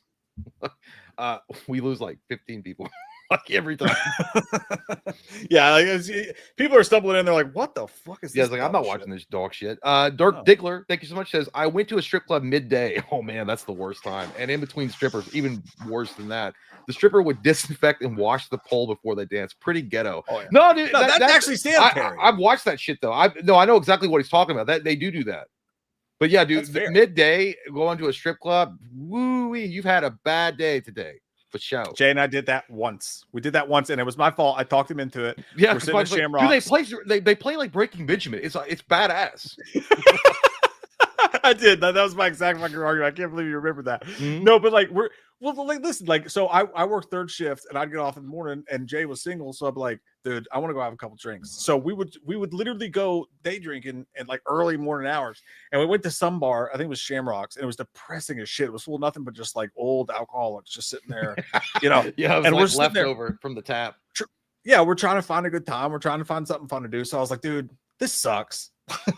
we lose like 15 people. Like every time. Yeah, like people are stumbling in. They're like, "What the fuck is this?" Yeah, it's like I'm not watching this dog shit. Dirk Diggler, thank you so much. Says I went to a strip club midday. Oh man, that's the worst time. And in between strippers, even worse than that, the stripper would disinfect and wash the pole before they dance. Pretty ghetto. Oh, yeah. No, dude, No, that's actually sanitary. I've watched that shit though. I know exactly what he's talking about. That they do that. But yeah, dude, midday going to a strip club. Woo, you've had a bad day today. For sure. Jay and I did that once. We did that once, and it was my fault. I talked him into it. Yeah, we're sitting at Shamrocks. Do they play like Breaking Benjamin? It's badass. I did. That was my exact fucking argument. I can't believe you remember that. Mm-hmm. No, but like listen, like so I worked third shift and I'd get off in the morning and Jay was single, so I'd be like, dude, I want to go have a couple drinks. So we would literally go day drinking at like early morning hours, and we went to some bar. I think it was Shamrocks, and it was depressing as shit. It was full of nothing but just like old alcoholics just sitting there, you know. Yeah, and like we're leftover from the tap. Yeah, we're trying to find a good time. We're trying to find something fun to do. So I was like, dude, this sucks.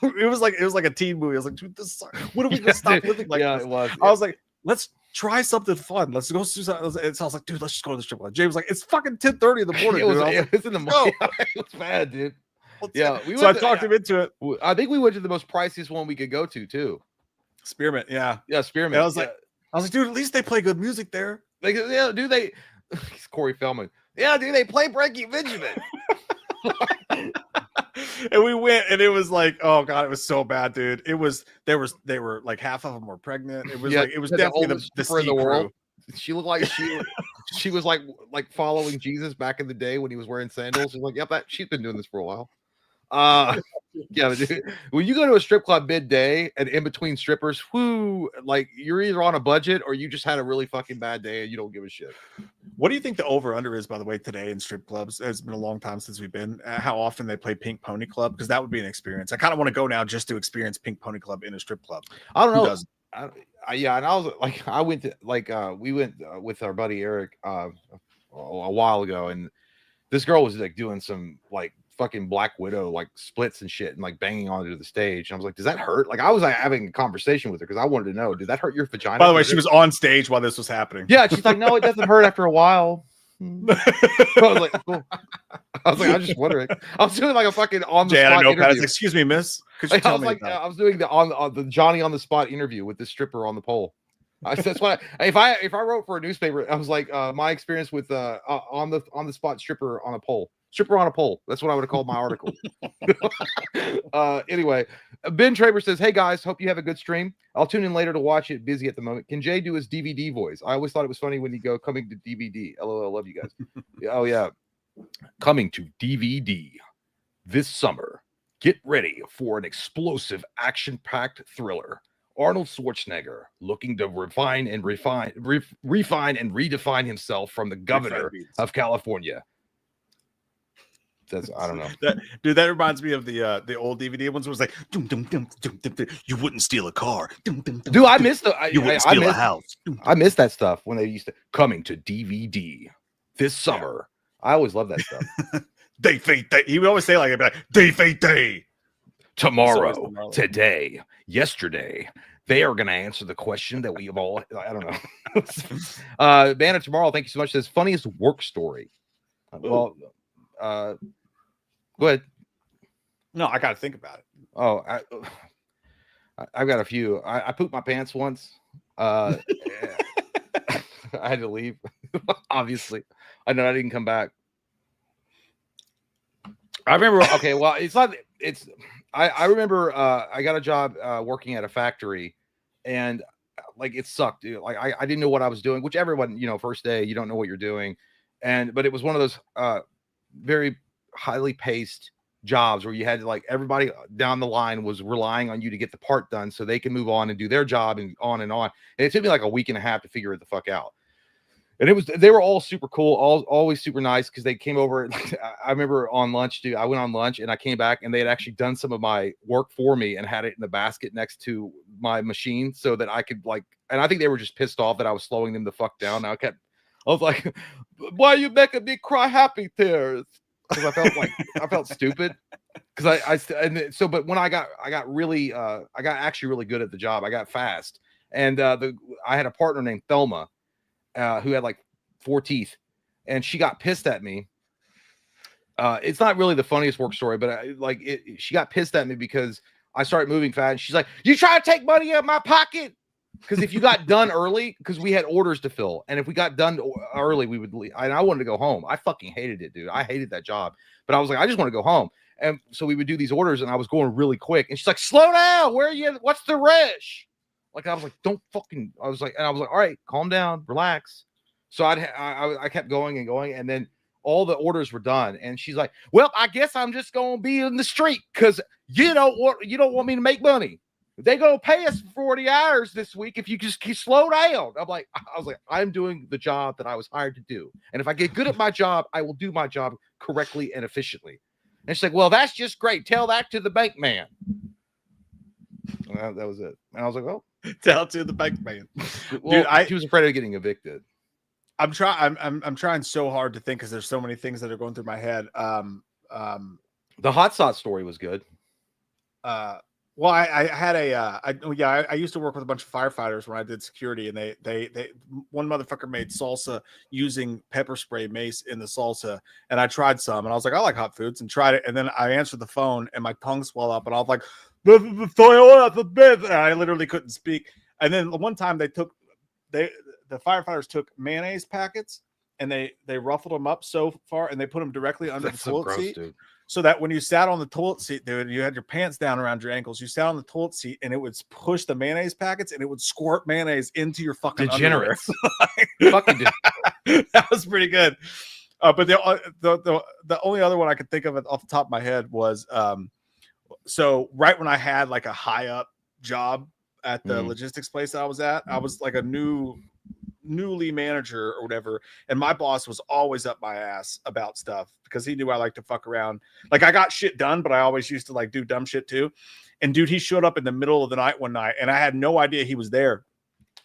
it was like a teen movie. I was like, dude, this sucks. What are we gonna stop living like this? It was. I was like, let's try something fun. Let's go do something. And so I was like, dude, let's just go to the strip club. James was like, it's fucking 10:30 in the morning. It was in the morning. It was bad, dude. Yeah, so I talked him into it. I think we went to the most priciest one we could go to too. Spearmint, yeah, Spearmint. And I was like, dude, at least they play good music there. Like, yeah, do they? It's Corey Feldman. Yeah, dude, they play Breaking Benjamin. And we went, and it was like, oh god, it was so bad, dude. They were like half of them were pregnant. It was it was definitely the in the world. Crew. She looked like she was like following Jesus back in the day when he was wearing sandals. She's like, yep, she's been doing this for a while. Yeah, dude, when you go to a strip club midday and in between strippers, whoo, like you're either on a budget or you just had a really fucking bad day and you don't give a shit. What do you think the over under is, by the way, today in strip clubs? It's been a long time since we've been. How often they play Pink Pony Club? Because that would be an experience. I kind of want to go now just to experience Pink Pony Club in a strip club. I don't know. Yeah, and I was like, I went to we went with our buddy Eric a while ago, and this girl was like doing some like fucking Black Widow like splits and shit and like banging onto the stage. And I was like, does that hurt? Like I was like having a conversation with her because I wanted to know, did that hurt your vagina? By the way, she was on stage while this was happening. Yeah, she's like, no, it doesn't hurt after a while. I was like, cool. I'm just wondering. I was doing like a fucking on the spot interview. Excuse me, miss. I was doing the Johnny on the spot interview with the stripper on the pole. That's what if I wrote for a newspaper, I was like, my experience with on the spot stripper on a pole. Stripper on a pole. That's what I would have called my article. Anyway, Ben Traber says, hey guys, hope you have a good stream. I'll tune in later to watch it. Busy at the moment. Can Jay do his DVD voice? I always thought it was funny when you go coming to DVD. LOL, love you guys. Oh yeah. Coming to DVD this summer. Get ready for an explosive action-packed thriller. Arnold Schwarzenegger looking to refine and redefine himself from the governor of California. I don't know. That reminds me of the old DVD ones. Where it was like, dum, dum, dum, dum, dum, dum. You wouldn't steal a car. Dum, dum, dum, dude, I missed you wouldn't steal a house. I missed that stuff when they used to coming to DVD this summer. Yeah. I always love that stuff. Day fate day. He would always say like day fate day. Tomorrow, today, yesterday. They are going to answer the question that we have all. I don't know. Man of Tomorrow, thank you so much. Says funniest work story. Well, go ahead. No, I got to think about it. Oh, I've got a few. I pooped my pants once. I had to leave. Obviously, I know I didn't come back. I remember. Okay, well, it's not. It's. I remember. I got a job working at a factory, and like it sucked. Dude. Like I didn't know what I was doing. Which everyone, first day you don't know what you're doing, but it was one of those very highly paced jobs where you had to like everybody down the line was relying on you to get the part done so they can move on and do their job and on and on. And it took me like a week and a half to figure it the fuck out. And they were all super cool, always super nice because they came over. I remember on lunch, dude. I went on lunch and I came back and they had actually done some of my work for me and had it in the basket next to my machine so that I could like. And I think they were just pissed off that I was slowing them the fuck down. I was like, "Why are you making me cry happy tears?" Because I felt stupid. Because but when I got actually really good at the job. I got fast, and I had a partner named Thelma. Who had like 4 teeth, and she got pissed at me. It's not really the funniest work story, but she got pissed at me because I started moving fast. And she's like, "You try to take money out of my pocket?" Because if you got done early, because we had orders to fill, and if we got done early, we would leave. And I wanted to go home. I fucking hated it, dude. I hated that job. But I was like, I just want to go home. And so we would do these orders, and I was going really quick. And she's like, "Slow down. Where are you? What's the rush?" Like, I was like, "Don't fucking." I was like, "All right, calm down, relax." So I kept going and going, and then all the orders were done. And she's like, "Well, I guess I'm just gonna be in the street because you don't want me to make money. They're gonna pay us for 40 hours this week if you just slow down." I was like, I'm doing the job that I was hired to do. And if I get good at my job, I will do my job correctly and efficiently. And she's like, "Well, that's just great. Tell that to the bank man." And that was it. And I was like, "Oh, tell it to the bank man." Well, dude, she was afraid of getting evicted. I'm trying so hard to think because there's so many things that are going through my head. The hot sauce story was good. Well, I had I used to work with a bunch of firefighters when I did security, and they one motherfucker made salsa using pepper spray mace in the salsa, and I tried some, and I was like, I like hot foods, and tried it, and then I answered the phone, and my tongue swelled up, and I was like, and I literally couldn't speak. And then one time the firefighters took mayonnaise packets, and they ruffled them up so far, and they put them directly under the toilet seat. Dude. So that when you sat on the toilet seat, dude, you had your pants down around your ankles. You sat on the toilet seat, and it would push the mayonnaise packets, and it would squirt mayonnaise into your fucking degenerates. Fucking that was pretty good. But the only other one I could think of off the top of my head was so right when I had like a high up job at the logistics place that I was at, I was like a newly manager or whatever, and my boss was always up my ass about stuff because he knew I like to fuck around. Like, I got shit done, but I always used to like do dumb shit too. And dude, he showed up in the middle of the night one night, and I had no idea he was there.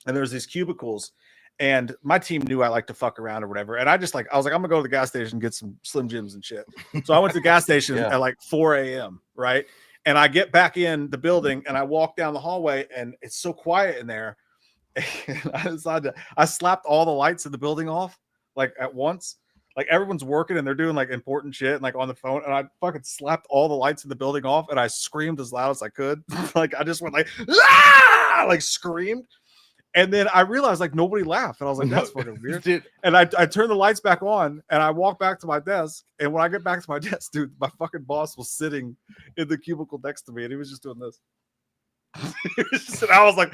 And there was these cubicles, and my team knew I like to fuck around or whatever. And I was like, I'm gonna go to the gas station and get some Slim Jims and shit. So I went to the gas station at like 4 a.m. right? And I get back in the building, and I walk down the hallway, and it's so quiet in there. I slapped all the lights in the building off like at once. Like, everyone's working and they're doing like important shit and like on the phone, and I fucking slapped all the lights in the building off, and I screamed as loud as I could. Like, I just went like, ah! Like screamed. And then I realized like nobody laughed, and I was like, that's fucking weird. Dude. And I turned the lights back on, and I walked back to my desk, and when I get back to my desk, dude, my fucking boss was sitting in the cubicle next to me, and he was just doing this. And I was like,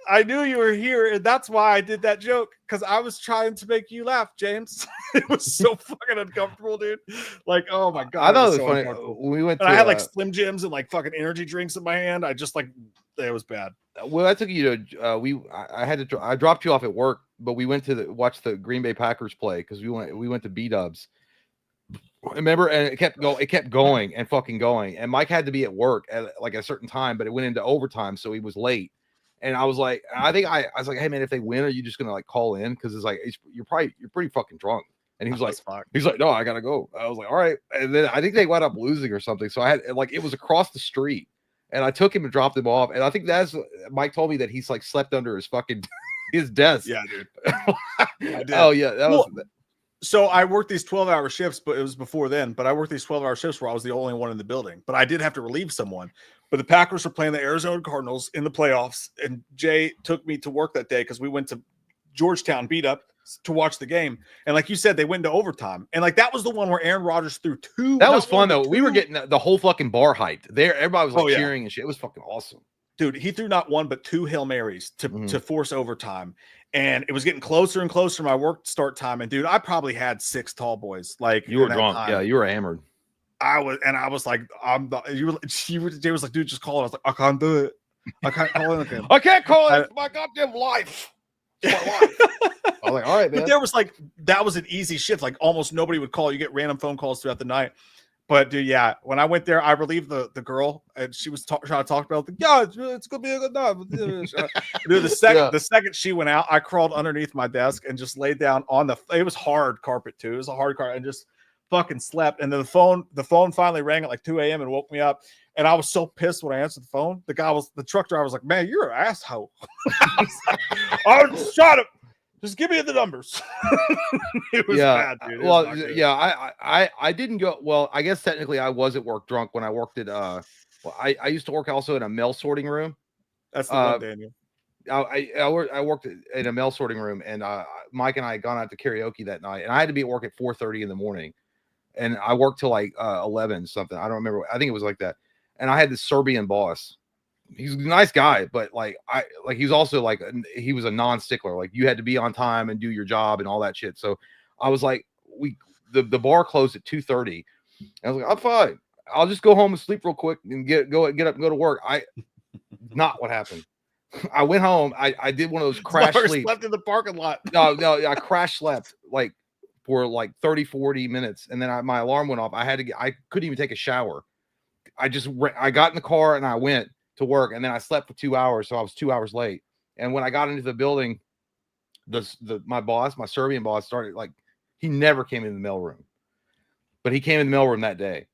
I knew you were here, and that's why I did that joke, because I was trying to make you laugh, James. It was so fucking uncomfortable, dude. Like, oh my god, I thought it was funny. We went. I had like Slim Jims and like fucking energy drinks in my hand. I just like, it was bad. Well, I took you to I dropped you off at work, but we went to watch the Green Bay Packers play because we went to B-Dubs. Remember, and it kept going and fucking going. And Mike had to be at work at like a certain time, but it went into overtime, so he was late. And I was like, I was like, hey man, if they win, are you just gonna like call in? Because it's like you're pretty fucking drunk. And he was like, no, I gotta go. I was like, all right. And then I think they wound up losing or something. So I had like, it was across the street, and I took him and dropped him off. And I think Mike told me that he's like slept under his fucking his desk. Yeah, dude. I did. Oh yeah, that was. So I worked these 12-hour shifts, but it was before then. But I worked these 12-hour shifts where I was the only one in the building. But I did have to relieve someone. But the Packers were playing the Arizona Cardinals in the playoffs, and Jay took me to work that day because we went to Georgetown beat up to watch the game. And like you said, they went into overtime. And like that was the one where Aaron Rodgers threw two. That was fun though. We were getting the whole fucking bar hyped there. Everybody was like cheering and shit. It was fucking awesome. Dude, he threw not one but two Hail Marys to force overtime. And it was getting closer and closer to my work start time. And dude, I probably had 6 tall boys. Like, you were drunk. Yeah, you were hammered. I was like, Jay was like, dude, just call it. I was like, I can't do it. I can't call it again. I can't call it. It's my goddamn life. It's my life. I was like, all right, man. But there was like, that was an easy shift. Like almost nobody would call. You get random phone calls throughout the night. But dude, yeah, when I went there, I relieved the girl, and she was trying to talk about, like, yeah, it's gonna be a good night. Dude, the second she went out, I crawled underneath my desk and just laid down on it was hard carpet too. It was a hard carpet, and just fucking slept. And then the phone finally rang at like 2 a.m. and woke me up. And I was so pissed when I answered the phone. The truck driver was like, man, you're an asshole. I was trying to Just give me the numbers. It was Yeah, bad, dude. It was well, not good. yeah, I didn't go. Well, I guess technically I was at work drunk when I worked at well, I used to work also in a mail sorting room. That's the one, Daniel. I worked in a mail sorting room, and Mike and I had gone out to karaoke that night, and I had to be at work at 4:30 in the morning, and I worked till like 11 something. I don't remember. I think it was like that. And I had this Serbian boss. He's a nice guy, but he's also like he was a non-stickler. Like you had to be on time and do your job and all that shit. So I was like, the bar closed at 2:30. I was like, I'm fine. I'll just go home and sleep real quick and get up and go to work. Not what happened. I went home. I did one of those crash sleeps. Slept in the parking lot. No, I crash slept like for like 30, 40 minutes. And then my alarm went off. I couldn't even take a shower. I got in the car and I went to work, and then I slept for 2 hours. So I was 2 hours late. And when I got into the building, my Serbian boss started he never came in the mailroom, but he came in the mailroom that day.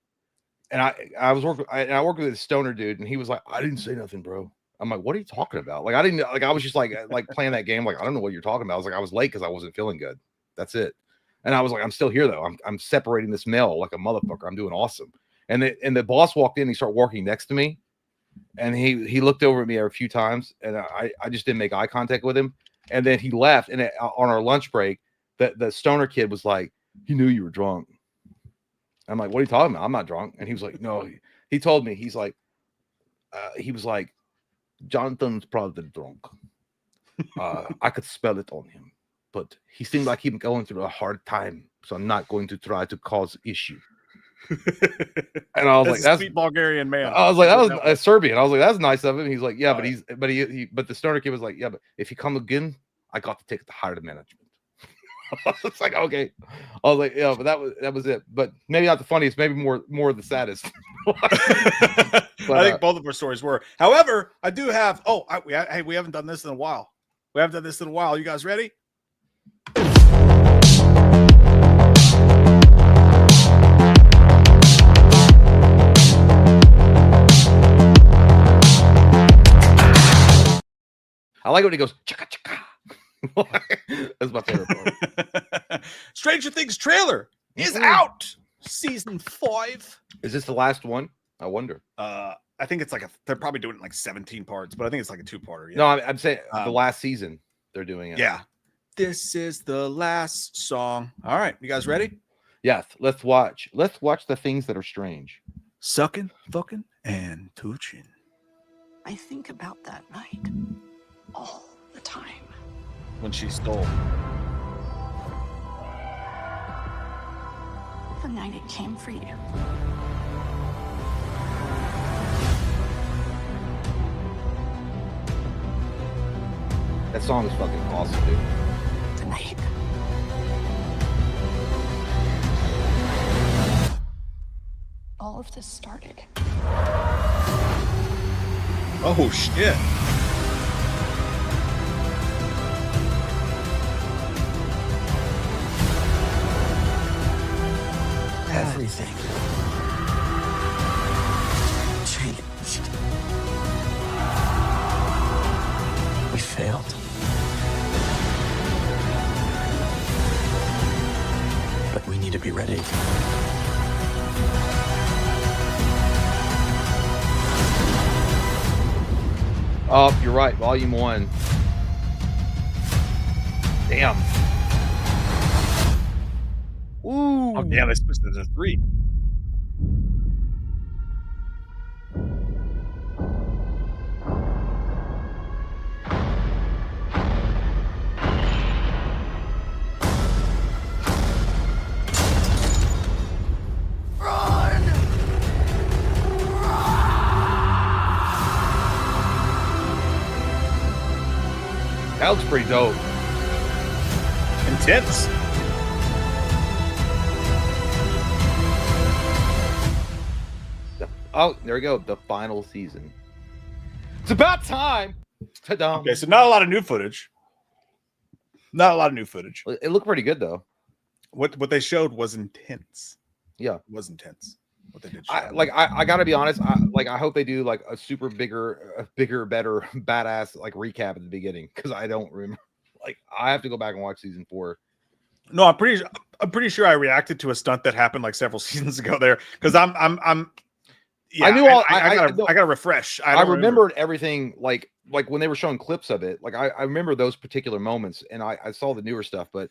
And I worked with a stoner dude, and he was like, I didn't say nothing, bro. I'm like, what are you talking about? Like, I didn't I was just like playing that game. Like, I don't know what you're talking about. I was like, I was late because I wasn't feeling good. That's it. And I was like, I'm still here though. I'm separating this mail like a motherfucker. I'm doing awesome. And the boss walked in, he started walking next to me, and he looked over at me a few times, and I just didn't make eye contact with him. And then he left, and on our lunch break, the stoner kid was like, he knew you were drunk. I'm like, what are you talking about? I'm not drunk. And he was like, no, he told me, he was like, Jonathan's probably drunk. I could smell it on him, but he seemed like he was going through a hard time, so I'm not going to try to cause issue. And I was like, that's sweet Bulgarian man. I was like, that was a Serbian. I was like, that's nice of him. He's like, yeah, but the stoner kid was like, yeah, but if you come again, I got to take it to higher management. It's like, okay. I was like, yeah, but that was it. But maybe not the funniest, maybe more the saddest. I think both of our stories were. However, I do have. We haven't done this in a while. You guys ready? I like when he goes chaka chaka. That's my favorite part. Stranger Things trailer is out. Season 5. Is this the last one? I wonder. I think it's they're probably doing it like 17 parts, but I think it's like a 2-parter. Yeah. No, I'm saying the last season they're doing it. Yeah. This is the last song. All right, you guys ready? Yes. Let's watch the things that are strange. Sucking, fucking, and touching. I think about that night all the time. When she stole. The night it came for you. That song is fucking awesome, dude. The night. All of this started. Oh shit. Everything changed. We failed. But we need to be ready. Oh, you're right. Volume 1. Damn. Ooh. Oh damn, it's supposed to be 3. That looks pretty dope. Intense. Oh, there we go. The final season. It's about time. Ta-da. Okay, so not a lot of new footage. It looked pretty good though. What they showed was intense. Yeah, it was intense. What they did. I gotta be honest. I hope they do like a super bigger, better, badass like recap at the beginning because I don't remember. like I have to go back and watch season 4. No, I'm pretty sure I reacted to a stunt that happened like several seasons ago there because yeah, I knew all. I gotta refresh. I remembered everything like when they were showing clips of it. Like I remember those particular moments, and I saw the newer stuff, but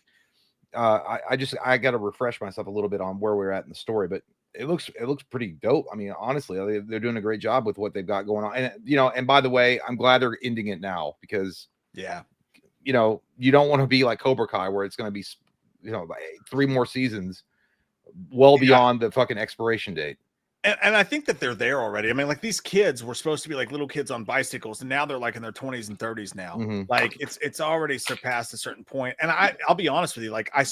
I got to refresh myself a little bit on where we're at in the story. But it looks pretty dope. I mean, honestly, they're doing a great job with what they've got going on. And and by the way, I'm glad they're ending it now because you don't want to be like Cobra Kai where it's going to be 3 more seasons well beyond the fucking expiration date. And I think that they're there already. I mean, like these kids were supposed to be like little kids on bicycles, and now they're like in their 20s and 30s now. Like it's already surpassed a certain point. And I'll be honest with you, like I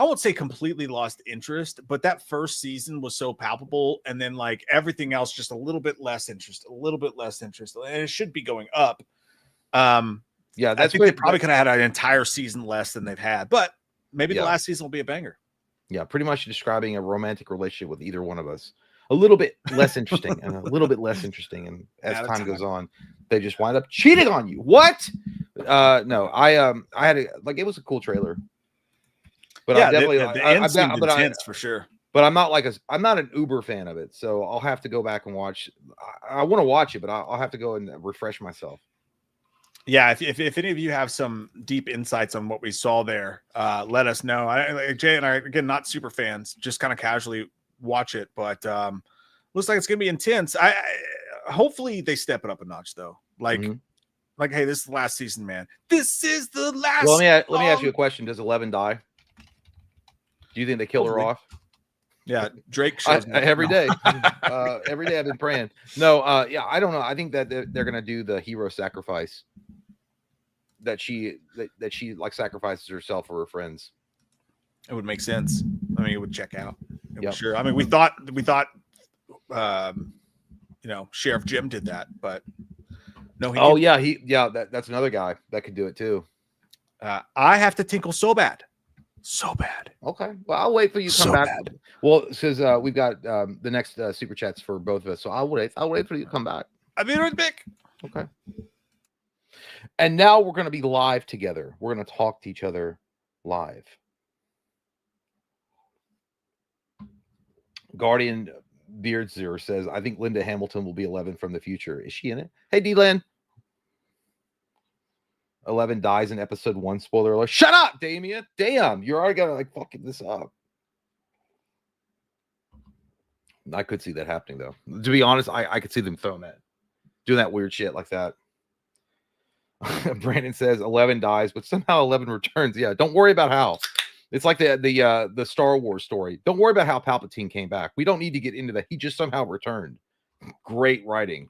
won't say completely lost interest, but that first season was so palpable, and then like everything else just a little bit less interest, and it should be going up. Yeah, I think they probably could have had an entire season less than they've had, but maybe the last season will be a banger. Yeah, pretty much describing a romantic relationship with either one of us. A little bit less interesting and a little bit less interesting. And as time goes on, they just wind up cheating on you. What? No, I had it was a cool trailer. But yeah, I'm definitely the end seemed intense for sure. But I'm not an uber fan of it. So I'll have to go back and watch. I want to watch it, but I'll have to go and refresh myself. Yeah, if any of you have some deep insights on what we saw there, let us know. Jay and I, again, not super fans, just kind of casually watch it, but looks like it's gonna be intense. I hopefully they step it up a notch though. Like, hey, this is the last season, man. This is the last. Well, let me ask you a question. Does 11 die? Do you think they kill her off? Yeah, Drake every day. Every day I've been praying. No, yeah, I don't know. I think that they're gonna do the hero sacrifice. That she like sacrifices herself for her friends. It would make sense. I mean, it would check out. Sure. I mean, we thought Sheriff Jim did that, but no. That's another guy that could do it too. I have to tinkle so bad. Okay. Well, I'll wait for you to come back. Bad. Well, because we've got the next super chats for both of us, so I'll wait for you to come back. I'll be right back. Okay. And now we're going to be live together. We're going to talk to each other live. Guardian Beardser says, I think Linda Hamilton will be 11 from the future. Is she in it? Hey, D-Lan. 11 dies in episode 1. Spoiler alert. Shut up, Damien. Damn, you're already going to like fucking this up. I could see that happening, though. To be honest, I could see them doing that weird shit like that. Brandon says 11 dies, but somehow 11 returns. Yeah, don't worry about how. It's like the Star Wars story. Don't worry about how Palpatine came back. We don't need to get into that. He just somehow returned. Great writing.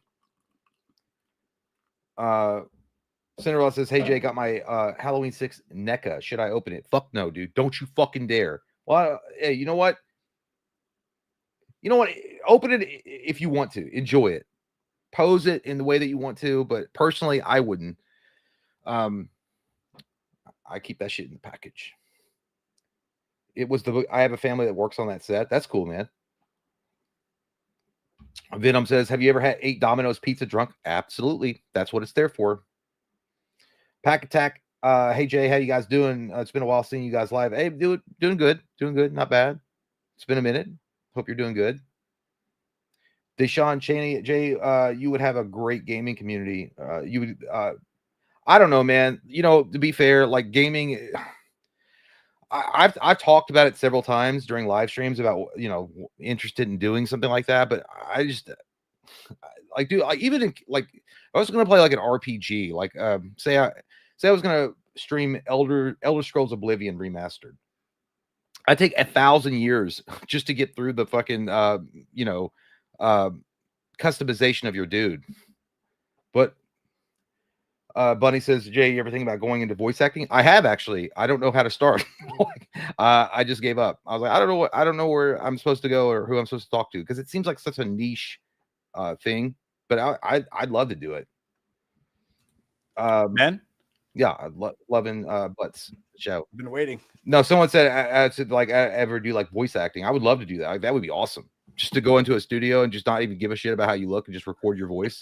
Cinderella says, hey, Jay, got my Halloween 6 NECA. Should I open it? Fuck no, dude. Don't you fucking dare. Well, hey, you know what? Open it if you want to. Enjoy it. Pose it in the way that you want to, but personally, I wouldn't. I keep that shit in the package. I have a family that works on that set. That's cool, man. Venom says, have you ever had 8 Domino's pizza drunk? Absolutely. That's what it's there for. Pack Attack. Hey, Jay, how you guys doing? It's been a while seeing you guys live. Hey, doing good. Doing good. Not bad. It's been a minute. Hope you're doing good. Deshaun Cheney, Jay, you would have a great gaming community. You would, I don't know, man. To be fair, like gaming, I've talked about it several times during live streams about interested in doing something like that, but I just like even in, like I was going to play like an RPG, like say I was going to stream Elder Scrolls Oblivion remastered. I take 1,000 years just to get through the fucking customization of your dude. But Bunny says, Jay, you ever think about going into voice acting? I have actually. I don't know how to start. I just gave up. I was like, I don't know where I'm supposed to go or who I'm supposed to talk to, because it seems like such a niche thing. But I'd love to do it. Man, yeah, loving Butts show. I've been waiting. No, someone said to like ever do like voice acting. I would love to do that. That would be awesome. just to go into a studio and just not even give a shit about how you look and just record your voice.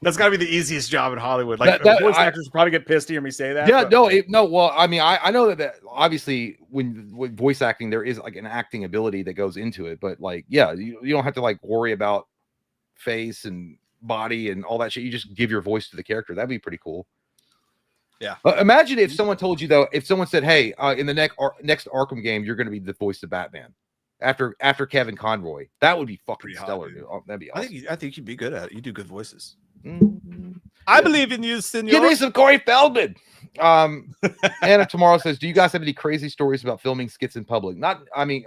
That's got to be the easiest job in Hollywood. Like voice actors probably get pissed to hear me say that. Yeah, but... no. Well, I mean, I know that obviously with voice acting there is like an acting ability that goes into it, but like, yeah, you don't have to like worry about face and body and all that shit. You just give your voice to the character. That'd be pretty cool. Yeah. Imagine if someone told you though, if someone said, "Hey, in the next Arkham game, you're going to be the voice of Batman." After Kevin Conroy, that would be fucking stellar, dude. Oh, that'd be awesome. I think you'd be good at it. You do good voices. I believe in you, senor. Give me some Corey Feldman. Anna tomorrow says, "Do you guys have any crazy stories about filming skits in public?" Nothing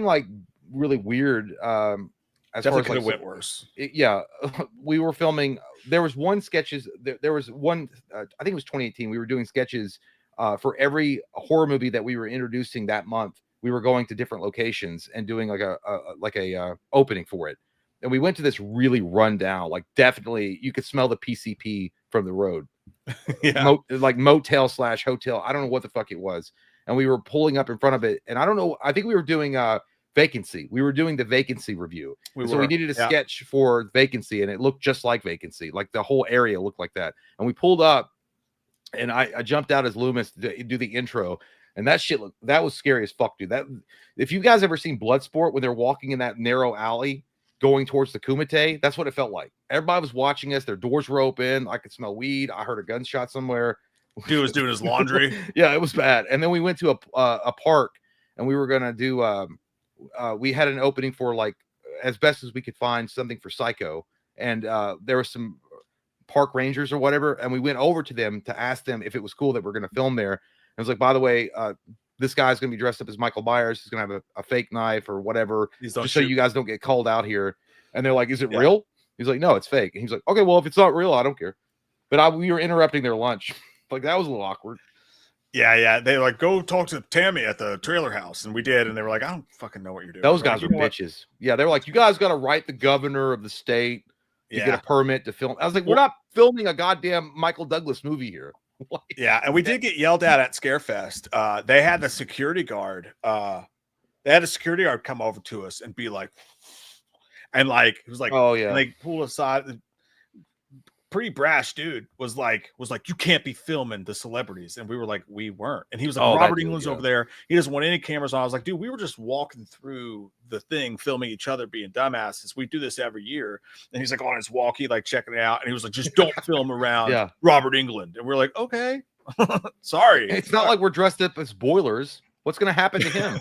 like really weird. As Definitely far as could have like, went worse. Yeah, we were filming. There was one sketches. There was one. I think it was 2018. We were doing sketches. For every horror movie that we were introducing that month, we were going to different locations and doing like a opening for it. And we went to this really rundown, like definitely you could smell the PCP from the road. Yeah. Like motel / hotel. I don't know what the fuck it was. And we were pulling up in front of it. And I don't know. I think we were doing Vacancy. We were doing the Vacancy review. So we needed a sketch for Vacancy, and it looked just like Vacancy. Like the whole area looked like that. And we pulled up. And I jumped out as Loomis to do the intro, and that shit that was scary as fuck, dude. That if you guys ever seen Bloodsport when they're walking in that narrow alley going towards the Kumite, that's what it felt like. Everybody was watching us. Their doors were open. I could smell weed. I heard a gunshot somewhere. Dude was doing his laundry. Yeah, it was bad. And then we went to a park, and we were gonna do. We had an opening for like as best as we could find something for Psycho, and there was some park rangers or whatever, and we went over to them to ask them if it was cool that we're going to film there. And I was like, by the way, this guy's going to be dressed up as Michael Myers. He's going to have a fake knife or whatever, just so you guys don't get called out here. And they're like, is it real? He's like, no, it's fake. And he's like, okay, well, if it's not real, I don't care. But we were interrupting their lunch. Like, that was a little awkward. Yeah. They were like, go talk to Tammy at the trailer house. And we did. And they were like, I don't fucking know what you're doing. Those guys are bitches. Yeah, they were like, you guys got to write the governor of the state to get a permit to film. I was like, we're not filming a goddamn Michael Douglas movie here. Yeah, and we did get yelled at Scarefest. They had the security guard. They had a security guard come over to us and be like, and like it was like, oh yeah, and they pulled aside. Pretty brash dude was like, you can't be filming the celebrities, and we were like, we weren't. And he was like, Robert England's over there. He doesn't want any cameras on. I was like, dude, we were just walking through the thing, filming each other, being dumbasses. We do this every year. And he's like on his walkie, like checking it out, and he was like, just don't film around Robert England. And we're like, okay, sorry. It's not like we're dressed up as boilers. What's going to happen to him?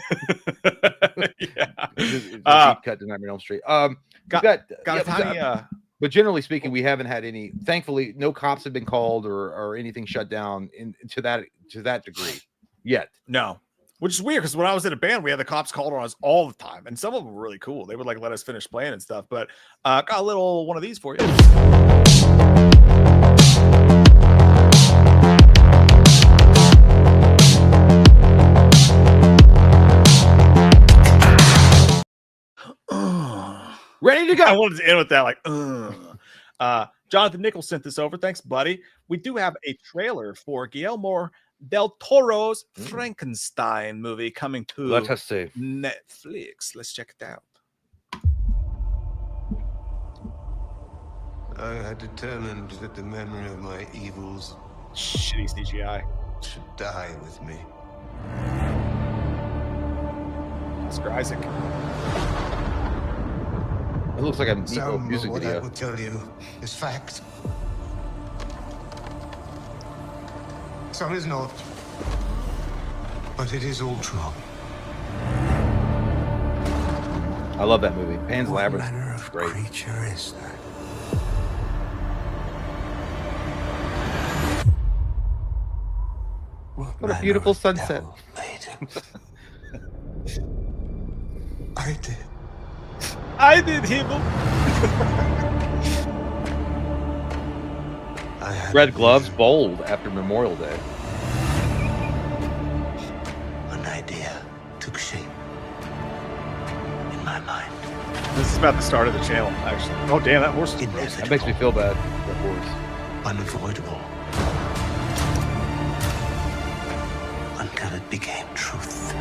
Deep cut to Nightmare on Elm Street. Got a tiny. But generally speaking, we haven't had any. Thankfully, no cops have been called or anything shut down to that degree yet. No, which is weird because when I was in a band, we had the cops called on us all the time, and some of them were really cool. They would like let us finish playing and stuff. But got a little one of these for you. Ready to go. I wanted to end with that, like, Jonathan Nichols sent this over. Thanks, buddy. We do have a trailer for Guillermo del Toro's Frankenstein movie coming to Let us see. Netflix. Let's check it out. I had determined that the memory of my evils Shitty CGI should die with me. Oscar Isaac. It looks like a Some music of what I video. will tell you is fact. Some is not. But it is all true. I love that movie. Pan's What Labyrinth. manner of Great. creature is that? What a beautiful sunset. I did. I did him. Red gloves, bold after Memorial Day. An idea took shape in my mind. This is about the start of the channel, actually. Oh, damn, that horse is crazy. That makes me feel bad. That horse. Unavoidable. Until it became truth.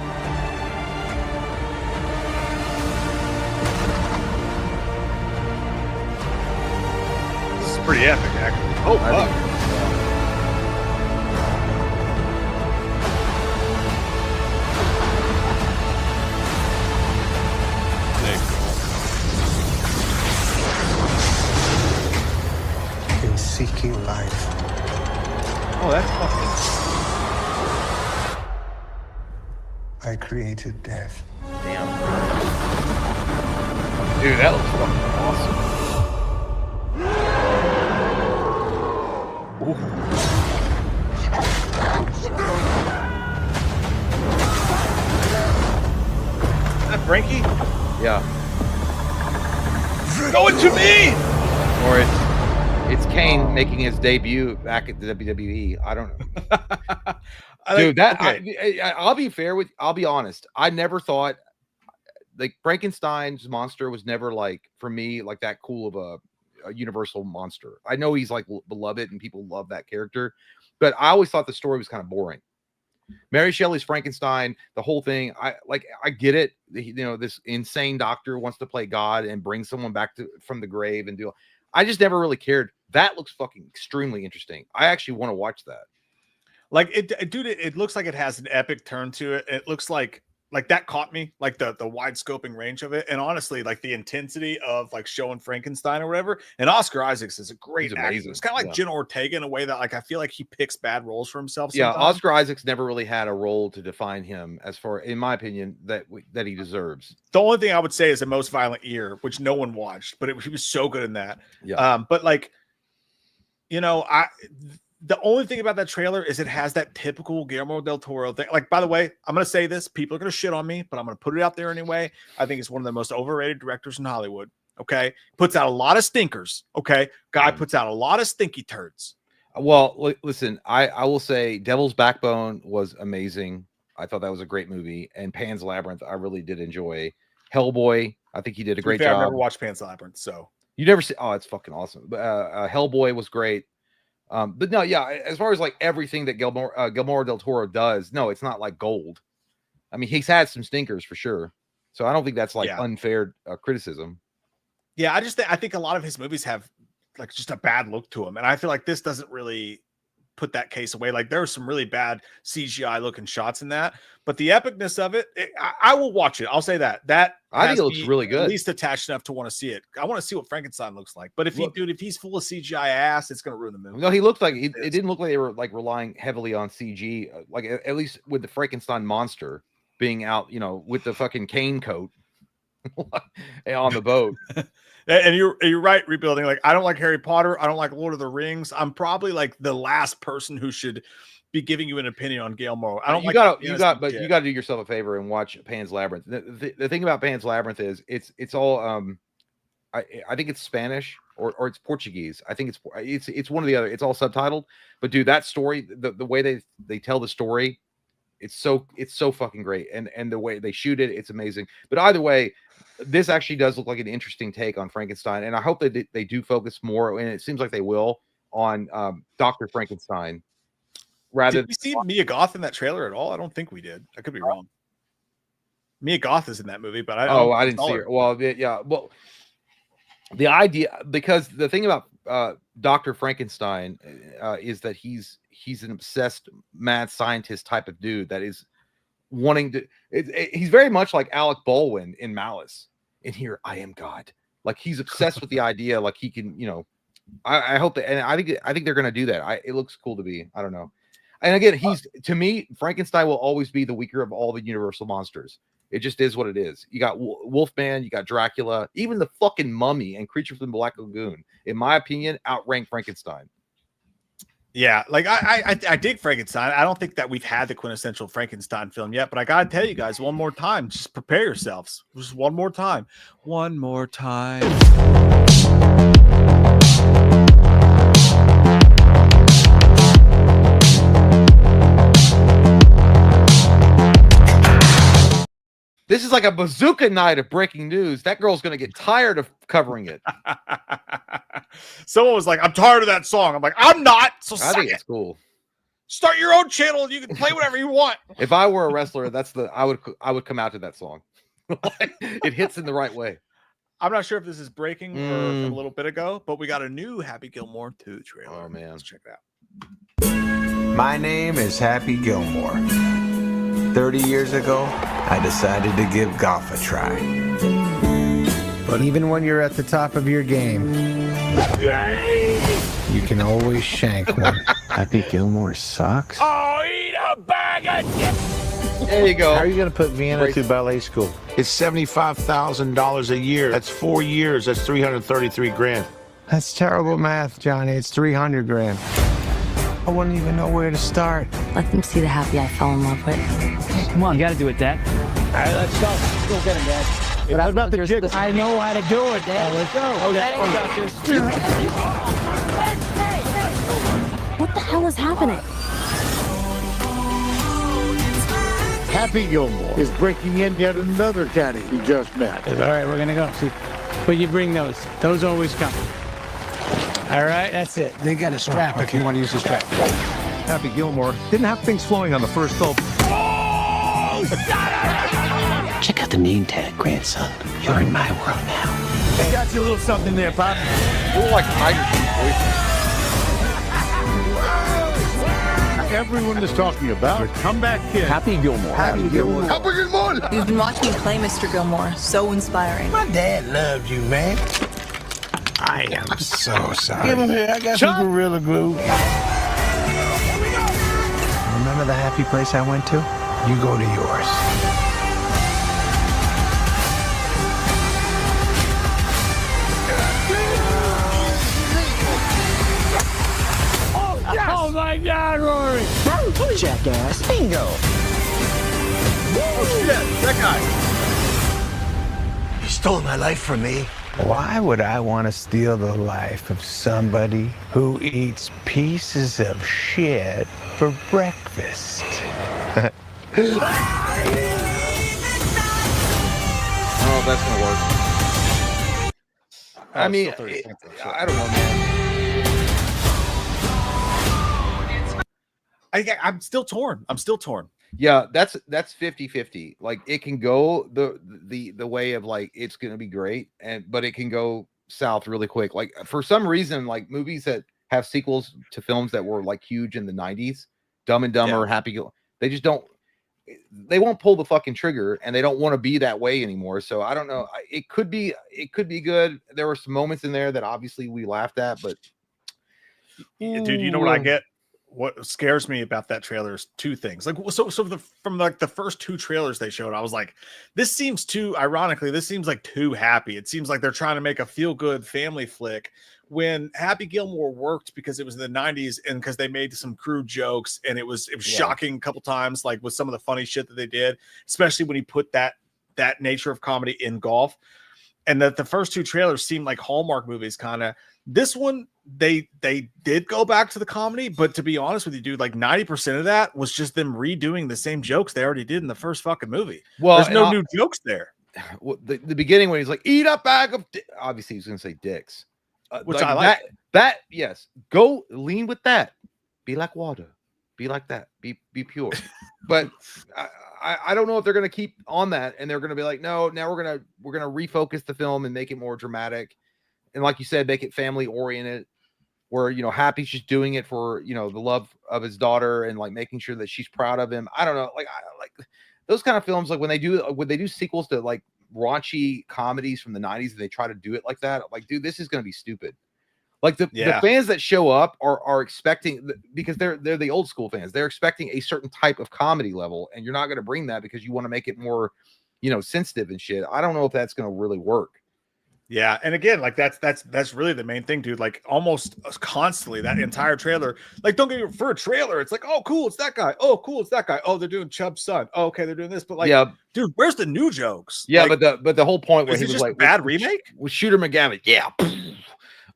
pretty epic, actually. Oh, I fuck. think- In seeking life, Oh, that's fucking. I created death. Damn. Dude, that looks fucking awesome. Is that Frankie? Yeah. Go into me! Or it's Kane making his debut back at the WWE. I don't know. Dude, I'll be honest. I never thought like Frankenstein's monster was never like for me like that cool of a universal monster. I know he's like beloved and people love that character, but I always thought the story was kind of boring. Mary Shelley's Frankenstein, the whole thing, I get it. You know, this insane doctor wants to play God and bring someone back from the grave and do. I just never really cared. That looks fucking extremely interesting. I actually want to watch that. Like dude, it looks like it has an epic turn to it. It looks like that caught me, like the wide scoping range of it, and honestly, like the intensity of like showing Frankenstein or whatever. And Oscar Isaacs is a great He's actor. amazing. It's kind of like Yeah. Jenna Ortega in a way that like I feel like he picks bad roles for himself. Yeah, Sometimes. Oscar Isaacs never really had a role to define him, as far, in my opinion, that he deserves. The only thing I would say is The Most Violent Year, which no one watched, but he was so good in that. Yeah. But like, you know, the only thing about that trailer is it has that typical Guillermo del Toro thing. Like, by the way, I'm going to say this. People are going to shit on me, but I'm going to put it out there anyway. I think it's one of the most overrated directors in Hollywood. Okay. Puts out a lot of stinkers. Okay. Guy puts out a lot of stinky turds. Well, listen, I will say Devil's Backbone was amazing. I thought that was a great movie. And Pan's Labyrinth, I really did enjoy. Hellboy, I think he did a great job. I've never watched Pan's Labyrinth, so. You never see? Oh, it's fucking awesome. But Hellboy was great. But no, yeah, as far as like everything that Guillermo del Toro does, no, it's not like gold. I mean, he's had some stinkers for sure. So I don't think that's like unfair criticism. Yeah, I think a lot of his movies have like just a bad look to them, and I feel like this doesn't really put that case away. Like there are some really bad CGI looking shots in that, but the epicness of it, I will watch it. I'll say that. I think it looks really good. At least attached enough to want to see it. I want to see what Frankenstein looks like. But if he's full of CGI ass, it's going to ruin the movie. No, he looked like it didn't look like they were like relying heavily on CG. Like at least with the Frankenstein monster being out, you know, with the fucking cane coat on the boat. And you're right, rebuilding. Like I don't like Harry Potter. I don't like Lord of the Rings. I'm probably like the last person who should be giving you an opinion on Guillermo. I don't. You got to do yourself a favor and watch Pan's Labyrinth. The thing about Pan's Labyrinth is it's all I think it's Spanish or it's Portuguese. I think it's one or the other. It's all subtitled. But dude, that story, the way they tell the story, it's so fucking great. And the way they shoot it, it's amazing. But either way, this actually does look like an interesting take on Frankenstein, and I hope that they do focus more, and it seems like they will, on Dr. Frankenstein. Did we see Mia Goth in that trailer at all? I don't think we did. I could be wrong. Mia Goth is in that movie, but I didn't see her. Well, yeah. Well, the idea, because the thing about Dr. Frankenstein is that he's an obsessed mad scientist type of dude that is wanting to. He's very much like Alec Baldwin in Malice. In here, I am God. Like he's obsessed with the idea. Like he can, you know. I hope that, and I think they're gonna do that. It looks cool to me. I don't know. And again, to me, Frankenstein will always be the weaker of all the Universal monsters. It just is what it is. You got Wolfman, you got Dracula, even the fucking Mummy and Creature from the Black Lagoon, in my opinion, outrank Frankenstein. Yeah, like I dig Frankenstein. I don't think that we've had the quintessential Frankenstein film yet, but I gotta tell you guys one more time, just prepare yourselves. Just one more time. One more time. This is like a bazooka night of breaking news. That girl's going to get tired of covering it. Someone was like, I'm tired of that song. I'm like, I'm not. So I think it's cool. Start your own channel. You can play whatever you want. If I were a wrestler, I would come out to that song. It hits in the right way. I'm not sure if this is breaking or from a little bit ago, but we got a new Happy Gilmore 2 trailer. Oh man, let's check it out. My name is Happy Gilmore. 30 years ago, I decided to give golf a try. But even when you're at the top of your game, you can always shank one. Happy Gilmore sucks. Oh, eat a bag of chips! there you go. How are you going to put Vienna through ballet school? It's $75,000 a year. That's 4 years. That's 333 grand. That's terrible math, Johnny. It's 300 grand. I wouldn't even know where to start. Let them see the happy I fell in love with. Come on, you gotta do it, Dad. All right, let's go. Go get him, Dad. But I'm not the chick. I know how to do it, Dad. Let's go. What the hell is happening? Happy Gilmore is breaking in yet another caddy he just met. All right, we're gonna go. See, but you bring those. Those always come. All right, that's it. They got a strap if you want to use the strap. Happy Gilmore didn't have things flowing on the first film. Check out the name tag, grandson. You're in my world now. I got you a little something there, Pop. We're like Tiger King Everyone is talking about a comeback kid. Happy Gilmore. Happy Gilmore. Happy Gilmore. You've been watching me play, Mr. Gilmore. So inspiring. My dad loved you, man. I am so sorry. Give him here. I got some Gorilla Glue. Remember the happy place I went to? You go to yours. Oh my God, Rory! Jackass. Bingo. Oh, shit, that guy. You stole my life from me. Why would I want to steal the life of somebody who eats pieces of shit for breakfast? I don't know if that's gonna work. I mean, I don't know, man. I'm still torn. Yeah, that's 50-50. Like it can go the way of like it's gonna be great, but it can go south really quick. Like for some reason, like movies that have sequels to films that were like huge in the 90s, Dumb and Dumber, Happy, they just don't. They won't pull the fucking trigger, and they don't want to be that way anymore. So I don't know. It could be good. There were some moments in there that obviously we laughed at, but Dude, you know what I get? What scares me about that trailer is two things. Like, from the first two trailers they showed, I was like, this seems like too happy. It seems like they're trying to make a feel-good family flick when Happy Gilmore worked because it was in the 90s and because they made some crude jokes, and it was shocking a couple times, like with some of the funny shit that they did, especially when he put that nature of comedy in golf. And that the first two trailers seemed like Hallmark movies kind of. This one, they did go back to the comedy, but to be honest with you, dude, like 90% of that was just them redoing the same jokes they already did in the first fucking movie. Well, there's no new jokes there. The beginning when he's like, eat a bag of obviously he's gonna say dicks. Which like I like. That yes, go lean with that. Be like water. Be like that. Be pure. But I don't know if they're gonna keep on that and they're gonna be like, no, now we're gonna refocus the film and make it more dramatic. And like you said, make it family oriented, where, you know, Happy's just doing it for, you know, the love of his daughter and like making sure that she's proud of him. I don't know. Like, like those kind of films, like when they do sequels to like raunchy comedies from the 90s and they try to do it like that. Like, dude, this is going to be stupid. Like the fans that show up are expecting, because they're the old school fans. They're expecting a certain type of comedy level, and you're not going to bring that because you want to make it more, you know, sensitive and shit. I don't know if that's going to really work. Yeah, and again, like that's really the main thing, dude. Like almost constantly that entire trailer. Like, don't get me for a trailer. It's like, oh, cool, it's that guy. Oh, cool, it's that guy. Oh, they're doing Chubb's son. Oh, okay, they're doing this. But like, dude, where's the new jokes? Yeah, like, but the whole point where he was just like, a bad remake with Shooter McGavin. Yeah.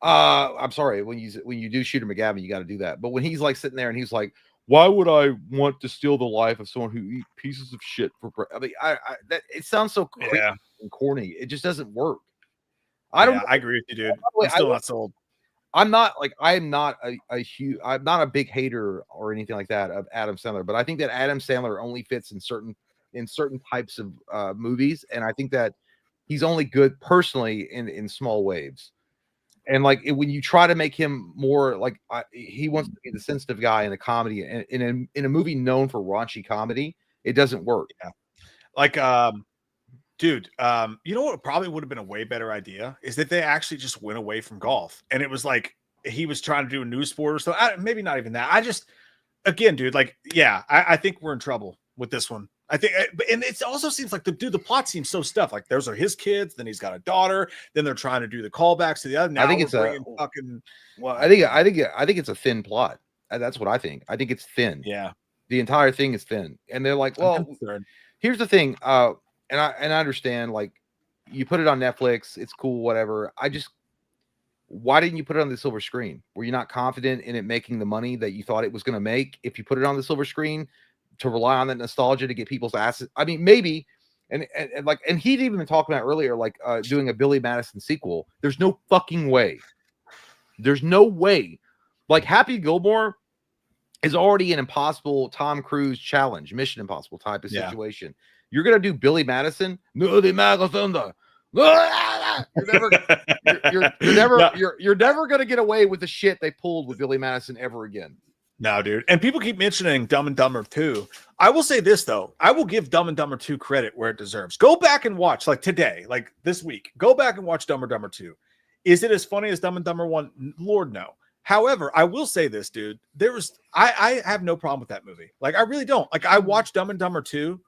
I'm sorry, when you do Shooter McGavin, you got to do that. But when he's like sitting there and he's like, why would I want to steal the life of someone who eats pieces of shit for breakfast? I mean, that it sounds so creepy and corny. It just doesn't work. I agree with you, dude. I'm still not sold. I'm not a big hater or anything like that of Adam Sandler, but I think that Adam Sandler only fits in certain types of movies, and I think that He's only good personally in small waves. And like when you try to make him more like he wants to be the sensitive guy in a comedy and in a movie known for raunchy comedy, it doesn't work. Yeah. Like dude, you know what probably would have been a way better idea is that they actually just went away from golf, and it was like he was trying to do a new sport or so. Maybe not even that. I just, again, dude, like, yeah, I think we're in trouble with this one. I think, and it also seems like the plot seems so stuff. Like those are his kids, then he's got a daughter, then they're trying to do the callbacks to the other. Now I think it's a fucking. Well, I think it's a thin plot. That's what I think. I think it's thin. Yeah, the entire thing is thin, and they're like, well, here's the thing. And I understand, like, you put it on Netflix, it's cool, whatever. Why didn't you put it on the silver screen? Were you not confident in it making the money that you thought it was going to make if you put it on the silver screen? To rely on that nostalgia to get people's asses. I mean, maybe, and he'd even been talking about earlier, like doing a Billy Madison sequel. There's no fucking way. There's no way. Like Happy Gilmore is already an impossible Tom Cruise challenge, Mission Impossible type of situation. You're gonna do Billy Madison? No, the Madison. You're never gonna get away with the shit they pulled with Billy Madison ever again. No, dude. And people keep mentioning Dumb and Dumber 2. I will say this, though. I will give Dumb and Dumber 2 credit where it deserves. Go back and watch, like today, like this week. Go back and watch Dumb and Dumber 2. Is it as funny as Dumb and Dumber 1? Lord, no. However, I will say this, dude. I have no problem with that movie. Like, I really don't. Like, I watched Dumb and Dumber 2,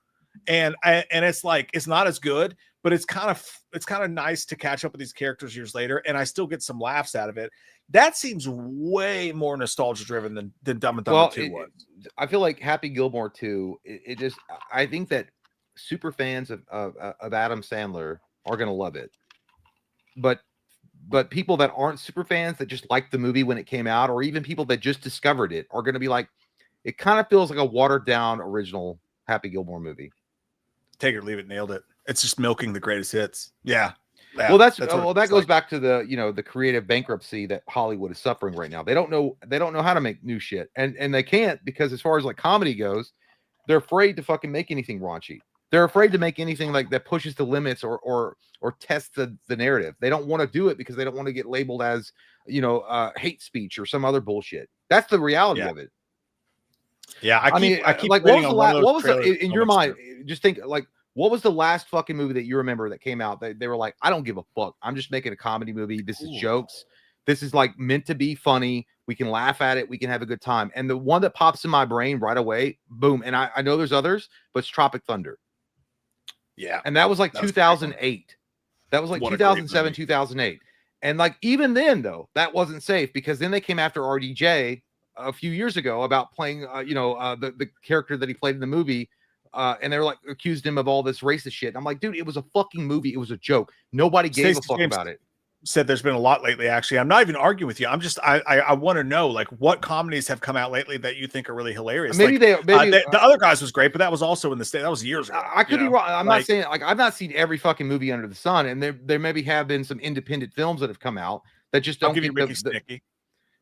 and it's like, it's not as good, but it's kind of nice to catch up with these characters years later, and I still get some laughs out of it. That seems way more nostalgia driven than Dumb and Dumber 2 was. I feel like Happy Gilmore 2, I think that super fans of Adam Sandler are going to love it. But people that aren't super fans that just liked the movie when it came out, or even people that just discovered it, are going to be like, it kind of feels like a watered down original Happy Gilmore movie. Take it or leave it, nailed it. It's just milking the greatest hits. Yeah. Well, that goes back to the creative bankruptcy that Hollywood is suffering right now. They don't know how to make new shit, and they can't, because as far as like comedy goes, they're afraid to fucking make anything raunchy. They're afraid to make anything like that pushes the limits or tests the narrative. They don't want to do it because they don't want to get labeled as hate speech or some other bullshit. That's the reality of it. Yeah, I keep like, what was in your mind? Just think, like, what was the last fucking movie that you remember that came out that they were like, I don't give a fuck, I'm just making a comedy movie, this is jokes, this is like meant to be funny, we can laugh at it, we can have a good time? And the one that pops in my brain right away, boom, and I know there's others, but it's Tropic Thunder. Yeah, and that was like 2008. That was like 2007, 2008. And like, even then though, that wasn't safe, because then they came after RDJ a few years ago about playing the character that he played in the movie. And they were like, accused him of all this racist shit. I'm like, dude, it was a fucking movie. It was a joke. Nobody gave a fuck about it. Said there's been a lot lately. Actually, I'm not even arguing with you. I'm just, I want to know, like, what comedies have come out lately that you think are really hilarious. Maybe the Other Guys was great, but that was also in the state. That was years ago. I could be wrong. I'm not saying, like, I've not seen every fucking movie under the sun, and there maybe have been some independent films that have come out that just don't give you Ricky Sticky.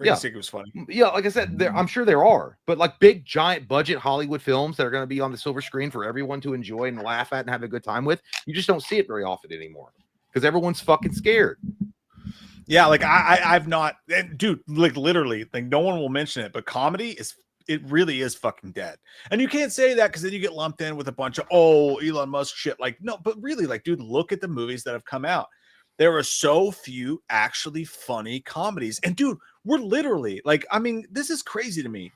It was funny. Yeah, like I said, I'm sure there are, but like big giant budget Hollywood films that are going to be on the silver screen for everyone to enjoy and laugh at and have a good time with, you just don't see it very often anymore because everyone's fucking scared. Yeah, like I've not, and dude, like literally, like no one will mention it, but comedy it really is fucking dead. And you can't say that because then you get lumped in with a bunch of Elon Musk shit. Like, no, but really, like, dude, look at the movies that have come out. There are so few actually funny comedies. And dude, we're literally like, I mean, this is crazy to me.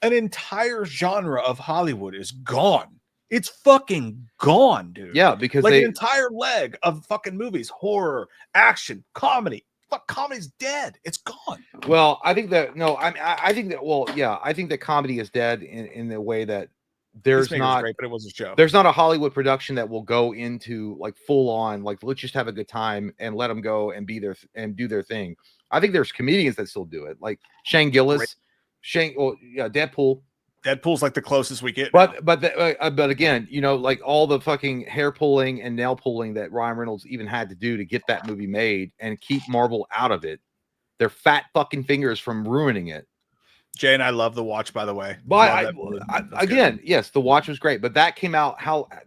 An entire genre of Hollywood is gone. It's fucking gone, dude. Yeah, because like an entire leg of fucking movies, horror, action, comedy. Fuck, comedy's dead. It's gone. Well, I think that I think that comedy is dead in the way that there's not great, but it was a show. There's not a Hollywood production that will go into like full on, like, let's just have a good time and let them go and be there and do their thing. I think there's comedians that still do it, like Shane Gillis, Deadpool. Deadpool's like the closest we get. But again, like all the fucking hair pulling and nail pulling that Ryan Reynolds even had to do to get that movie made and keep Marvel out of it, their fat fucking fingers from ruining it. Jay and I love The Watch, by the way. But Love that movie. again, yes, The Watch was great, but that came out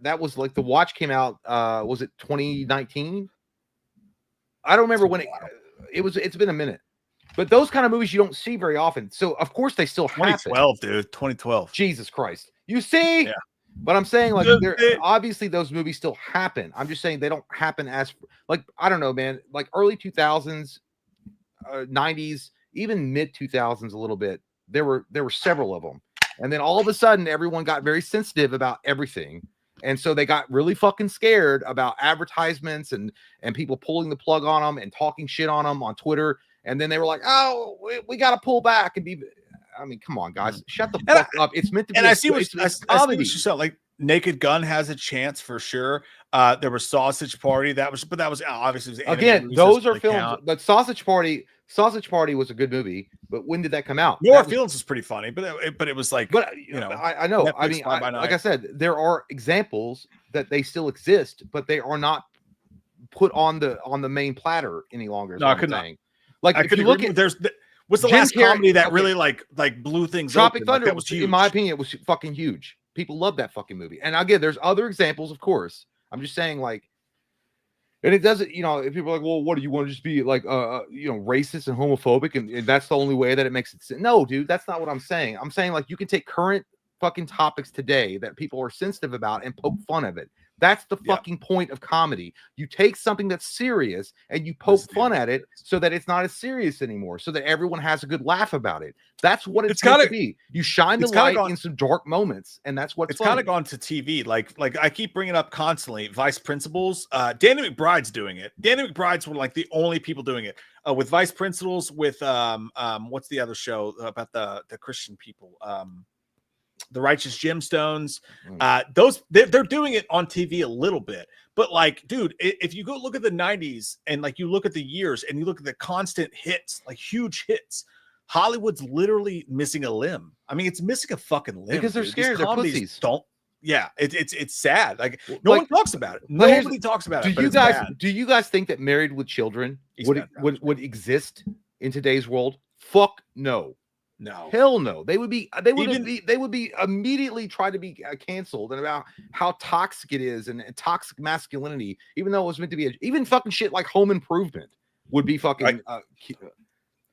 that was like The Watch came out. Was it 2019? I don't remember when it was. It's been a minute, but those kind of movies you don't see very often. So of course they still happen. 2012, dude. 2012. Jesus Christ, you see? Yeah. But I'm saying like obviously those movies still happen. I'm just saying they don't happen as like I don't know, man. Like early 2000s, 90s, even mid 2000s, a little bit. There were several of them, and then all of a sudden everyone got very sensitive about everything, and so they got really fucking scared about advertisements and people pulling the plug on them and talking shit on them on Twitter, and then they were like, oh, we got to pull back and be. I mean, come on, guys, shut the fuck up. It's meant to be. And I see what you said. Like Naked Gun has a chance for sure. There was Sausage Party. That was obviously again. Those are films. Count. But Sausage Party was a good movie. But when did that come out? New Orleans was pretty funny, but it was like. But you know, I know. I mean, like I said, there are examples that they still exist, but they are not put on the main platter any longer. No, I could not. Like if you look at what's the last comedy that really like blew things up? Tropic Thunder, that was huge. In my opinion, it was fucking huge. People love that fucking movie. And again, there's other examples, of course. I'm just saying, like, and it doesn't, you know, if people are like, well, what do you want to just be like, racist and homophobic, and that's the only way that it makes it. No, dude, that's not what I'm saying. I'm saying like you can take current fucking topics today that people are sensitive about and poke fun of it. That's the fucking point of comedy. You take something that's serious and you poke fun at it so that it's not as serious anymore, so that everyone has a good laugh about it. That's what it's got to be. You shine the light in some dark moments, and that's what's kind of gone to TV. Like I keep bringing up constantly, Vice Principals. Danny McBride's doing it. Danny McBride's one of like the only people doing it. With Vice Principals, with what's the other show about the Christian people? The Righteous Gemstones. They're doing it on TV a little bit, but like, dude, if you go look at the 90s and like you look at the years and you look at the constant hits, like huge hits, Hollywood's literally missing a limb. I mean, it's missing a fucking limb because they're scared. They're pussies. It's sad. Like no one talks about it. Nobody talks about it. Do you guys think that Married with Children would exist in today's world? Fuck no. No, hell no. They would be immediately try to be canceled, and about how toxic it is and toxic masculinity, even though it was meant to be even fucking shit like Home Improvement would be fucking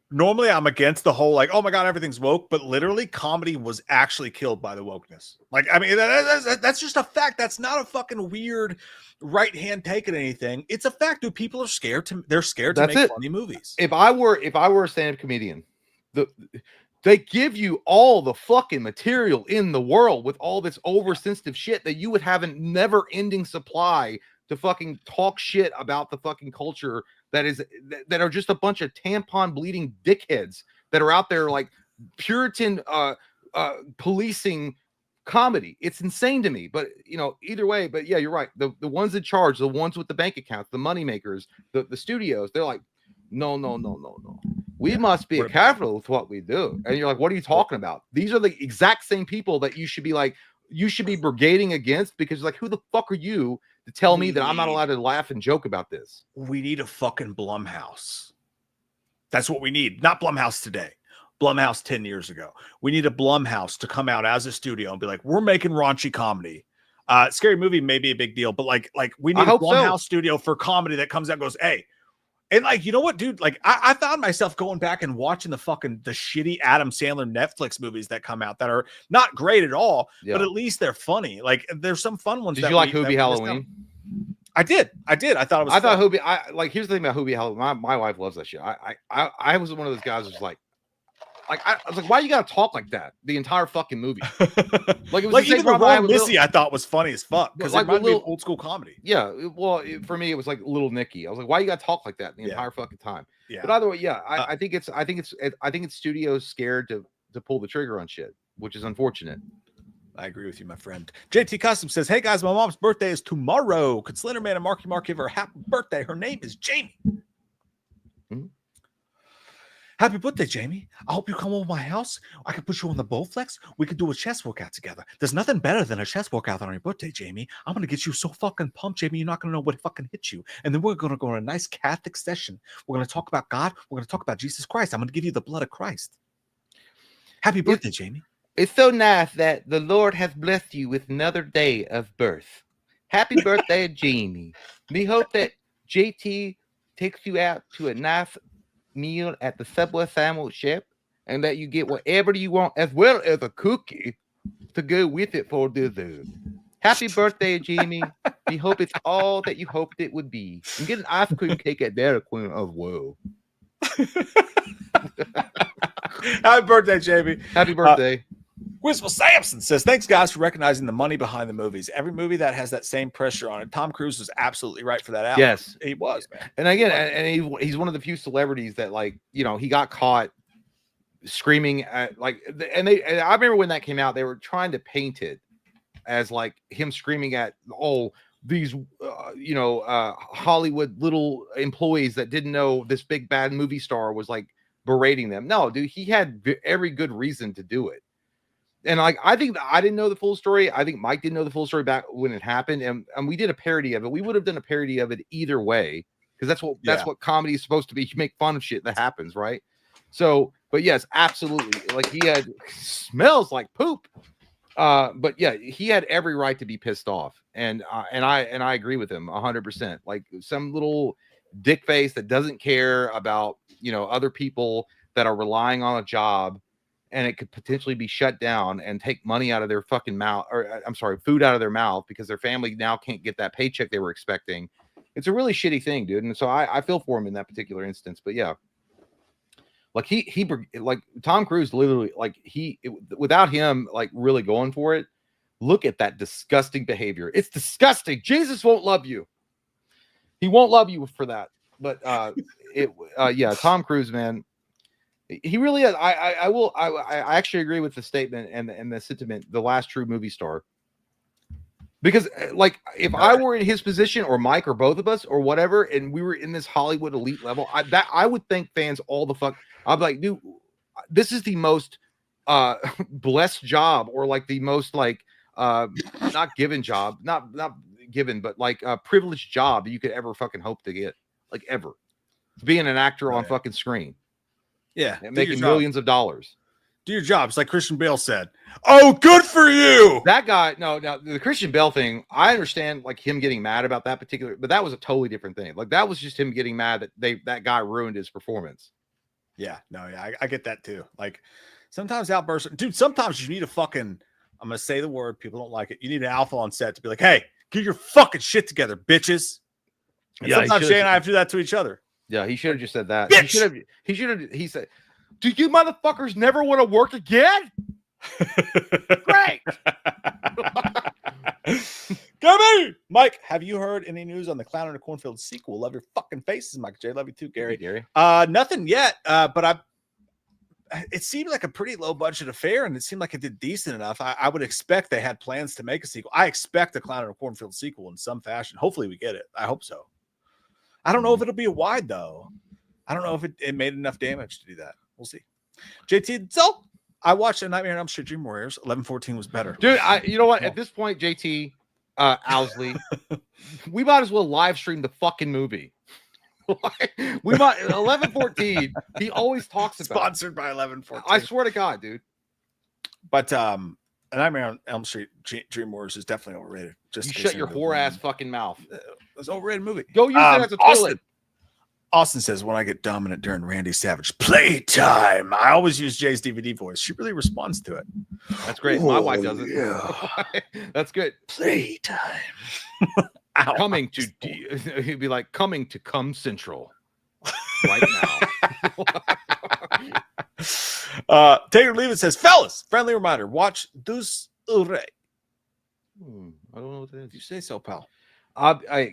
normally I'm against the whole like, oh my god, everything's woke, but literally comedy was actually killed by the wokeness. Like, I mean, that's just a fact. That's not a fucking weird right hand take at anything. It's a fact, dude. People are scared to make funny movies. If I were a stand-up comedian, they give you all the fucking material in the world with all this oversensitive shit that you would have a never-ending supply to fucking talk shit about the fucking culture that are just a bunch of tampon bleeding dickheads that are out there like Puritan policing comedy. It's insane to me, but you know, either way. But yeah, you're right. The ones in charge, the ones with the bank accounts, the money makers, the studios, they're like, no. We must be careful with what we do. And you're like, what are you talking about? These are the exact same people that you should be brigading against, because like, who the fuck are you to tell me that I'm not allowed to laugh and joke about this? We need a fucking Blumhouse. That's what we need. Not Blumhouse today. Blumhouse 10 years ago. We need a Blumhouse to come out as a studio and be like, we're making raunchy comedy. Scary Movie may be a big deal, but like we need a Blumhouse studio for comedy that comes out and goes, hey. And like, you know what, dude? Like, I found myself going back and watching the shitty Adam Sandler Netflix movies that come out that are not great at all, but at least they're funny. Like, there's some fun ones. Did you like Hubie Halloween? I did. I thought it was. I thought Hubie. Here's the thing about Hubie Halloween. My wife loves that shit. I was one of those guys who's like I was like, why you gotta talk like that the entire fucking movie? Like, it was like even the Ron Missy I thought was funny as fuck because it reminded me of old school comedy. Yeah, well, for me it was like Little Nicky. I was like, why you gotta talk like that the entire fucking time? Yeah. But either way, yeah, I think it's studios scared to pull the trigger on shit, which is unfortunate. I agree with you, my friend. JT Custom says, hey guys, my mom's birthday is tomorrow. Could Slenderman and Marky Mark give her a happy birthday? Her name is Jamie. Mm-hmm. Happy birthday, Jamie. I hope you come over my house. I can put you on the Bowflex. We could do a chest workout together. There's nothing better than a chest workout on your birthday, Jamie. I'm going to get you so fucking pumped, Jamie, you're not going to know what fucking hit you. And then we're going to go on a nice Catholic session. We're going to talk about God. We're going to talk about Jesus Christ. I'm going to give you the blood of Christ. Happy birthday, Jamie. It's so nice that the Lord has blessed you with another day of birth. Happy birthday, Jamie. We hope that JT takes you out to a nice meal at the Subway sandwich shop and that you get whatever you want as well as a cookie to go with it for dessert. Happy birthday, Jamie. We hope it's all that you hoped it would be. And get an ice cream cake at Dairy Queen as well. Happy birthday, Jamie. Happy birthday. Wistful Sampson says, thanks, guys, for recognizing the money behind the movies. Every movie that has that same pressure on it. Tom Cruise was absolutely right for that album. Yes. He was, man. And again, and he's one of the few celebrities that, like, you know, he got caught screaming at, like, and I remember when that came out, they were trying to paint it as like him screaming at these Hollywood little employees that didn't know this big bad movie star was like berating them. No, dude, he had every good reason to do it. And like, I think I didn't know the full story. I think Mike didn't know the full story back when it happened. And we did a parody of it. We would have done a parody of it either way, because that's what comedy is supposed to be. You make fun of shit that happens, right? So, but yes, absolutely. Like, he had smells like poop. But yeah, he had every right to be pissed off. And I agree with him 100%. Like, some little dick face that doesn't care about, you know, other people that are relying on a job, and it could potentially be shut down and take money out of their fucking mouth, or I'm sorry, food out of their mouth, because their family now can't get that paycheck they were expecting. It's a really shitty thing, dude. And so I feel for him in that particular instance. But yeah, like he like Tom Cruise literally, like without him like really going for it, look at that disgusting behavior. It's disgusting. Jesus won't love you. He won't love you for that. But yeah, Tom Cruise, man. He really is. I actually agree with the statement and the sentiment. The last true movie star. Because like, if I were in his position, or Mike, or both of us, or whatever, and we were in this Hollywood elite level, I would thank fans all the fuck. I'd be like, dude, this is the most blessed job, or like the most like not given job, not given, but like a privileged job that you could ever fucking hope to get, like ever, being an actor on fucking screen. Yeah, and making millions of dollars. Do your job. It's like Christian Bale said. Oh, good for you. That guy, no, the Christian Bale thing, I understand like him getting mad about that particular, but that was a totally different thing. Like, that was just him getting mad that that guy ruined his performance. Yeah, no, yeah, I get that too. Like, sometimes outbursts, dude, sometimes you need a fucking, I'm going to say the word, people don't like it. You need an alpha on set to be like, hey, get your fucking shit together, bitches. And yeah, sometimes Jay and I have to do that to each other. Yeah, he should have just said that. Bitch! He said, do you motherfuckers never want to work again? Great. Come here, Mike. Have you heard any news on the Clown in a Cornfield sequel? Love your fucking faces, Mike J. Love you too, Gary. Gary. Nothing yet. But it seemed like a pretty low budget affair, and it seemed like it did decent enough. I would expect they had plans to make a sequel. I expect a Clown in a Cornfield sequel in some fashion. Hopefully we get it. I hope so. I don't know if it'll be a wide though. I don't know if it made enough damage to do that. We'll see. JT, so I watched A Nightmare on Elm Street Dream Warriors. 11/14 was better. Dude, you know what? At this point, JT, Owsley, we might as well live stream the fucking movie. We might 11/14. He always talks about sponsored by 11/14. I swear to God, dude. But A Nightmare on Elm Street Dream Warriors is definitely overrated. Just you shut your whore ass fucking mouth. It's an overrated movie. Go use it as a toilet. Austin says, when I get dominant during Randy Savage playtime, I always use Jay's DVD voice. She really responds to it. That's great. My wife does it. Yeah. That's good. Playtime. Coming to he'd be like, coming to Cum Central right now. Taylor Leavitt says, fellas, friendly reminder, watch Douce Ure. I don't know what that is. You say so, pal.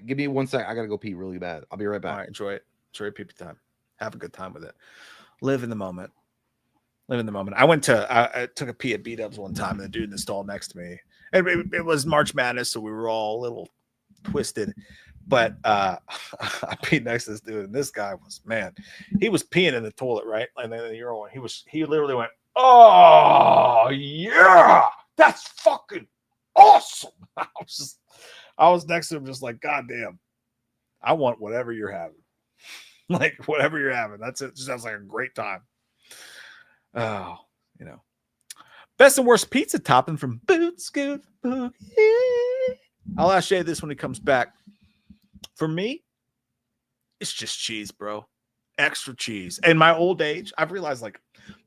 Give me 1 sec. I gotta go pee really bad. I'll be right back. All right, enjoy it. Enjoy pee time. Have a good time with it. Live in the moment. Live in the moment. I took a pee at B-Dubs one time, and the dude in the stall next to me. It was March Madness, so we were all a little twisted. But I peed next to this dude, and this guy was, man, he was peeing in the toilet, right? And then the Euro one, he literally went, oh yeah, that's fucking awesome. I was next to him, just like, God damn, I want whatever you're having. Like, whatever you're having. That's it. Just sounds like a great time. Oh, you know, Best and worst pizza topping from Boot Scoot Boogie. I'll ask Shay this when he comes back. For me, it's just cheese, bro. Extra cheese. In my old age, I've realized like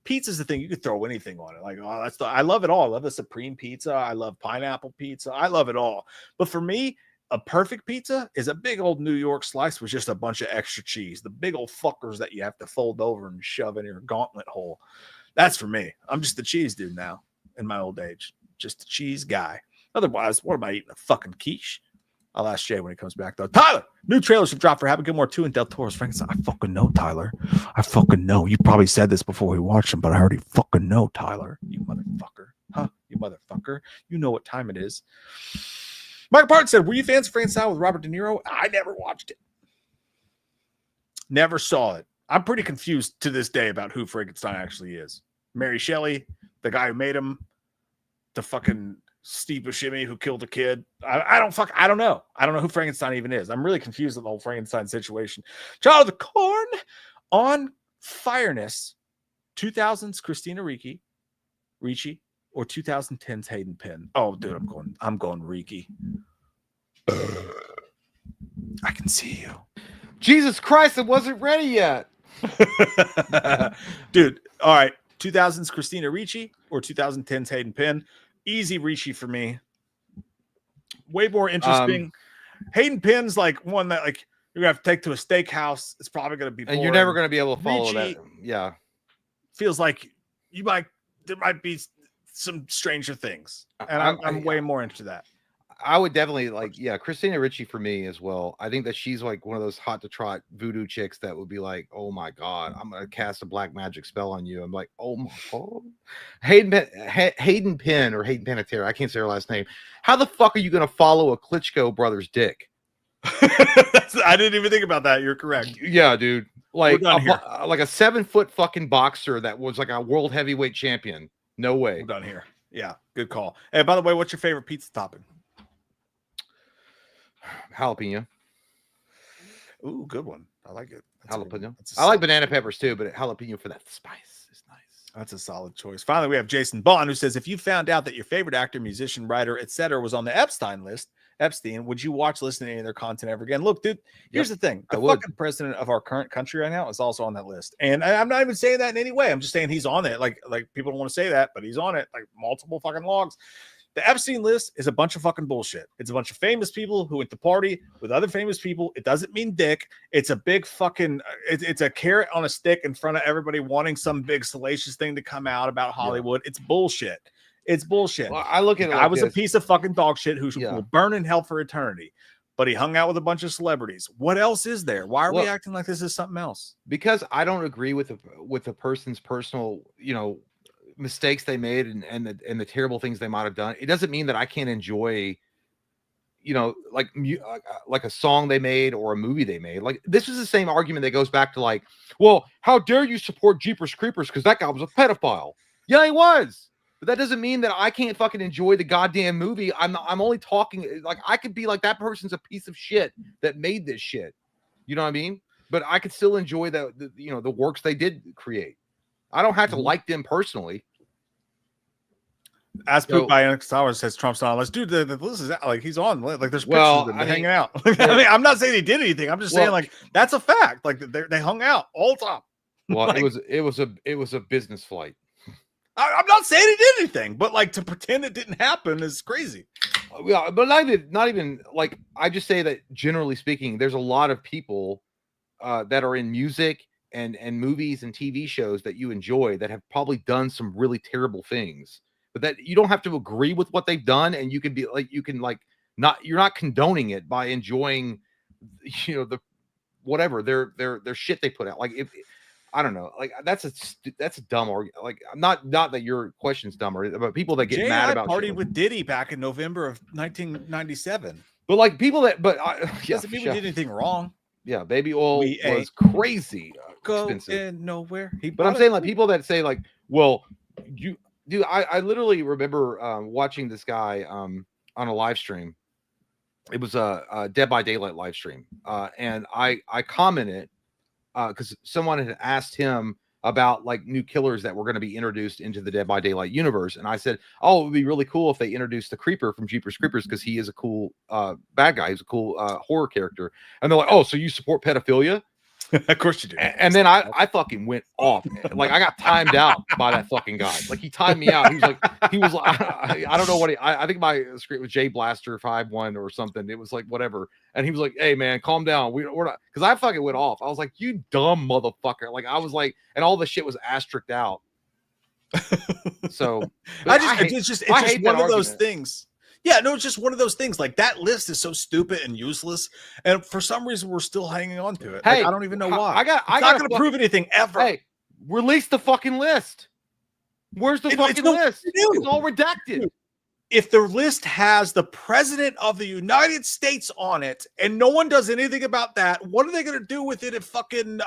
pizza's the thing. You could throw anything on it. Like, oh, I love it all. I love the supreme pizza. I love pineapple pizza. I love it all. But for me, a perfect pizza is a big old New York slice with just a bunch of extra cheese. The big old fuckers that you have to fold over and shove in your gauntlet hole. That's for me. I'm just the cheese dude now in my old age. Just the cheese guy. Otherwise, what am I eating? A fucking quiche? I'll ask Jay when he comes back, though. Tyler, new trailers have dropped for Happy Gilmore 2 and Del Toro's Frankenstein. I fucking know, Tyler. I fucking know. You probably said this before we watched them, but I already fucking know, Tyler. You motherfucker. Huh? You motherfucker. You know what time it is. Michael Parton said, were you fans of Frankenstein with Robert De Niro? I never watched it. Never saw it. I'm pretty confused to this day about who Frankenstein actually is. Mary Shelley, the guy who made him, the fucking Steve Buscemi who killed a kid. I don't know. I don't know who Frankenstein even is. I'm really confused with the whole Frankenstein situation. Child of the Corn on Fireness. 2000's Christina Ricci, or 2010's Hayden Penn. Oh, dude, I'm going Ricci. I can see you. Jesus Christ, it wasn't ready yet. Dude, all right. 2000's Christina Ricci or 2010's Hayden Penn. Easy Ricci for me. Way more interesting. Hayden Penn's like one that like you're gonna have to take to a steakhouse. It's probably gonna be boring. And you're never gonna be able to follow Ricci that. Yeah. Feels like there might be some stranger things. And I'm way more into that. I would definitely Christina Ricci for me as well. I think that she's like one of those hot to trot voodoo chicks that would be like, oh my God, I'm going to cast a black magic spell on you. I'm like, oh my God. Hayden Penn or Hayden Panettiere. I can't say her last name. How the fuck are you going to follow a Klitschko brother's dick? I didn't even think about that. You're correct. Yeah, dude. Like a 7 foot fucking boxer that was like a world heavyweight champion. No way. We're done here. Yeah. Good call. Hey, by the way, what's your favorite pizza topping? Jalapeno. Ooh, good one. I like it. Jalapeno. I like banana peppers too, but jalapeno for that spice is nice. That's a solid choice. Finally, we have Jason Bond, who says, if you found out that your favorite actor, musician, writer, etc., was on the Epstein, would you watch, listen to any of their content ever again? Look, dude, here's the thing. The fucking president of our current country right now is also on that list. And I'm not even saying that in any way. I'm just saying he's on it. Like people don't want to say that, but he's on it. Like multiple fucking logs. The Epstein list is a bunch of fucking bullshit. It's a bunch of famous people who went to party with other famous people. It doesn't mean dick. It's a big fucking, it's a carrot on a stick in front of everybody wanting some big salacious thing to come out about Hollywood. Yeah. It's bullshit. It's bullshit. Well, I look at it I was a piece of fucking dog shit who will burn in hell for eternity. But he hung out with a bunch of celebrities. What else is there? Why are we acting like this is something else? Because I don't agree with the person's personal, mistakes they made and the terrible things they might have done. It doesn't mean that I can't enjoy, like a song they made or a movie they made. Like this is the same argument that goes back to like, well, how dare you support Jeepers Creepers because that guy was a pedophile? Yeah, he was. But that doesn't mean that I can't fucking enjoy the goddamn movie. I'm only talking like I could be like that person's a piece of shit that made this shit. You know what I mean? But I could still enjoy the works they did create. I don't have to like them personally. As put by Alex Towers says Trump's not on. Let's do the list is like he's on. Like there's pictures of them hanging out. I mean, I'm not saying he did anything. I'm just saying like that's a fact. Like they hung out all the time. Well, like, it was a business flight. I'm not saying he did anything, but like to pretend it didn't happen is crazy. Yeah, but not even like I just say that generally speaking, there's a lot of people that are in music and movies and TV shows that you enjoy that have probably done some really terrible things, but that you don't have to agree with what they've done, and you can be like you're not condoning it by enjoying the whatever their shit they put out. Like if I don't know, like that's a dumb argument. Like not that your question's dumb, but people that get mad about partied with Diddy back in November of 1997. But like people that doesn't mean we did anything wrong. Yeah, baby oil was crazy expensive. Nowhere. But I'm saying like people that say like, well, I literally remember watching this guy on a live stream. It was a Dead by Daylight live stream, and I commented because someone had asked him about like new killers that were going to be introduced into the Dead by Daylight universe. And I said, oh, it would be really cool if they introduced the Creeper from Jeepers Creepers because he is a cool bad guy. He's a cool horror character. And they're like, oh, so you support pedophilia? Of course you do. And then I fucking went off. Like I got timed out by that fucking guy. Like he timed me out. He was like, I don't know what I think my script was J Blaster 5-1 or something. It was like whatever. And he was like, hey man, calm down. We're not, because I fucking went off. I was like, you dumb motherfucker. Like I was like, and all the shit was asterisked out. So it's just one of those things. Yeah, no, it's just one of those things. Like that list is so stupid and useless, and for some reason we're still hanging on to it. Hey, like, I don't even know why. I'm not going to prove anything ever. Hey, release the fucking list. Where's the fucking list? It's all redacted. If the list has the president of the United States on it, and no one does anything about that, what are they going to do with it if fucking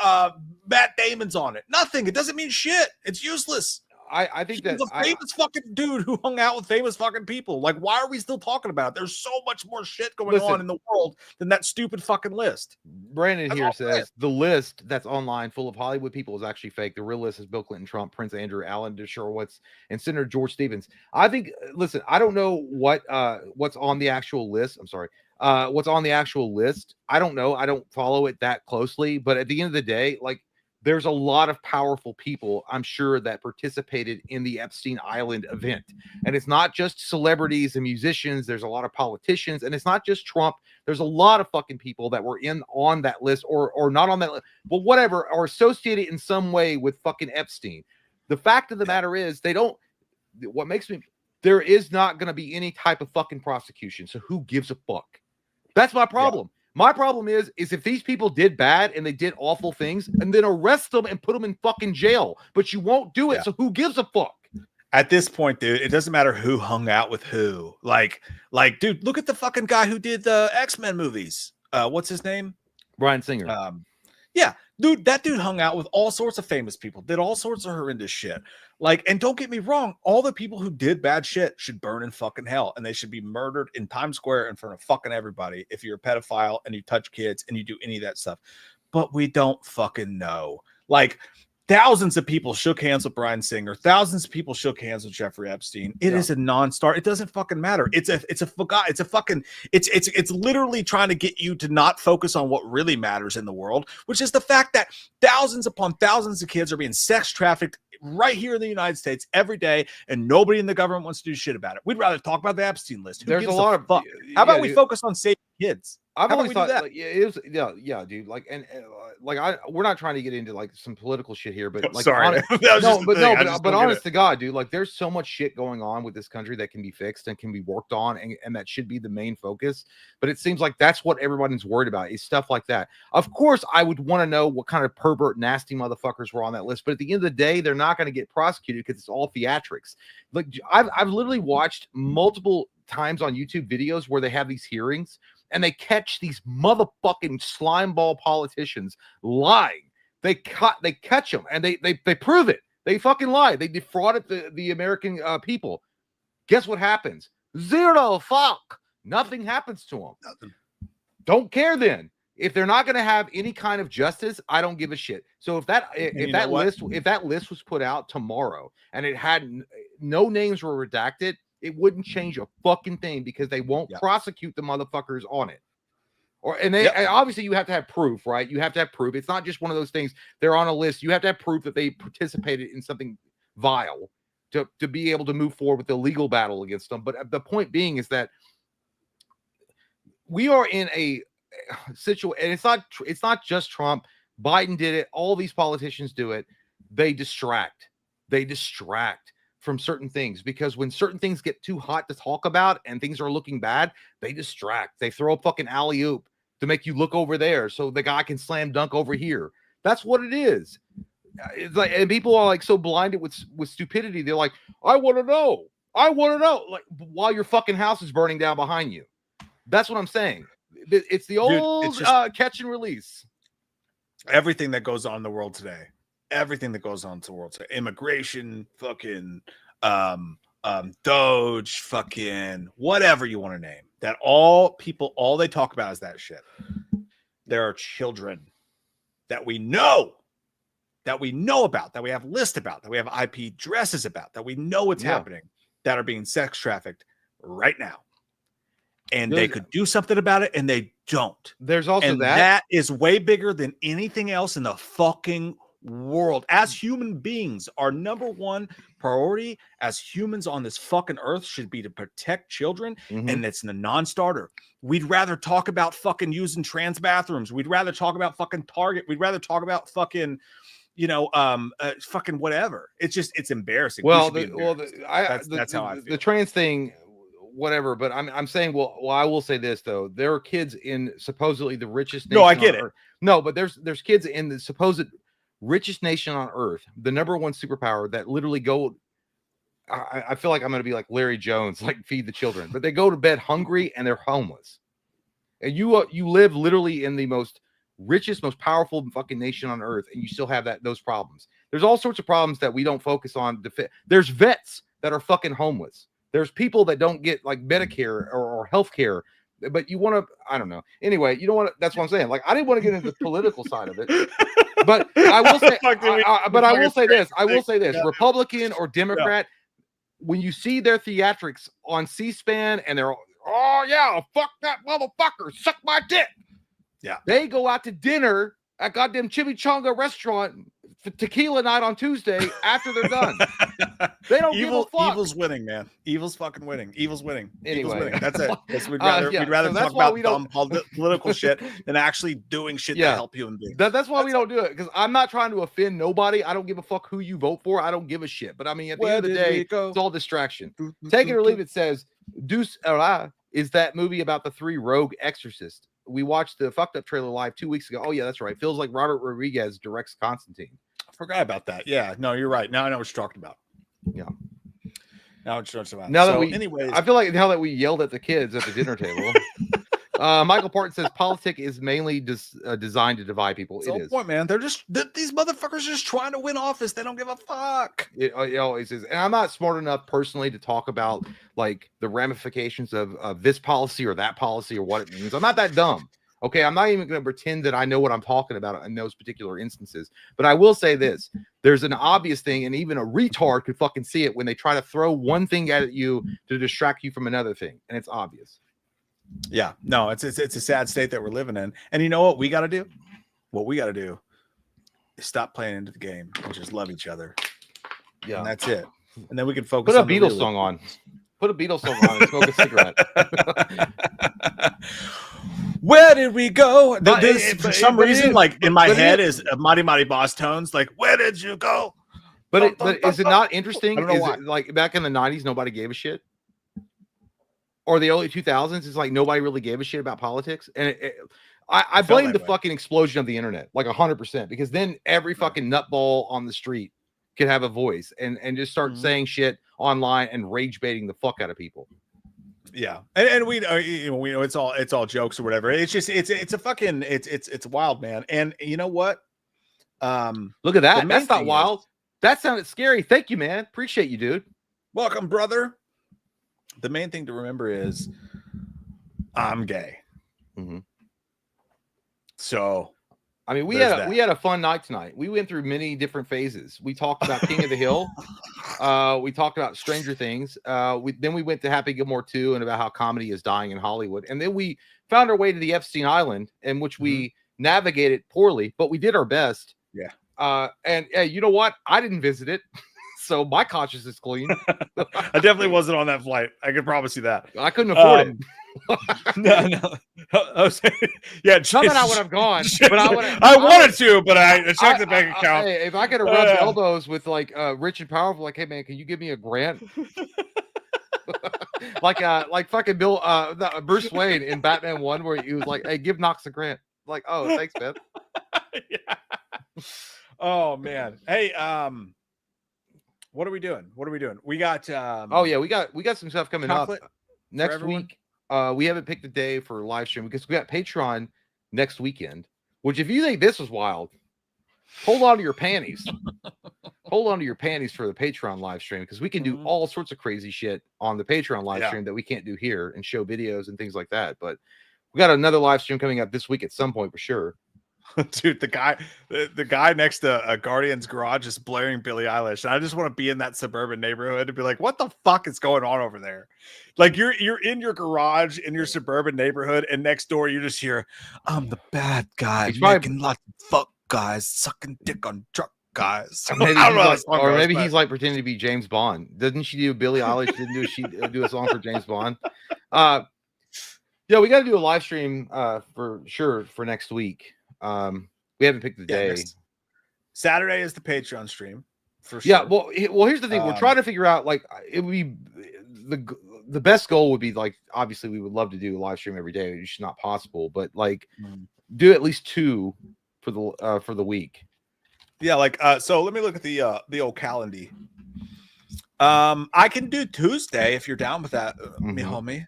Matt Damon's on it? Nothing. It doesn't mean shit. It's useless. I think that he's a famous fucking dude who hung out with famous fucking people. Like, why are we still talking about it? There's so much more shit going on in the world than that stupid fucking list. Brandon here says the list that's online full of Hollywood people is actually fake. The real list is Bill Clinton, Trump, Prince Andrew, Alan Dershowitz, and Senator George Stevens. I think, listen, I don't know what's on the actual list. I'm sorry. What's on the actual list? I don't know. I don't follow it that closely. But at the end of the day, like, there's a lot of powerful people, I'm sure, that participated in the Epstein Island event. And it's not just celebrities and musicians. There's a lot of politicians. And it's not just Trump. There's a lot of fucking people that were on that list or not on that list, but whatever, are associated in some way with fucking Epstein. The fact of the matter is there is not going to be any type of fucking prosecution. So who gives a fuck? That's my problem. Yeah. My problem is if these people did bad and they did awful things, and then arrest them and put them in fucking jail, but you won't do it. Yeah. So who gives a fuck? At this point, dude, it doesn't matter who hung out with who. Like, dude, look at the fucking guy who did the X-Men movies. What's his name? Bryan Singer. Yeah, dude, that dude hung out with all sorts of famous people, did all sorts of horrendous shit. Like, and don't get me wrong, all the people who did bad shit should burn in fucking hell, and they should be murdered in Times Square in front of fucking everybody if you're a pedophile and you touch kids and you do any of that stuff. But we don't fucking know. Like, thousands of people shook hands with Bryan Singer. Thousands of people shook hands with Jeffrey Epstein. It is a non-starter. It doesn't fucking matter. It's literally trying to get you to not focus on what really matters in the world, which is the fact that thousands upon thousands of kids are being sex trafficked right here in the United States every day, and nobody in the government wants to do shit about it. We'd rather talk about the Epstein list. There's a lot of fuck. How about we focus on saving kids? I've always thought, like, yeah, dude. Like, and we're not trying to get into like some political shit here, but like, sorry, but honest to God, dude, like, there's so much shit going on with this country that can be fixed and can be worked on, and that should be the main focus. But it seems like that's what everybody's worried about, is stuff like that. Of course, I would want to know what kind of pervert, nasty motherfuckers were on that list, but at the end of the day, they're not going to get prosecuted because it's all theatrics. Like, I've literally watched multiple times on YouTube videos where they have these hearings, and they catch these motherfucking slimeball politicians lying. They catch them, and they prove it. They fucking lie. They defrauded the American people. Guess what happens? Zero fuck. Nothing happens to them. Nothing. Don't care then. If they're not going to have any kind of justice, I don't give a shit. So if that list was put out tomorrow and it had no names were redacted, it wouldn't change a fucking thing, because they won't prosecute the motherfuckers on it. And obviously you have to have proof, right? You have to have proof. It's not just one of those things. They're on a list. You have to have proof that they participated in something vile to be able to move forward with the legal battle against them. But the point being is that we are in a situation, and it's not just Trump. Biden did it. All these politicians do it. They distract from certain things, because when certain things get too hot to talk about and things are looking bad, they distract. They throw a fucking alley-oop to make you look over there so the guy can slam dunk over here. That's what it is. It's like, and people are like so blinded with stupidity. They're like, I want to know, like, while your fucking house is burning down behind you. That's what I'm saying. It's the old catch and release. Everything that goes on in the world today. Everything that goes on in the world today. Immigration, fucking Doge, fucking whatever you want to name. That all they talk about is that shit. There are children that we know that we know about, that we have lists about, that we have IP addresses about, that we know what's happening, that are being sex trafficked right now. And they could do something about it, and they don't. There's also that is way bigger than anything else in the fucking world. As human beings, our number one priority as humans on this fucking earth should be to protect children, and it's a non-starter. We'd rather talk about fucking using trans bathrooms. We'd rather talk about fucking Target. We'd rather talk about fucking, fucking whatever. It's embarrassing. Well, that's how I feel. The trans thing, whatever. But I'm saying, well, I will say this though: there are kids in supposedly the richest nation. No, I get it. Earth. No, but there's kids in the supposed richest nation on earth, the number one superpower, that literally go. I feel like I'm going to be like Larry Jones, like feed the children, but they go to bed hungry and they're homeless. And you live literally in the most richest, most powerful fucking nation on earth, and you still have those problems. There's all sorts of problems that we don't focus on. There's vets that are fucking homeless. There's people that don't get like Medicare or health care, but you want to, I don't know. Anyway, you don't want to, that's what I'm saying. Like, I didn't want to get into the political side of it, but I will say, I will say this, Republican or Democrat, when you see their theatrics on C-SPAN and they're, oh yeah, fuck that motherfucker, suck my dick. Yeah. They go out to dinner at goddamn Chimichanga restaurant for tequila night on Tuesday after they're done. They don't give a fuck. Evil's winning, man. Evil's fucking winning. Evil's winning. Anyway. Evil's winning. That's it. We'd rather talk about dumb political shit than actually doing shit to help human beings. That's why we don't do it, because I'm not trying to offend nobody. I don't give a fuck who you vote for. I don't give a shit. But I mean, at the end of the day, it's all distraction. Take it or leave it says Deuce Era is that movie about the 3 rogue exorcists. We watched the fucked up trailer live 2 weeks ago. Oh yeah, that's right. Feels like Robert Rodriguez directs Constantine. I forgot about that. Yeah, no, you're right. Now I know what you're talking about. Yeah. Now what you're talking about. Now so, that anyways, I feel like now that we yelled at the kids at the dinner table. Michael Parton says politics is mainly designed to divide people. It is. Point, man. They're just these motherfuckers are just trying to win office. They don't give a fuck. It always is. And I'm not smart enough personally to talk about like the ramifications of this policy or that policy or what it means. I'm not that dumb. Okay, I'm not even going to pretend that I know what I'm talking about in those particular instances. But I will say this. There's an obvious thing, and even a retard could fucking see it when they try to throw one thing at you to distract you from another thing. And it's obvious. Yeah, no, it's a sad state that we're living in. And you know what we got to do? What we got to do is stop playing into the game and just love each other. Yeah, and that's it. And then we can focus. Put a Beatles song on. Put a Beatles song on and smoke a cigarette. Where did we go? For some reason, like in my head, is Mighty Mighty Boss tones. Like, where did you go? But is it not interesting? I don't know why. It, like back in the 90s, nobody gave a shit. Or the early 2000s, it's like nobody really gave a shit about politics. And I blame the fucking explosion of the internet, like 100%, because then every fucking nutball on the street could have a voice and just start saying shit online and rage baiting the fuck out of people. Yeah, and we know it's all jokes or whatever. It's just it's a fucking it's wild, man. And you know what? Look at that. That's not wild. That sounded scary. Thank you, man. Appreciate you, dude. Welcome, brother. The main thing to remember is I'm gay. Mm-hmm. So, I mean, we had a fun night tonight. We went through many different phases. We talked about King of the Hill. We talked about Stranger Things. Then we went to Happy Gilmore 2 and about how comedy is dying in Hollywood. And then we found our way to the Epstein Island, in which we navigated poorly, but we did our best. Yeah. And you know what? I didn't visit it. So my conscience is clean. I definitely wasn't on that flight. I can promise you that. I couldn't afford it. No. Yeah, not that I would have gone, but I wanted to, but I checked the bank account. Hey, if I could have rubbed elbows with like rich and powerful, like, hey man, can you give me a grant? like fucking Bruce Wayne in Batman 1, where he was like, hey, give Knox a grant. Like, oh, thanks, man. Yeah. Oh man. Hey, what are we doing? We got we got some stuff coming up next week. We haven't picked a day for live stream because we got Patreon next weekend, which if you think this was wild, hold on to your panties. Hold on to your panties for the Patreon live stream, because we can do all sorts of crazy shit on the Patreon live stream that we can't do here, and show videos and things like that. But we got another live stream coming up this week at some point for sure. Dude, the guy next to Guardian's garage is blaring Billie Eilish. And I just want to be in that suburban neighborhood and be like, what the fuck is going on over there? Like you're in your garage in your suburban neighborhood, and next door you just hear, I'm the bad guy making lots of fuck guys, sucking dick on truck guys. Maybe he's like pretending to be James Bond. Doesn't she do Billie Eilish? Didn't do a song for James Bond? Yeah, we got to do a live stream for sure for next week. We haven't picked the day. Saturday is the Patreon stream for sure. Yeah, well, here's the thing. We're trying to figure out, like, it would be the best goal would be, like, obviously we would love to do a live stream every day. It's just not possible, but like do at least 2 for the week. Yeah, like so let me look at the old calendar. I can do Tuesday if you're down with that, me homie.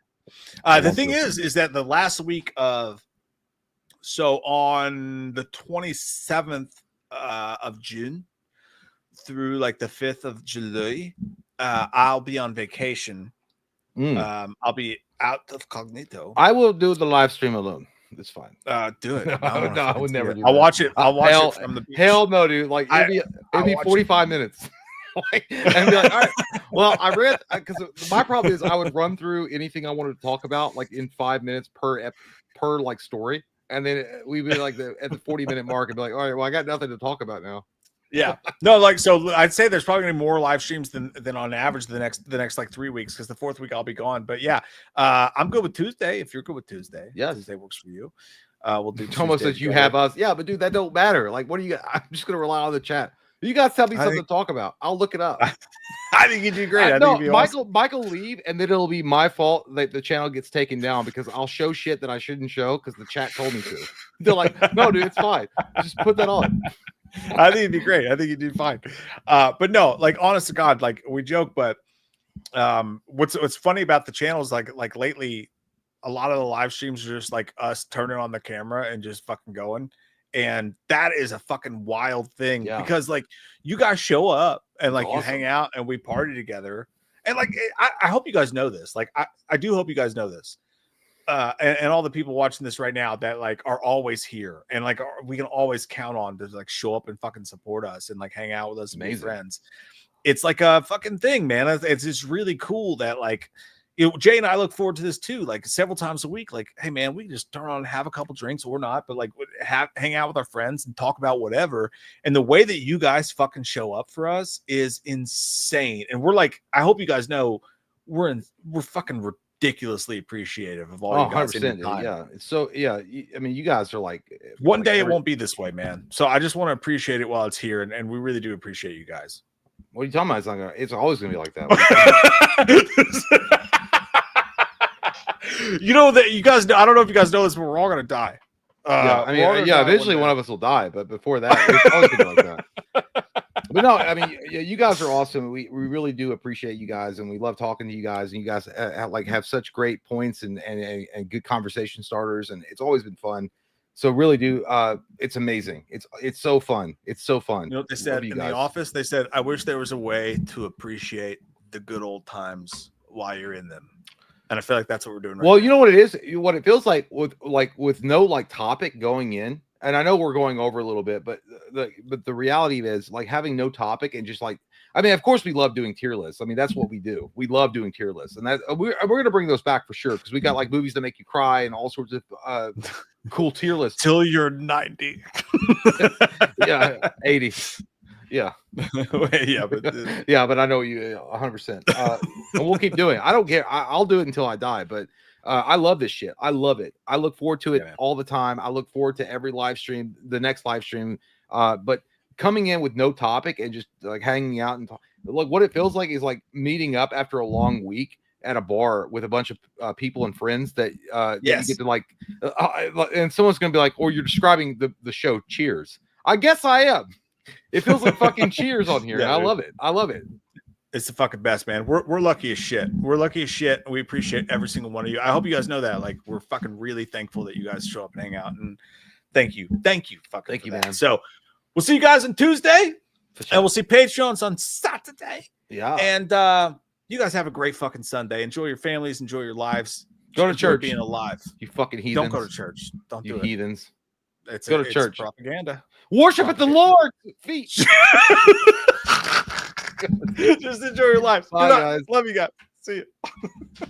The thing is that the last week of on the 27th of June through like the 5th of July, I'll be on vacation. I'll be out of cognito. I will do the live stream alone. It's fine. Do it. No, I would never do that. I'll watch it. I'll watch it from the beach. Hell no, dude. Like it'll be 45 minutes. And be like, all right. Well, I read because my problem is I would run through anything I wanted to talk about like in 5 minutes per like story, and then we'd be like at the 40-minute mark and be like, all right, well, I got nothing to talk about now. Yeah, no, like so I'd say there's probably gonna be more live streams than on average the next like 3 weeks, because the 4th week I'll be gone. But yeah, I'm good with Tuesday if you're good with Tuesday. Yeah, Tuesday works for you. We'll do almost as you have us. Yeah, but dude, that don't matter. Like, what do you got? I'm just gonna rely on the chat. You guys tell me something to talk about. I'll look it up. I think you do great. Michael leave, and then it'll be my fault that the channel gets taken down because I'll show shit that I shouldn't show because the chat told me to. They're like, no, dude, it's fine. Just put that on. I think it'd be great. I think you'd do fine. But no, like, honest to God, like, we joke, but what's funny about the channel is like lately, a lot of the live streams are just like us turning on the camera and just fucking going. And that is a fucking wild thing because like you guys show up and like you hang out and we party together. And like, I hope you guys know this. Like, I do hope you guys know this. And all the people watching this right now that like are always here and like we can always count on to like show up and fucking support us and like hang out with us and be friends. It's like a fucking thing, man. It's just really cool that like, Jay and I look forward to this too, like several times a week. Like, hey man, we can just turn on and have a couple drinks or not, but like hang out with our friends and talk about whatever. And the way that you guys fucking show up for us is insane. And we're like, I hope you guys know we're fucking ridiculously appreciative of all you guys. 100%. Yeah. So yeah, I mean, you guys are like one day it won't be this way, man. So I just want to appreciate it while it's here, and we really do appreciate you guys. What are you talking about? It's always gonna be like that. You know that you guys. I don't know if you guys know this, but we're all gonna die. Yeah, I mean, yeah. Eventually, one of us will die, but before that, it's always gonna be like that. But no, I mean, you guys are awesome. We really do appreciate you guys, and we love talking to you guys. And you guys have such great points and good conversation starters, and it's always been fun. So really do. It's amazing. It's so fun. It's so fun. You know what they said in the office? They said, "I wish there was a way to appreciate the good old times while you're in them." And I feel like that's what we're doing right now. You know what it is? What it feels like with no like topic going in, and I know we're going over a little bit, but the reality is like having no topic and just like, I mean, of course we love doing tier lists. I mean, that's what we do. We love doing tier lists, and that we're gonna bring those back for sure because we got like movies that make you cry and all sorts of cool tier lists till you're 90. Yeah, 80. Yeah. Yeah, but but I know you 100%. And we'll keep doing it. I don't care. I'll do it until I die. But I love this shit. I love it. I look forward to it all the time. I look forward to every live stream, the next live stream. But coming in with no topic and just like hanging out and like what it feels like is like meeting up after a long week at a bar with a bunch of people and friends that you get to like, and someone's gonna be like, "Oh, you're describing the show Cheers." I guess I am. It feels like fucking Cheers on here. Yeah, I love it. I love it. It's the fucking best, man. We're lucky as shit. We're lucky as shit. We appreciate every single one of you. I hope you guys know that. Like, we're fucking really thankful that you guys show up and hang out. And thank you, fucking you, that. man. So we'll see you guys on Tuesday, and we'll see Patreons on Saturday. Yeah. And you guys have a great fucking Sunday. Enjoy your families. Enjoy your lives. Go to church. Being alive. You fucking heathens. Don't go to church. Don't do it. Heathens. It's Go to it's church. propaganda. Worship at the Lord's feet. Just enjoy your life. Bye, Good night. guys. Love you guys. See you.